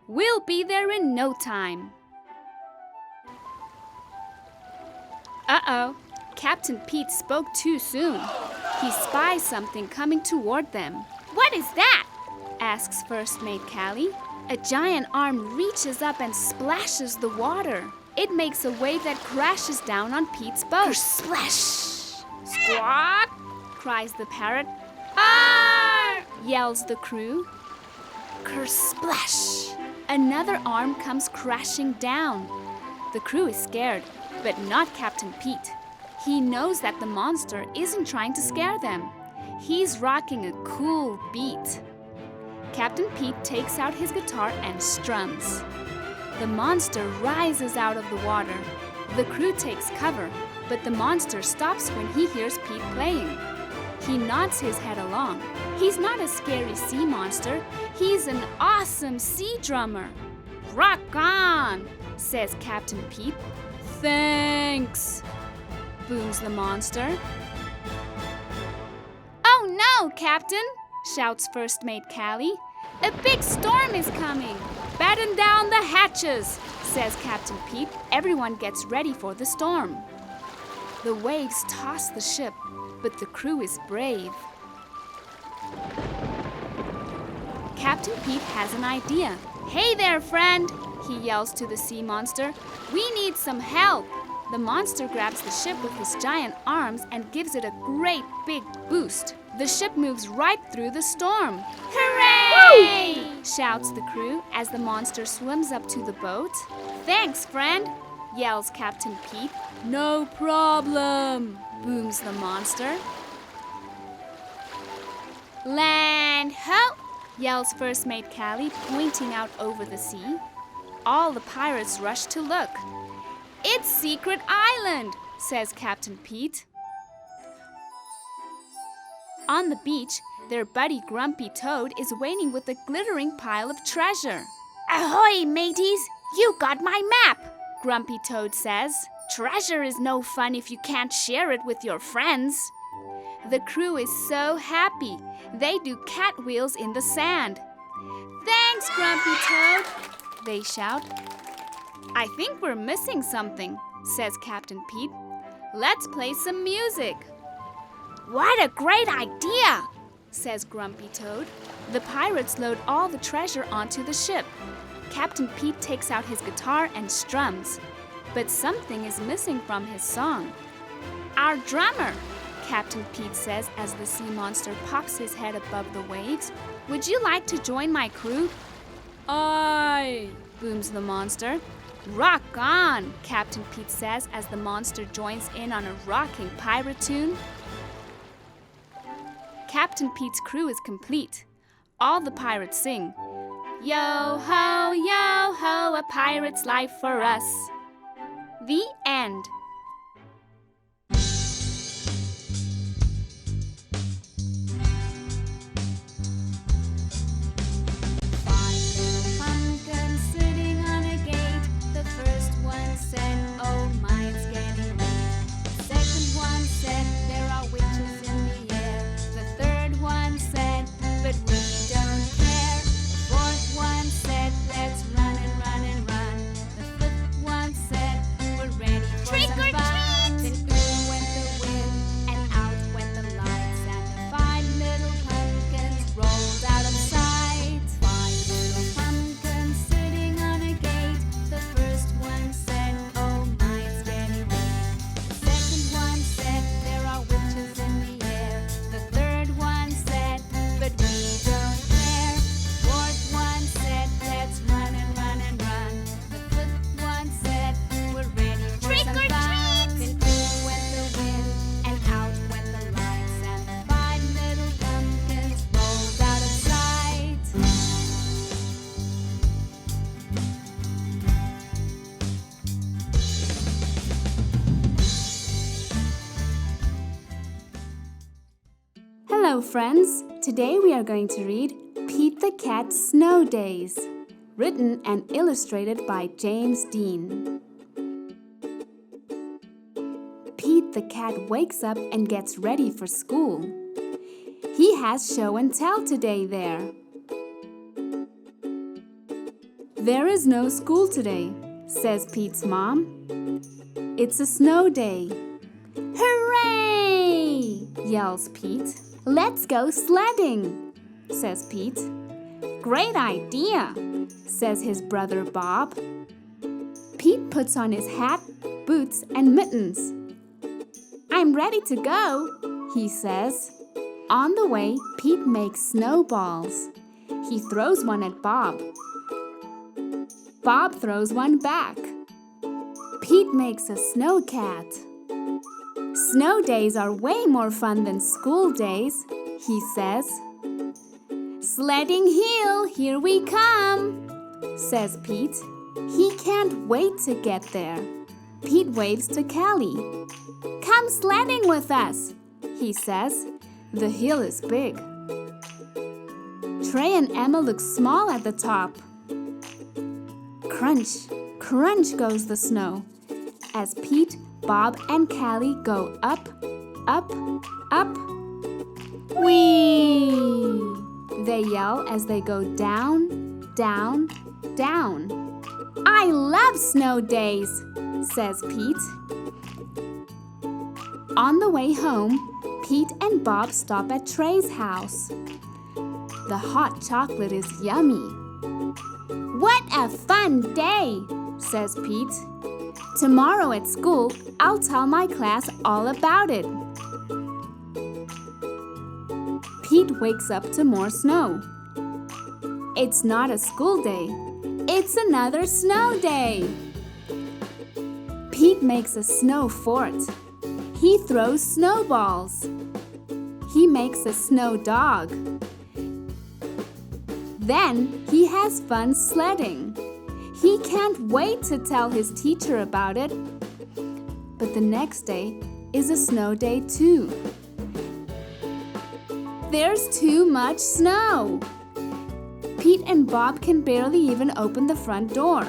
We'll be there in no time. Uh-oh, Captain Pete spoke too soon. He spies something coming toward them. What is that? Asks First Mate Callie. A giant arm reaches up and splashes the water. It makes a wave that crashes down on Pete's boat. Splash! Squawk! Cries the parrot. Arr! Yells the crew. Kersplash! Another arm comes crashing down. The crew is scared, but not Captain Pete. He knows that the monster isn't trying to scare them. He's rocking a cool beat. Captain Pete takes out his guitar and strums. The monster rises out of the water. The crew takes cover, but the monster stops when he hears Pete playing. He nods his head along. He's not a scary sea monster. He's an awesome sea drummer. Rock on, says Captain Pete. Thanks, booms the monster. Oh no, Captain, shouts First Mate Callie. A big storm is coming. Batten down the hatches, says Captain Pete. Everyone gets ready for the storm. The waves toss the ship, but the crew is brave. Captain Pete has an idea. Hey there, friend, he yells to the sea monster. We need some help. The monster grabs the ship with his giant arms and gives it a great big boost. The ship moves right through the storm. Hooray! Woo! Shouts the crew as the monster swims up to the boat. Thanks, friend, yells Captain Pete. No problem, booms the monster. Land ho! Yells First Mate Callie, pointing out over the sea. All the pirates rush to look. It's Secret Island, says Captain Pete. On the beach, their buddy Grumpy Toad is waiting with a glittering pile of treasure. Ahoy, mateys! You got my map, Grumpy Toad says. Treasure is no fun if you can't share it with your friends. The crew is so happy. They do cartwheels in the sand. Thanks, Grumpy Toad, they shout. I think we're missing something, says Captain Pete. Let's play some music. What a great idea, says Grumpy Toad. The pirates load all the treasure onto the ship. Captain Pete takes out his guitar and strums. But something is missing from his song. Our drummer, Captain Pete says as the sea monster pops his head above the waves. Would you like to join my crew? Aye, booms the monster. Rock on, Captain Pete says as the monster joins in on a rocking pirate tune. Captain Pete's crew is complete. All the pirates sing, yo ho, a pirate's life for us. The end. Trick Hello friends! Today we are going to read Pete the Cat's Snow Days, written and illustrated by James Dean. Pete the cat wakes up and gets ready for school. He has show and tell today there. There is no school today, says Pete's mom. It's a snow day. Hooray! Yells Pete. Let's go sledding, says Pete. Great idea, says his brother Bob. Pete puts on his hat, boots, and mittens. I'm ready to go, he says. On the way, Pete makes snowballs. He throws one at Bob. Bob throws one back. Pete makes a snow cat. Snow days are way more fun than school days, he says. Sledding hill, here we come, says Pete. He can't wait to get there. Pete waves to Callie. Come sledding with us, he says. The hill is big. Trey and Emma look small at the top. Crunch, crunch goes the snow as Pete, Bob, and Callie go up, up, up. Whee! They yell as they go down, down, down. I love snow days, says Pete. On the way home, Pete and Bob stop at Trey's house. The hot chocolate is yummy. What a fun day, says Pete. Tomorrow at school, I'll tell my class all about it. Pete wakes up to more snow. It's not a school day. It's another snow day. Pete makes a snow fort. He throws snowballs. He makes a snow dog. Then he has fun sledding. He can't wait to tell his teacher about it. But the next day is a snow day too. There's too much snow. Pete and Bob can barely even open the front door.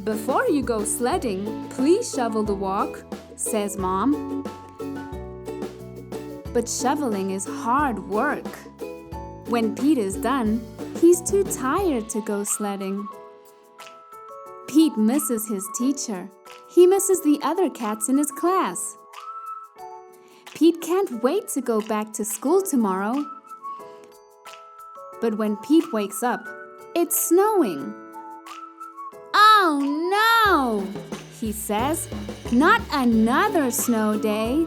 Before you go sledding, please shovel the walk, says Mom. But shoveling is hard work. When Pete is done, he's too tired to go sledding. Pete misses his teacher. He misses the other cats in his class. Pete can't wait to go back to school tomorrow. But when Pete wakes up, it's snowing. Oh no, he says. Not another snow day.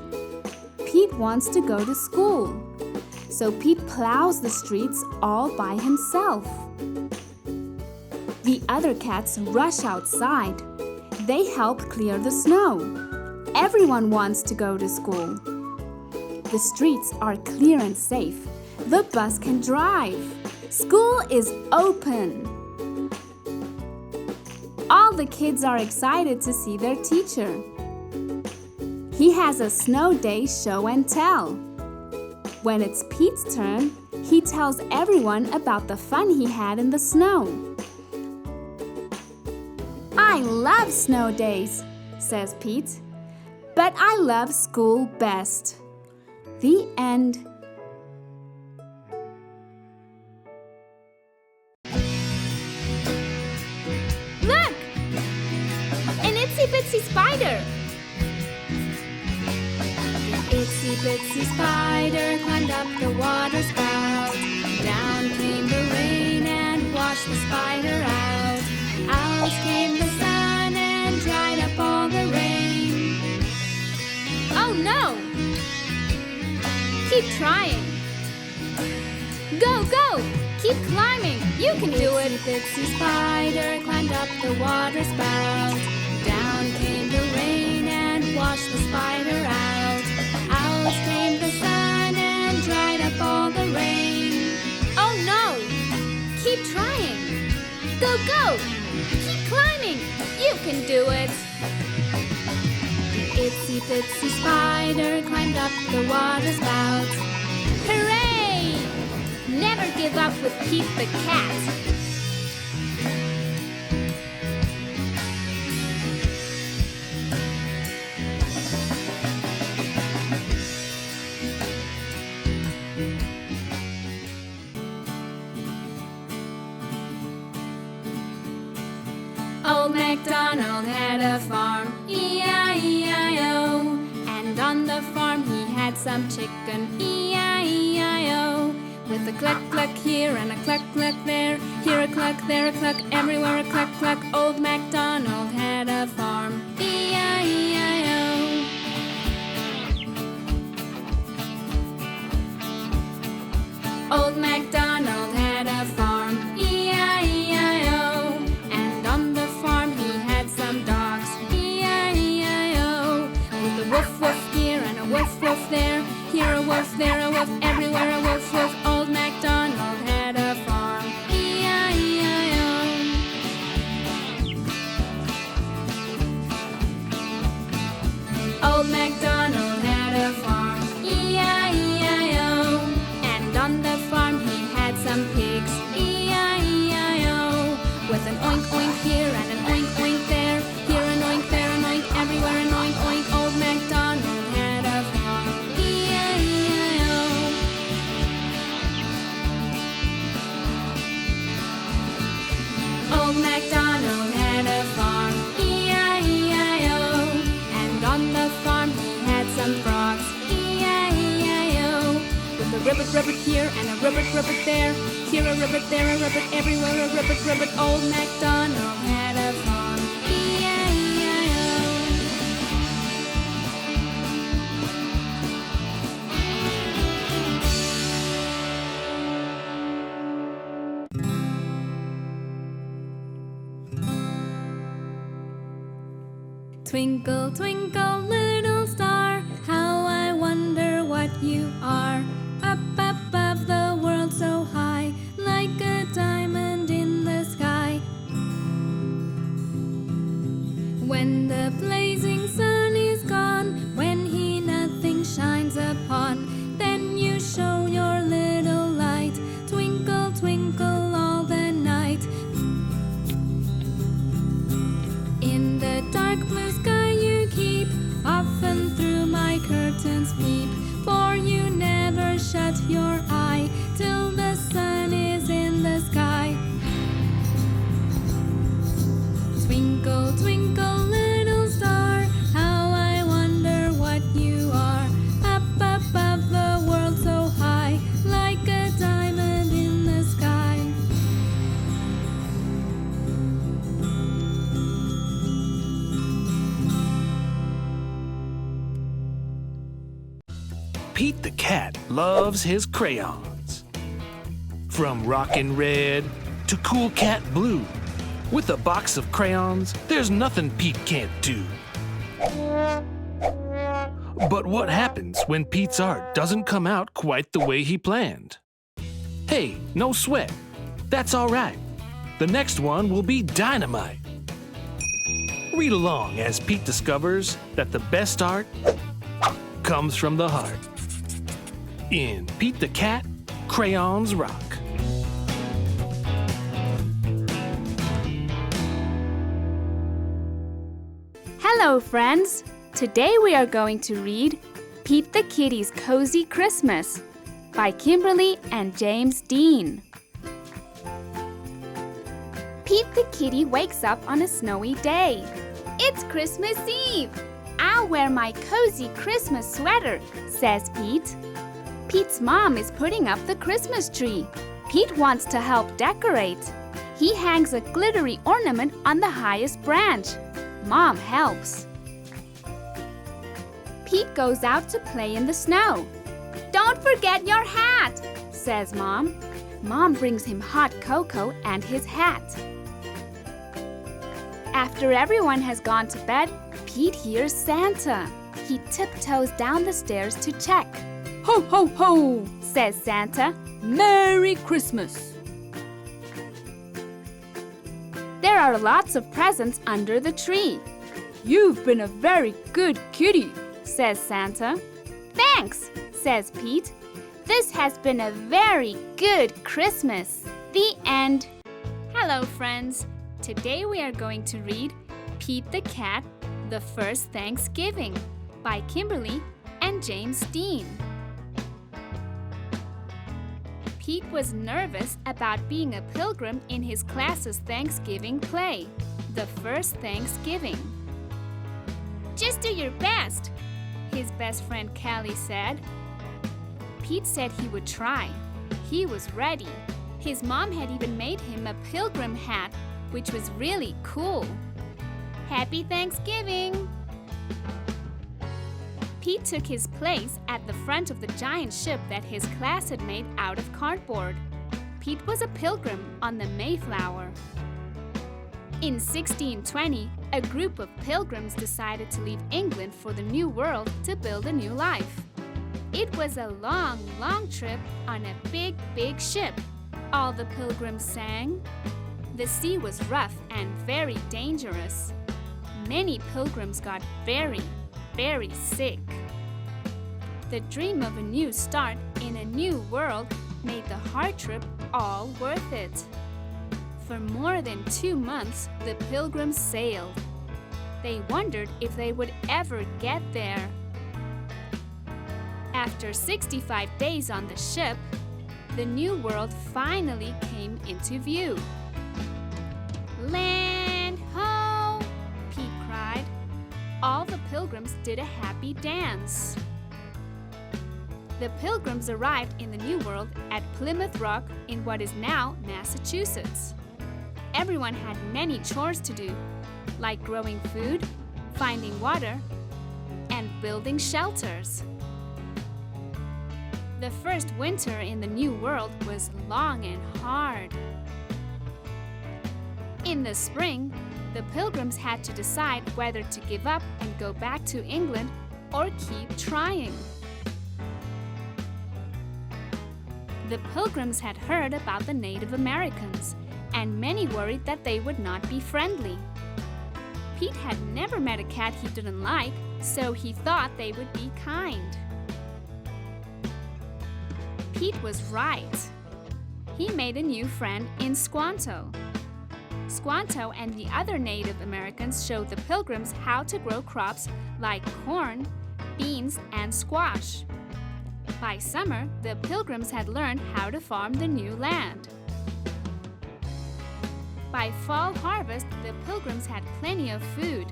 Pete wants to go to school. So Pete plows the streets all by himself. The other cats rush outside. They help clear the snow. Everyone wants to go to school. The streets are clear and safe. The bus can drive. School is open. All the kids are excited to see their teacher. He has a snow day show and tell. When it's Pete's turn, he tells everyone about the fun he had in the snow. I love snow days, says Pete, but I love school best. The end. Look! An itsy-bitsy spider! Itsy bitsy spider climbed up the water spout. Down came the rain and washed the spider out. Out came the sun and dried up all the rain. Oh no! Keep trying. Go, go! Keep climbing. You can do it. Itsy bitsy spider climbed up the water spout. Down came the rain and washed the spider out. Out came the sun and dried up all the rain. Oh no! Keep trying. Go, go! Keep climbing. You can do it. The itsy bitsy spider climbed up the water spout. Hooray! Never give up with Pete the cat. Old MacDonald had a farm, E-I-E-I-O. And on the farm he had some chicken, E-I-E-I-O. With a cluck cluck here and a cluck cluck there, here a cluck, there a cluck, everywhere a cluck cluck. Old MacDonald had a farm, E-I-E-I-O. Old MacDonald had a farm, E-I-E-I-O. And on the farm he had some dogs, E-I-E-I-O. With a woof woof here and a woof woof there, here a woof, there a woof, everywhere a woof woof. Old MacDonald had a farm, E-I-E-I-O. Old MacDonald had a farm, E-I-E-I-O. And on the farm he had some pigs, E-I-E-I-O. With an oink oink here and an oink oink there, here an oink, there an oink, everywhere an oink oink. Old MacDonald had a farm, E-I-E-I-O. Old MacDonald had a farm, E-I-E-I-O. And on the farm he had some frogs, E-I-E-I-O. With a ribbit ribbit here and a ribbit ribbit there, here a ribbit, there a ribbit, everywhere a ribbit ribbit. Old MacDonald had a farm, E-I-E-I-O. Twinkle, twinkle, little star, how I wonder what you are. Up above the world so high, like a diamond in the sky. When the blazing sun is gone, when he nothing shines upon, then you show your little light. Twinkle, twinkle all the night. In the dark blue sky you keep, often through my curtains peep. For you never shut your eye till the sun is in the sky. Twinkle, twinkle, little star, how I wonder what you are. Up above the world so high, like a diamond in the sky. Pete the cat loves his crayons. From Rockin' Red to Cool Cat Blue. With a box of crayons, there's nothing Pete can't do. But what happens when Pete's art doesn't come out quite the way he planned? Hey, no sweat. That's all right. The next one will be dynamite. Read along as Pete discovers that the best art comes from the heart. In Pete the Cat, Crayons Rock. Hello, friends! Today we are going to read Pete the Kitty's Cozy Christmas by Kimberly and James Dean. Pete the Kitty wakes up on a snowy day. It's Christmas Eve! I'll wear my cozy Christmas sweater, says Pete. Pete's mom is putting up the Christmas tree. Pete wants to help decorate. He hangs a glittery ornament on the highest branch. Mom helps. Pete goes out to play in the snow. Don't forget your hat, says Mom. Mom brings him hot cocoa and his hat. After everyone has gone to bed, Pete hears Santa. He tiptoes down the stairs to check. Ho, ho, ho, Says Santa. Merry Christmas. There are lots of presents under the tree. You've been a very good kitty, says Santa. Thanks, says Pete. This has been a very good Christmas. The end. Hello, friends. Today we are going to read Pete the Cat, The First Thanksgiving by Kimberly and James Dean. Pete was nervous about being a pilgrim in his class's Thanksgiving play, The First Thanksgiving. Just do your best, his best friend Callie said. Pete said he would try. He was ready. His mom had even made him a pilgrim hat, which was really cool. Happy Thanksgiving! Pete took his place at the front of the giant ship that his class had made out of cardboard. Pete was a pilgrim on the Mayflower. In 1620, a group of pilgrims decided to leave England for the New World to build a new life. It was a long, long trip on a big, big ship. All the pilgrims sang. The sea was rough and very dangerous. Many pilgrims got very, very sick. The dream of a new start in a new world made the hard trip all worth it. For more than 2 months, the pilgrims sailed. They wondered if they would ever get there. After 65 days on the ship, the new world finally came into view. Land ho! Pete cried. All the pilgrims did a happy dance. The pilgrims arrived in the New World at Plymouth Rock in what is now Massachusetts. Everyone had many chores to do, like growing food, finding water, and building shelters. The first winter in the New World was long and hard. In the spring, the pilgrims had to decide whether to give up and go back to England or keep trying. The pilgrims had heard about the Native Americans, and many worried that they would not be friendly. Pete had never met a cat he didn't like, so he thought they would be kind. Pete was right. He made a new friend in Squanto. Squanto and the other Native Americans showed the pilgrims how to grow crops like corn, beans, and squash. By summer, the pilgrims had learned how to farm the new land. By fall harvest, the pilgrims had plenty of food.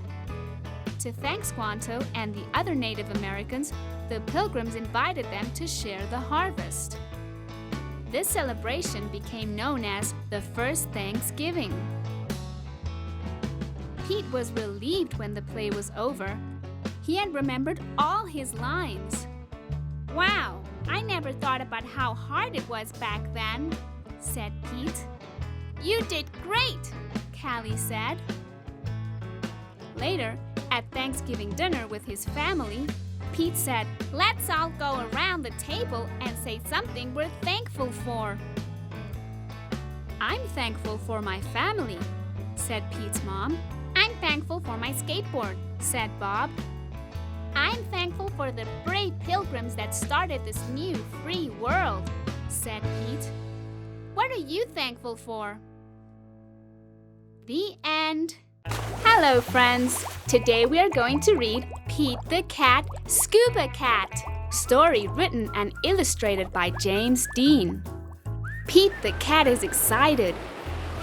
To thank Squanto and the other Native Americans, the pilgrims invited them to share the harvest. This celebration became known as the First Thanksgiving. Pete was relieved when the play was over. He had remembered all his lines. Wow, I never thought about how hard it was back then, said Pete. You did great, Callie said. Later, at Thanksgiving dinner with his family, Pete said, "Let's all go around the table and say something we're thankful for." "I'm thankful for my family," said Pete's mom. "I'm thankful for my skateboard," said Bob. "I'm thankful for the brave pilgrims that started this new free world," said Pete. "What are you thankful for?" The end. Hello, friends. Today we are going to read Pete the Cat, Scuba Cat. Story written and illustrated by James Dean. Pete the Cat is excited.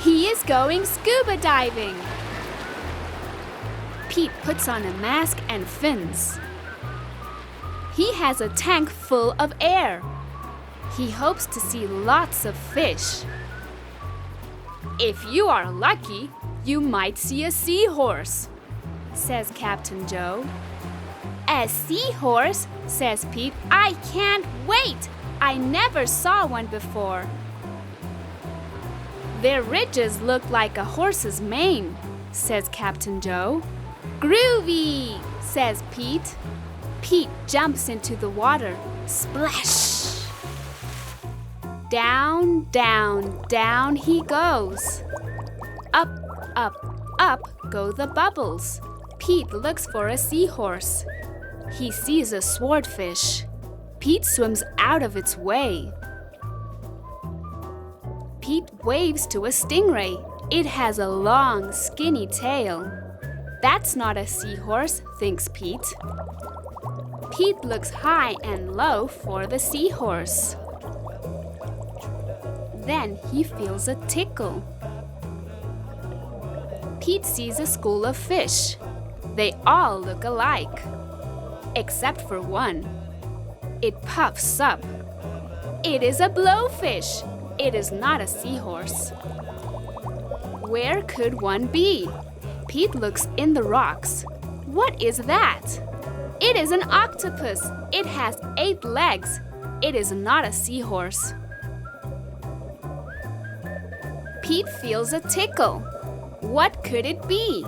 He is going scuba diving. Pete puts on a mask and fins. He has a tank full of air. He hopes to see lots of fish. "If you are lucky, you might see a seahorse," says Captain Joe. "A seahorse?" says Pete. "I can't wait! I never saw one before." "Their ridges look like a horse's mane," says Captain Joe. "Groovy!" says Pete. Pete jumps into the water. Splash! Down, down, down he goes. Up, up, up go the bubbles. Pete looks for a seahorse. He sees a swordfish. Pete swims out of its way. Pete waves to a stingray. It has a long, skinny tail. That's not a seahorse, thinks Pete. Pete looks high and low for the seahorse. Then he feels a tickle. Pete sees a school of fish. They all look alike, except for one. It puffs up. It is a blowfish. It is not a seahorse. Where could one be? Pete looks in the rocks. What is that? It is an octopus. It has 8 legs. It is not a seahorse. Pete feels a tickle. What could it be?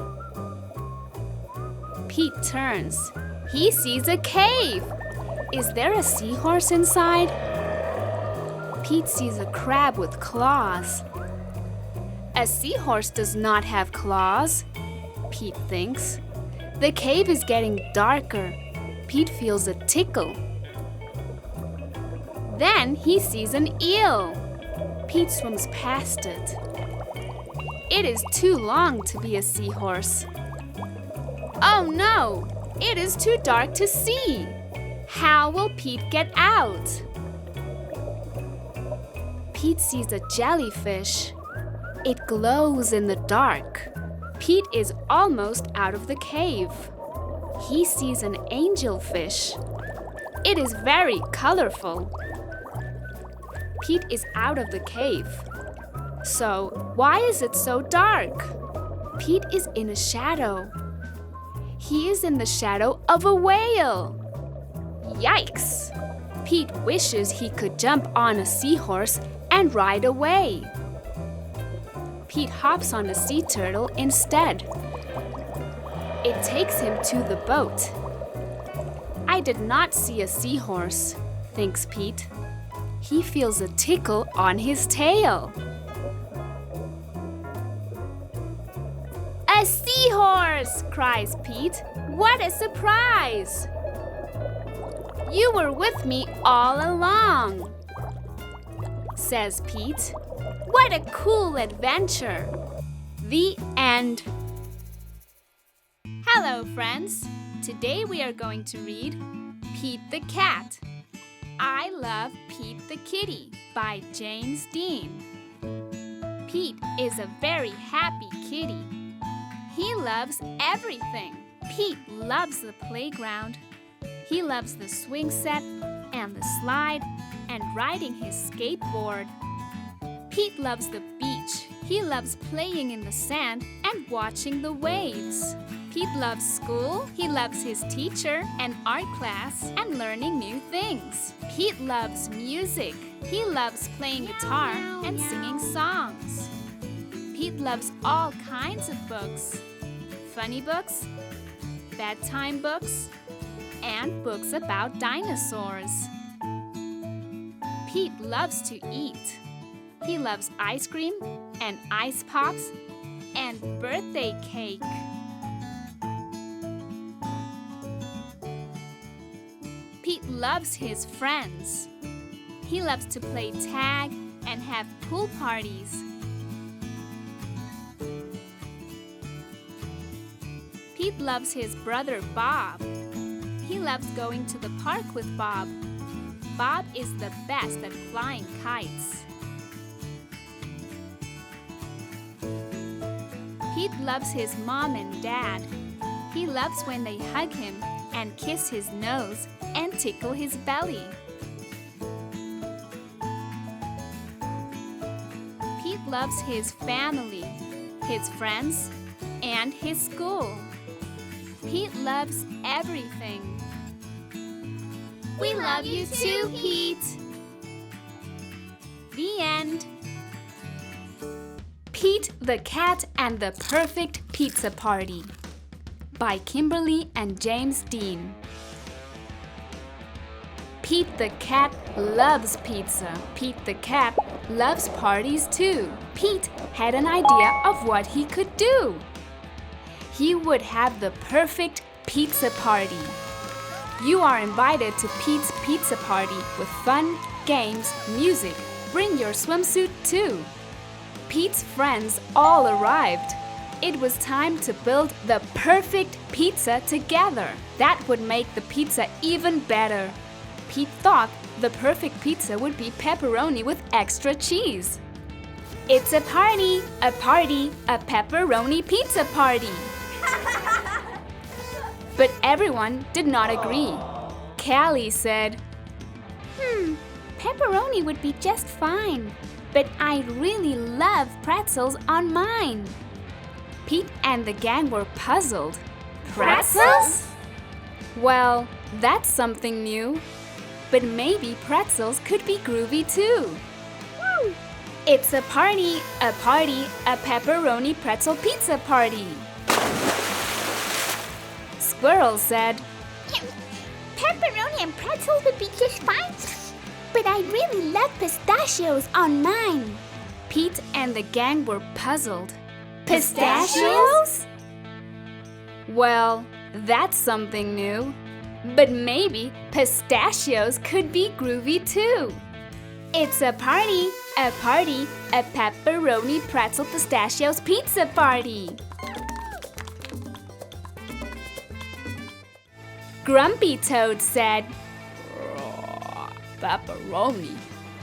Pete turns. He sees a cave. Is there a seahorse inside? Pete sees a crab with claws. A seahorse does not have claws, Pete thinks. The cave is getting darker. Pete feels a tickle. Then he sees an eel. Pete swims past it. It is too long to be a seahorse. Oh no! It is too dark to see. How will Pete get out? Pete sees a jellyfish. It glows in the dark. Pete is almost out of the cave. He sees an angelfish. It is very colorful. Pete is out of the cave. So, why is it so dark? Pete is in a shadow. He is in the shadow of a whale. Yikes! Pete wishes he could jump on a seahorse and ride away. Pete hops on a sea turtle instead. It takes him to the boat. I did not see a seahorse, thinks Pete. He feels a tickle on his tail. A seahorse! Cries Pete. What a surprise! You were with me all along, says Pete. What a cool adventure! The end. Hello, friends. Today we are going to read Pete the Cat. I Love Pete the Kitty by James Dean. Pete is a very happy kitty. He loves everything. Pete loves the playground. He loves the swing set and the slide and riding his skateboard. Pete loves the beach. He loves playing in the sand and watching the waves. Pete loves school. He loves his teacher and art class and learning new things. Pete loves music. He loves playing guitar and singing songs. Pete loves all kinds of books. Funny books, bedtime books, and books about dinosaurs. Pete loves to eat. He loves ice cream and ice pops and birthday cake. Pete loves his friends. He loves to play tag and have pool parties. Pete loves his brother Bob. He loves going to the park with Bob. Bob is the best at flying kites. Pete loves his mom and dad. He loves when they hug him and kiss his nose and tickle his belly. Pete loves his family, his friends, and his school. Pete loves everything. We love you too, Pete. The end. Pete the Cat and the Perfect Pizza Party by Kimberly and James Dean. Pete the Cat loves pizza. Pete the Cat loves parties too. Pete had an idea of what he could do. he would have the perfect pizza party. You are invited to Pete's pizza party with fun, games, music. Bring your swimsuit too. Pete's friends all arrived. It was time to build the perfect pizza together. That would make the pizza even better. Pete thought the perfect pizza would be pepperoni with extra cheese. It's a party, a pepperoni pizza party. But everyone did not agree. Callie said, pepperoni would be just fine, but I'd really love pretzels on mine. Pete and the gang were puzzled. Pretzels? Well, that's something new. But maybe pretzels could be groovy too. Woo! It's a party, a pepperoni pretzel pizza party. Squirrel said, Pepperoni and pretzels would be just fine, but I really love pistachios on mine. Pete and the gang were puzzled. Pistachios? Well, that's something new. But maybe pistachios could be groovy too. It's a party, a pepperoni pretzel pistachios pizza party. Grumpy Toad said, Pepperoni,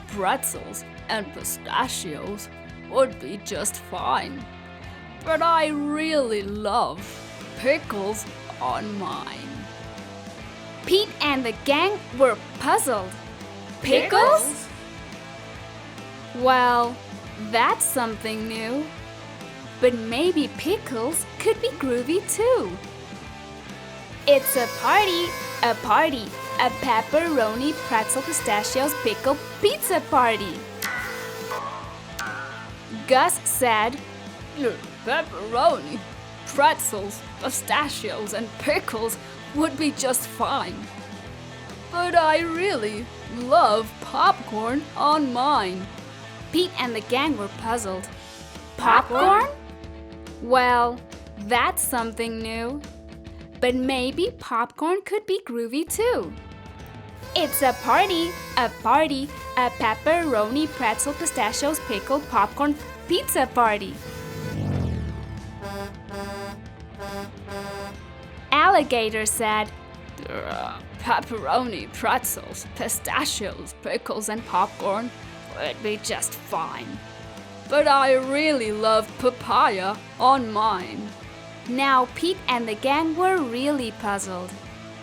pretzels, and pistachios would be just fine. But I really love pickles on mine. Pete and the gang were puzzled. Pickles? Well, that's something new. But maybe pickles could be groovy too. It's a party, a pepperoni pretzel pistachios pickle pizza party. Gus said, Pepperoni, pretzels, pistachios, and pickles would be just fine. But I really love popcorn on mine. Pete and the gang were puzzled. Popcorn? Well, that's something new. But maybe popcorn could be groovy too. It's a party, a pepperoni pretzel pistachios pickle popcorn pizza party. Alligator said, Pepperoni, pretzels, pistachios, pickles, and popcorn would be just fine. But I really love papaya on mine. Now Pete and the gang were really puzzled.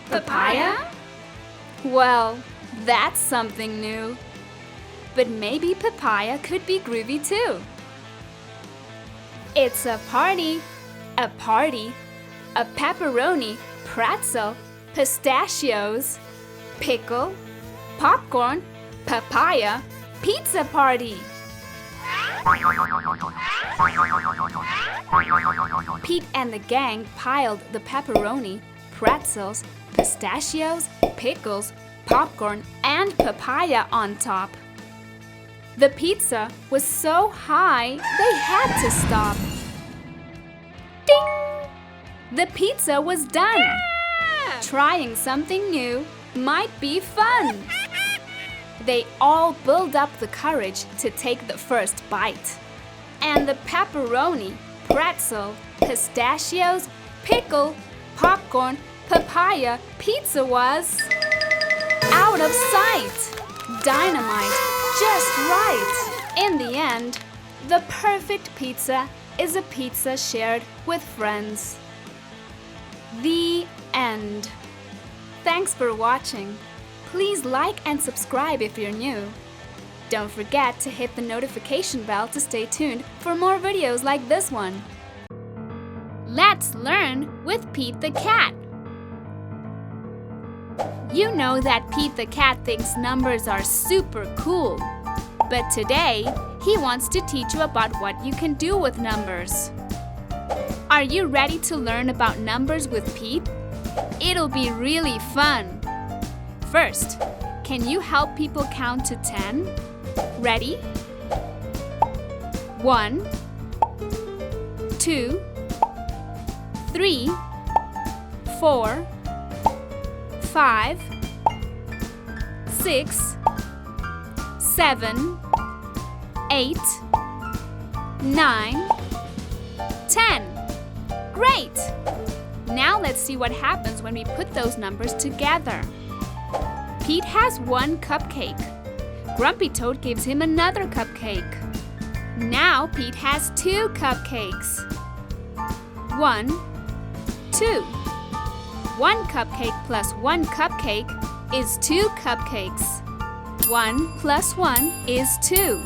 Papaya? Well, that's something new. But maybe papaya could be groovy too. It's a party, a pepperoni, pretzel, pistachios, pickle, popcorn, papaya, pizza party. Pete and the gang piled the pepperoni, pretzels, pistachios, pickles, popcorn, and papaya on top. The pizza was so high they had to stop. Ding! The pizza was done. Trying something new might be fun. They all built up the courage to take the first bite. And the pepperoni, pretzel, pistachios, pickle, popcorn, papaya pizza was out of sight. Dynamite, just right. In the end, the perfect pizza is a pizza shared with friends. The end. Thanks for watching. Please like and subscribe if you're new. Don't forget to hit the notification bell to stay tuned for more videos like this one. Let's learn with Pete the Cat. You know that Pete the Cat thinks numbers are super cool. But today, he wants to teach you about what you can do with numbers. Are you ready to learn about numbers with Pete? It'll be really fun. First, can you help people count to 10? Ready? 1, 2, 3, 4, 5, 6, 7, 8, 9, 10. Great! Now let's see what happens when we put those numbers together. Pete has 1 cupcake. Grumpy Toad gives him another cupcake. Now Pete has 2 cupcakes. 1, 2. 1 cupcake plus 1 cupcake is 2 cupcakes. 1 plus 1 is 2.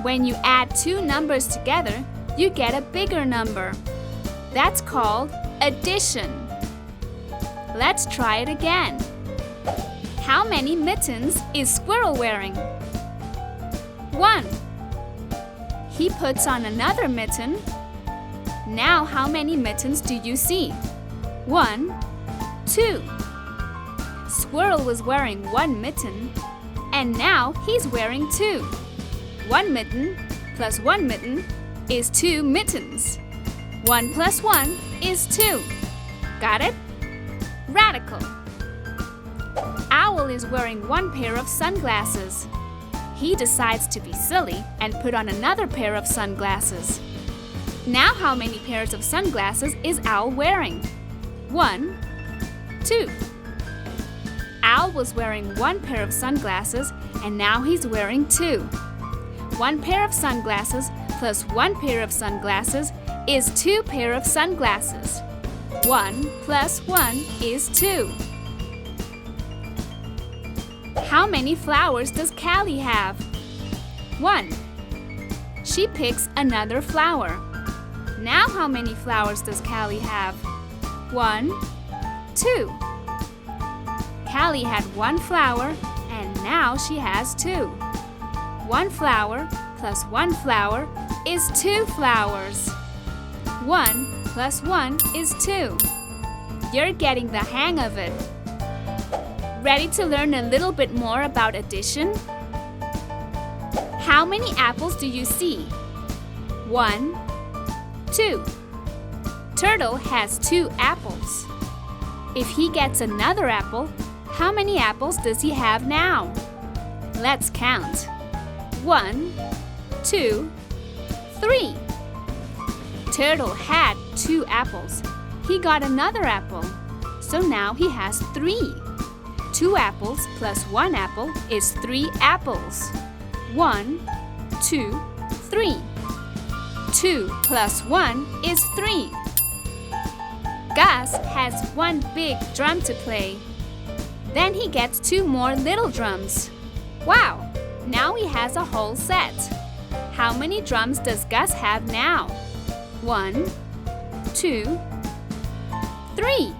When you add 2 numbers together, you get a bigger number. That's called addition. Let's try it again. How many mittens is Squirrel wearing? 1. He puts on another mitten. Now how many mittens do you see? 1, 2. Squirrel was wearing 1 mitten, and now he's wearing 2. 1 mitten plus 1 mitten is 2 mittens. 1 plus 1 is 2. Got it? Radical. Owl is wearing 1 pair of sunglasses. He decides to be silly and put on another pair of sunglasses. Now how many pairs of sunglasses is Owl wearing? 1, 2. Owl was wearing 1 pair of sunglasses and now he's wearing 2. 1 pair of sunglasses plus 1 pair of sunglasses is 2 pair of sunglasses. 1 plus 1 is 2. How many flowers does Callie have? 1. She picks another flower. Now how many flowers does Callie have? 1, 2. Callie had 1 flower and now she has 2. 1 flower plus 1 flower is 2 flowers. 1 plus 1 is 2. You're getting the hang of it. Ready to learn a little bit more about addition? How many apples do you see? 1, 2. Turtle has 2 apples. If he gets another apple, how many apples does he have now? Let's count. 1, 2, 3. Turtle had 2 apples. He got another apple. So now he has 3. 2 apples plus 1 apple is 3 apples. 1, 2, 3. 2 plus 1 is 3. Gus has 1 big drum to play. Then he gets 2 more little drums. Wow! Now he has a whole set. How many drums does Gus have now? 1, 2, 3.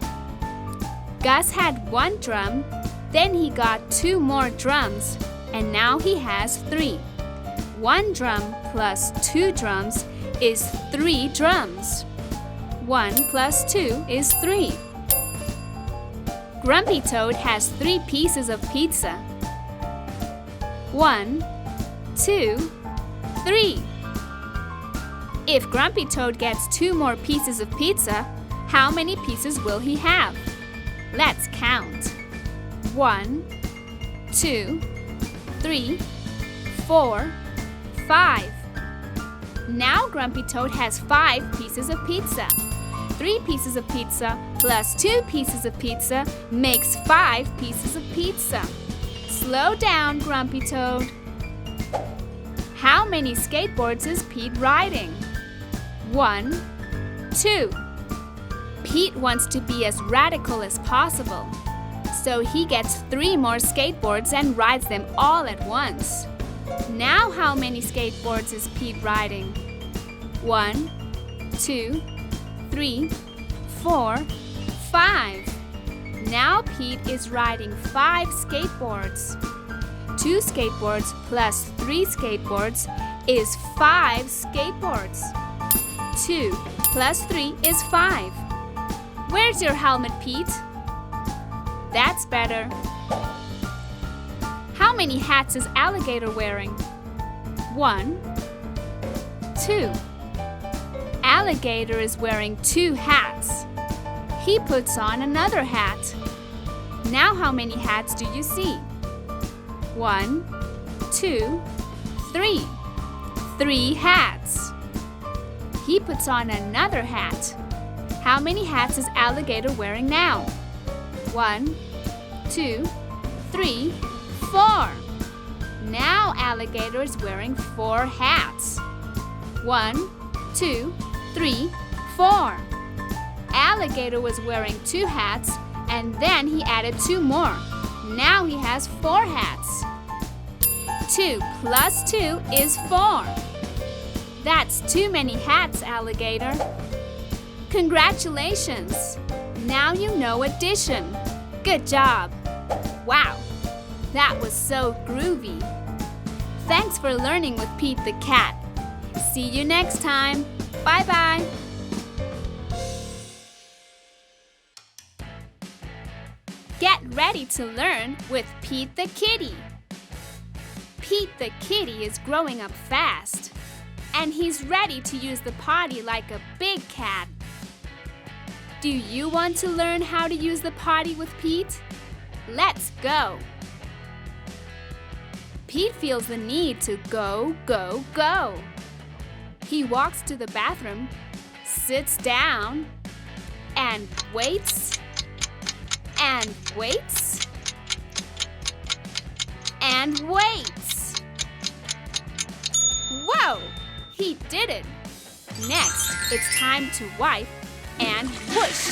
Gus had 1 drum, then he got 2 more drums, and now he has 3. 1 drum plus 2 drums is 3 drums. 1 plus 2 is 3. Grumpy Toad has 3 pieces of pizza. 1, 2, 3. If Grumpy Toad gets 2 more pieces of pizza, how many pieces will he have? Let's count. 1, 2, 3, 4, 5. Now Grumpy Toad has 5 pieces of pizza. 3 pieces of pizza plus 2 pieces of pizza makes 5 pieces of pizza. Slow down, Grumpy Toad. How many skateboards is Pete riding? 1, 2. Pete wants to be as radical as possible. So he gets 3 more skateboards and rides them all at once. Now how many skateboards is Pete riding? 1, 2, 3, 4, 5. Now Pete is riding 5 skateboards. 2 skateboards plus 3 skateboards is 5 skateboards. 2 plus 3 is 5. Where's your helmet, Pete? That's better. How many hats is Alligator wearing? 1, 2. alligator is wearing 2 hats. He puts on another hat. Now how many hats do you see? 1, 2, 3. 3 hats. He puts on another hat. How many hats is alligator wearing now? 1, 2, 3, 4. Now alligator is wearing 4 hats. 1, 2, 3, 4. Alligator was wearing 2 hats and then he added 2 more. Now he has 4 hats. 2 plus 2 is 4. That's too many hats, alligator. Congratulations! Now you know addition. Good job! Wow, that was so groovy. Thanks for learning with Pete the Cat. See you next time. Bye-bye. Get ready to learn with Pete the Kitty. Pete the Kitty is growing up fast, and he's ready to use the potty like a big cat. Do you want to learn how to use the potty with Pete? Let's go! Pete feels the need to go, go, go. He walks to the bathroom, sits down, and waits, and waits, and waits. Whoa! He did it! Next, it's time to wipe and whoosh.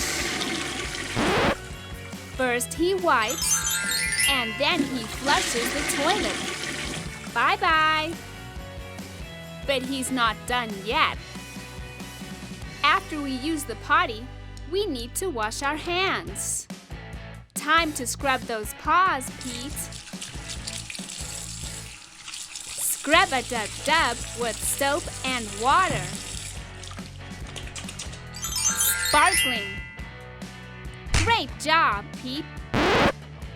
First he wipes, and then he flushes the toilet. Bye-bye! But he's not done yet. After we use the potty, we need to wash our hands. Time to scrub those paws, Pete. Scrub-a-dub-dub with soap and water. Sparkling. Great job, Pete.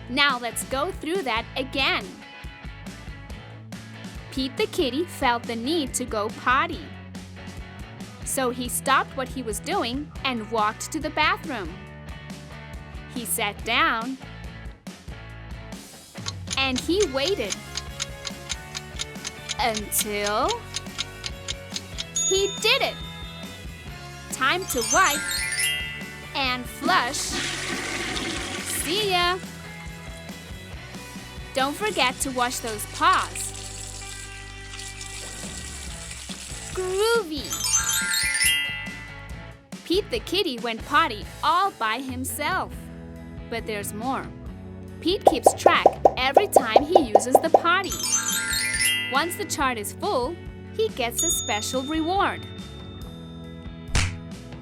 Now let's go through that again. Pete the Kitty felt the need to go potty. So he stopped what he was doing and walked to the bathroom. He sat down and he waited until he did it. Time to wipe and flush. See ya! Don't forget to wash those paws. Groovy! Pete the Kitty went potty all by himself. But there's more. Pete keeps track every time he uses the potty. Once the chart is full, he gets a special reward.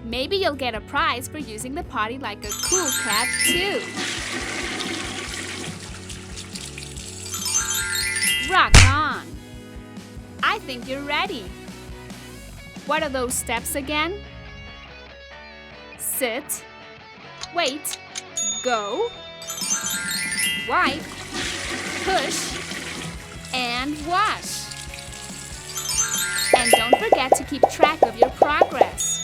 Maybe you'll get a prize for using the potty like a cool cat too. Rock on! I think you're ready. What are those steps again? Sit, wait, go, wipe, push, and wash. And don't forget to keep track of your progress.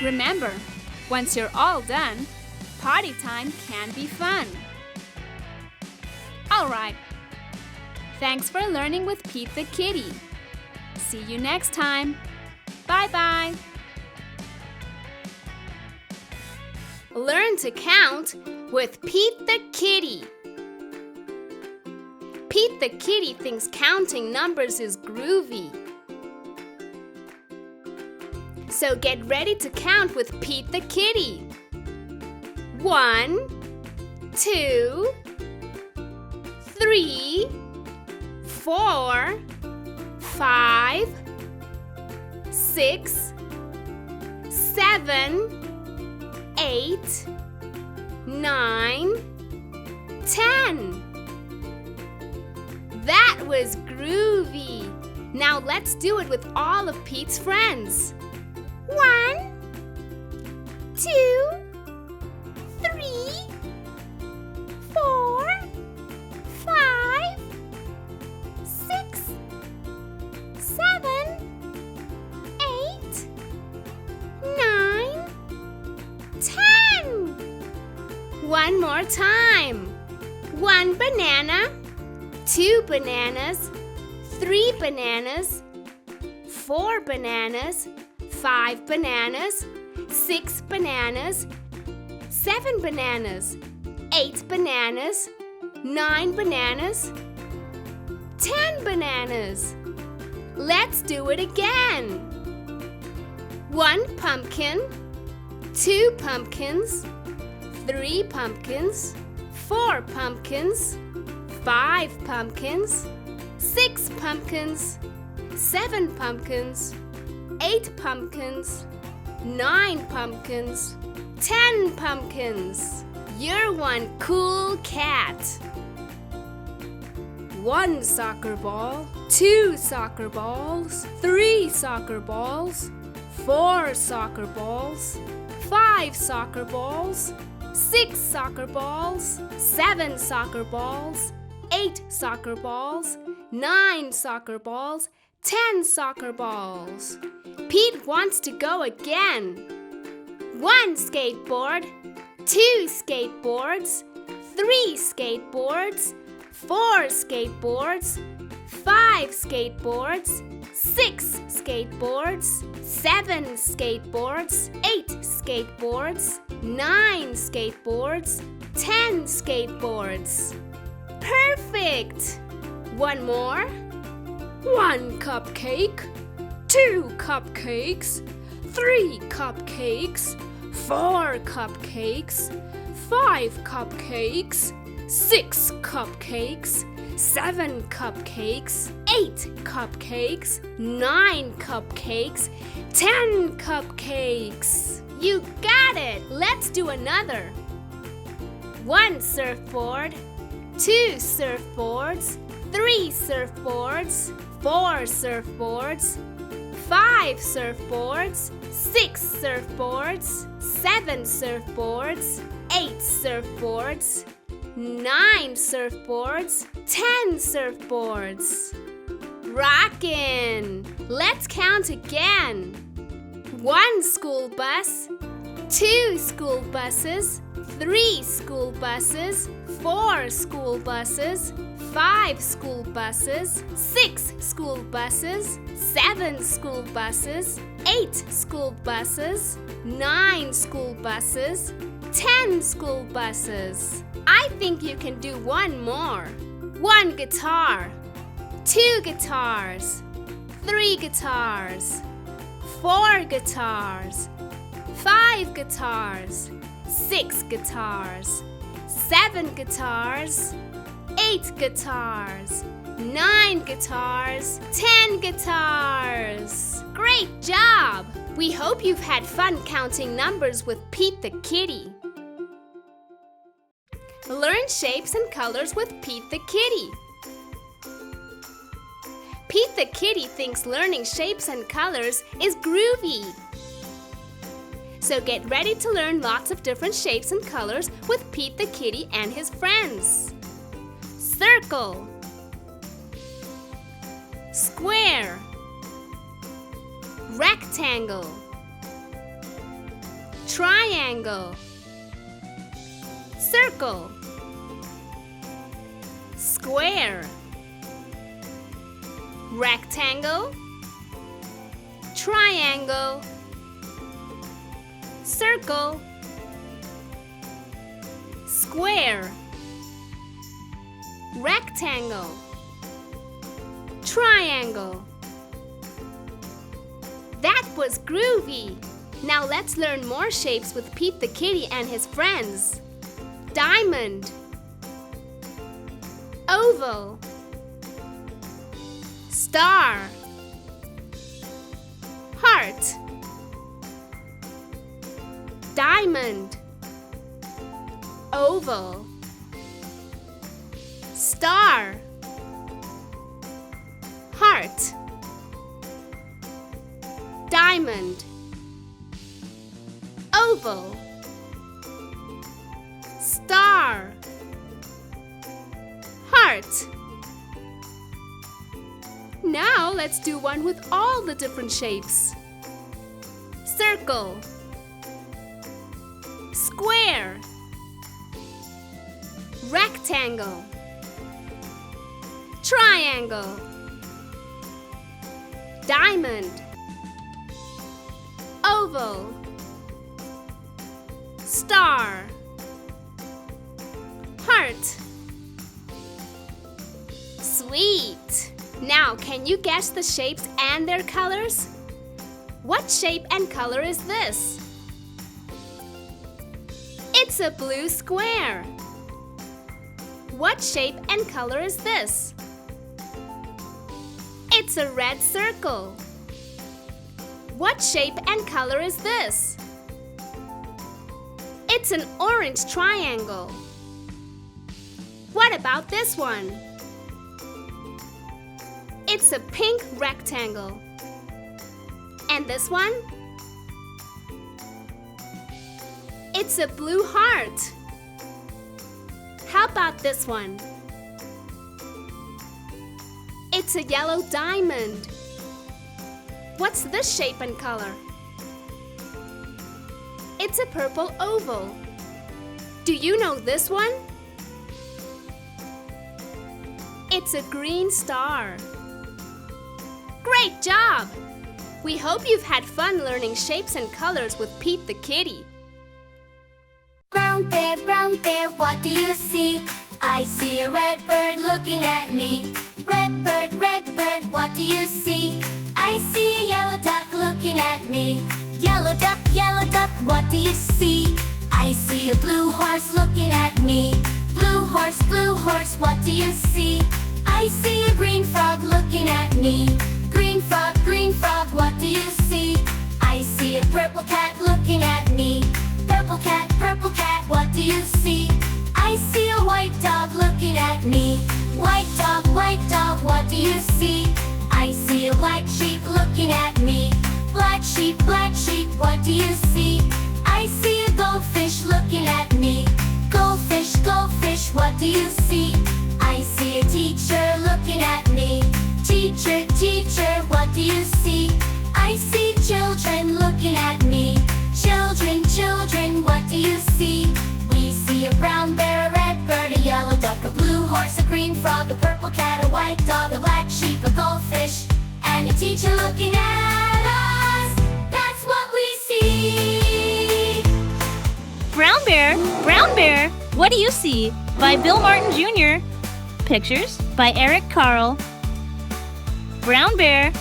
Remember, once you're all done, potty time can be fun. All right. Thanks for learning with Pete the Kitty. See you next time. Bye-bye. Learn to count with Pete the Kitty. Pete the Kitty thinks counting numbers is groovy. So get ready to count with Pete the Kitty. 1, 2, 3, 4, 5, 6, 7, 8, 9, 10. That was groovy. Now let's do it with all of Pete's friends. 1, 2, 3, 4, 5, 6, 7, 8, One more time. 1 banana, 2 bananas, 3 bananas, 4 bananas, 5 bananas, 6 bananas, 7 bananas, 8 bananas, 9 bananas, 10 bananas. Let's do it again. 1 pumpkin, 2 pumpkins, 3 pumpkins, 4 pumpkins, 5 pumpkins, 6 pumpkins, 7 pumpkins, 8 pumpkins, 9 pumpkins, 10 pumpkins. You're one cool cat. 1 soccer ball, 2 soccer balls, 3 soccer balls, 4 soccer balls, 5 soccer balls, 6 soccer balls, 7 soccer balls, 8 soccer balls, 9 soccer balls, 10 soccer balls. Pete wants to go again. 1 skateboard, 2 skateboards, 3 skateboards, 4 skateboards, 5 skateboards, 6 skateboards, 7 skateboards, 8 skateboards, 9 skateboards, 10 skateboards. Perfect! One more. 1 cupcake, 2 cupcakes, 3 cupcakes, 4 cupcakes, 5 cupcakes, 6 cupcakes, 7 cupcakes, 8 cupcakes, 9 cupcakes, 10 cupcakes. You got it! Let's do another. 1 surfboard, 2 surfboards, 3 surfboards, 4 surfboards, 5 surfboards, 6 surfboards, 7 surfboards, 8 surfboards, 9 surfboards, 10 surfboards. Rockin'! Let's count again. 1 school bus, 2 school buses, 3 school buses, 4 school buses, 5 school buses, 6 school buses, 7 school buses, 8 school buses, 9 school buses, 10 school buses. I think you can do one more. 1 guitar, 2 guitars, 3 guitars, 4 guitars, 5 guitars, 6 guitars, 7 guitars, 8 guitars, 9 guitars, 10 guitars. Great job! We hope you've had fun counting numbers with Pete the Kitty. Learn shapes and colors with Pete the Kitty. Pete the Kitty thinks learning shapes and colors is groovy. So get ready to learn lots of different shapes and colors with Pete the Kitty and his friends. Circle, square, rectangle, triangle, circle, square, rectangle, triangle, circle, square, rectangle, triangle. That was groovy! Now let's learn more shapes with Pete the Kitty and his friends. Diamond, oval, star, heart, diamond, oval, star, heart, diamond, oval, star, heart. Now let's do one with all the different shapes. Circle, square, rectangle, triangle, diamond, oval, star, heart. Sweet! Now, can you guess the shapes and their colors? What shape and color is this? It's a blue square. What shape and color is this? It's a red circle. What shape and color is this? It's an orange triangle. What about this one? It's a pink rectangle. And this one? It's a blue heart. How about this one? It's a yellow diamond. What's this shape and color? It's a purple oval. Do you know this one? It's a green star. Great job! We hope you've had fun learning shapes and colors with Pete the kitty. Brown bear, what do you see? I see a red bird looking at me. Red bird, what do you see? I see a yellow duck looking at me. Yellow duck, what do you see? I see a blue horse looking at me. Blue horse, what do you see? I see a green frog looking at me. Green frog, what do you see? I see a purple cat looking at me. Purple cat, what do you see? I see a white dog looking at me. White dog, what do you see? I see a black sheep looking at me. Black sheep, what do you see? I see a goldfish looking at me. Goldfish, what do you see? I see a teacher looking at me. Teacher, what do you see? I see children looking at me. Children, what do you see? We see a brown bear, a red bird, a yellow duck, a blue horse, a green frog, a purple cat, a white dog, a black sheep, a goldfish, and a teacher looking at us. That's what we see. Brown Bear, what do you see? By Bill Martin Jr. Pictures by Eric Carl. Brown Bear,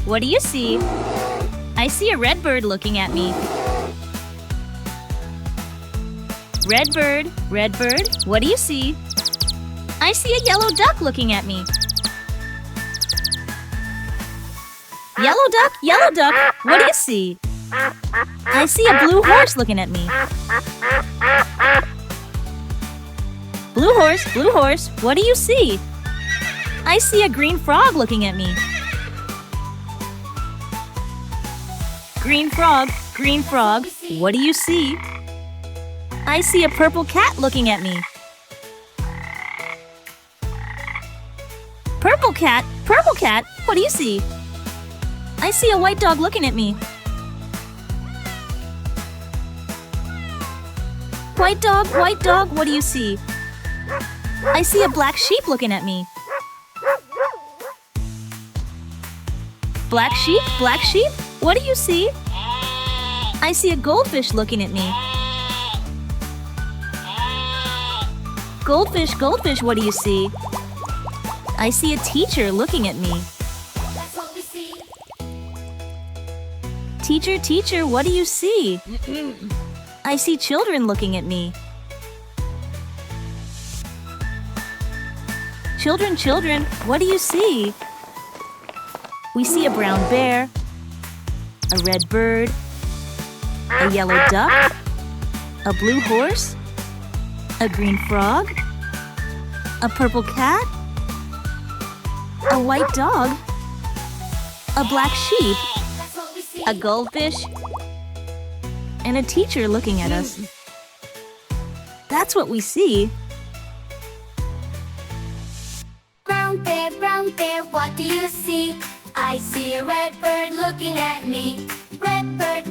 what do you see? I see a red bird looking at me. Red bird, what do you see? I see a yellow duck looking at me. Yellow duck, what do you see? I see a blue horse looking at me. Blue horse, what do you see? I see a green frog looking at me. Green frog, what do you see? I see a purple cat looking at me. Purple cat, what do you see? I see a white dog looking at me. White dog, what do you see? I see a black sheep looking at me. Black sheep, what do you see? I see a goldfish looking at me. Goldfish, what do you see? I see a teacher looking at me. That's what we see. Teacher, what do you see? I see children looking at me. Children, what do you see? We see a brown bear, a red bird, a yellow duck, a blue horse, a green frog, a purple cat, a white dog, a black sheep, That's what we see. a goldfish, and a teacher looking at us. That's what we see. Brown bear, what do you see? I see a red bird looking at me. Red bird,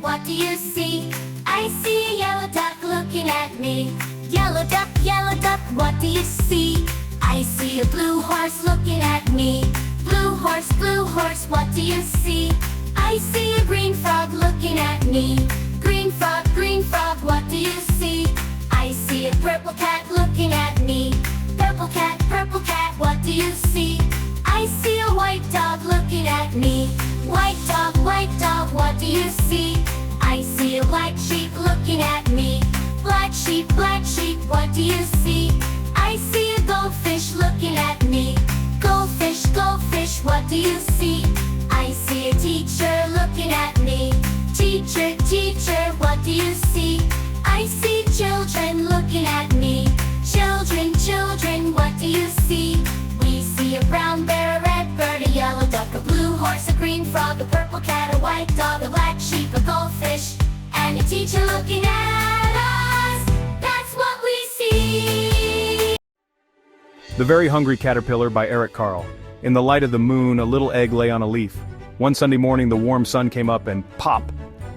what do you see? I see a yellow duck looking at me. yellow duck, what do you see? I see a blue horse looking at me. Blue horse, what do you see? I see a green frog looking at me. Green frog, what do you see? I see a purple cat looking at me. Purple cat, what do you see? I see a white dog looking at me. White dog, what do you see? I see a black sheep looking at me. Black sheep, what do you see? I see a goldfish looking at me. Goldfish, what do you see? I see a teacher looking at me. Teacher, what do you see? I see children looking at me. Children, what do you see? We see a brown bear, a red bird, a yellow duck, a blue horse, a green frog, a purple cat, a white dog, a black sheep, a goldfish, and a teacher looking at us. That's what we see. The Very Hungry Caterpillar by Eric Carle. In the light of the moon, a little egg lay on a leaf. One Sunday morning, the warm sun came up and pop!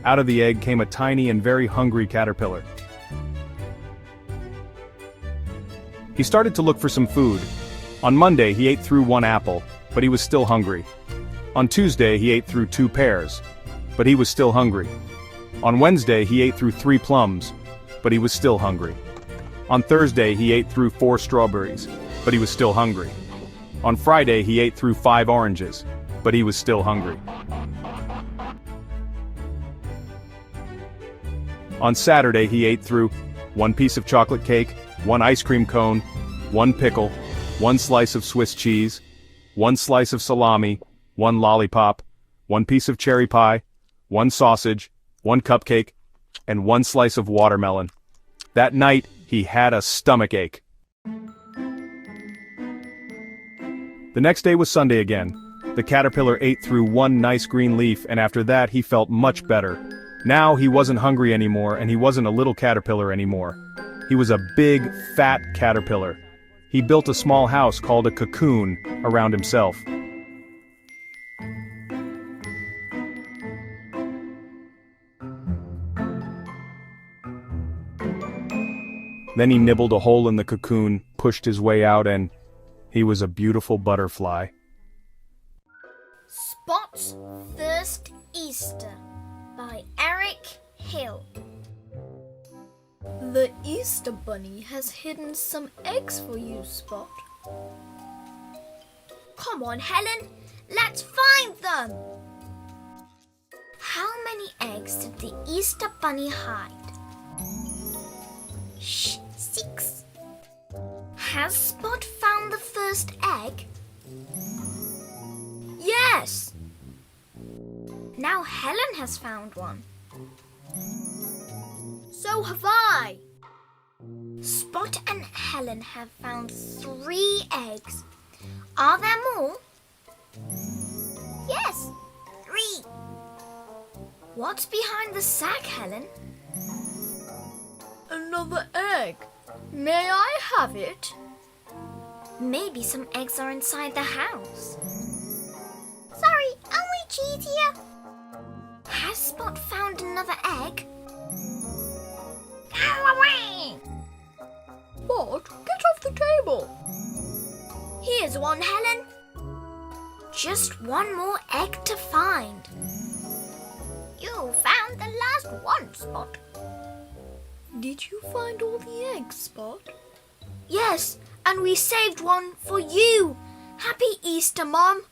Out of the egg came a tiny and very hungry caterpillar. He started to look for some food. On Monday, he ate through one apple, but he was still hungry. On Tuesday, he ate through 2 pears, but he was still hungry. On Wednesday, he ate through 3 plums, but he was still hungry. On Thursday, he ate through 4 strawberries, but he was still hungry. On Friday, he ate through 5 oranges, but he was still hungry. On Saturday, he ate through 1 piece of chocolate cake, 1 ice cream cone, 1 pickle, 1 slice of Swiss cheese, 1 slice of salami, 1 lollipop, 1 piece of cherry pie, 1 sausage, 1 cupcake, and 1 slice of watermelon. That night, he had a stomachache. The next day was Sunday again. The caterpillar ate through 1 nice green leaf, and after that he felt much better. Now he wasn't hungry anymore, and he wasn't a little caterpillar anymore. He was a big, fat caterpillar. He built a small house called a cocoon around himself. Then he nibbled a hole in the cocoon, pushed his way out, and he was a beautiful butterfly. Spot's First Easter by Eric Hill. The Easter Bunny has hidden some eggs for you, Spot. Come on, Helen, let's find them! How many eggs did the Easter Bunny hide? Shh, 6. Has Spot found the first egg? Yes! Now Helen has found one. So have I. Spot and Helen have found 3 eggs. Are there more? Yes, 3. What's behind the sack, Helen? Another egg. May I have it? Maybe some eggs are inside the house. Sorry, only cheese here. Has Spot found another egg? Go away! Spot, get off the table. Here's one, Helen. Just 1 more egg to find. You found the last one, Spot. Did you find all the eggs, Spot? Yes, and we saved one for you. Happy Easter, Mom.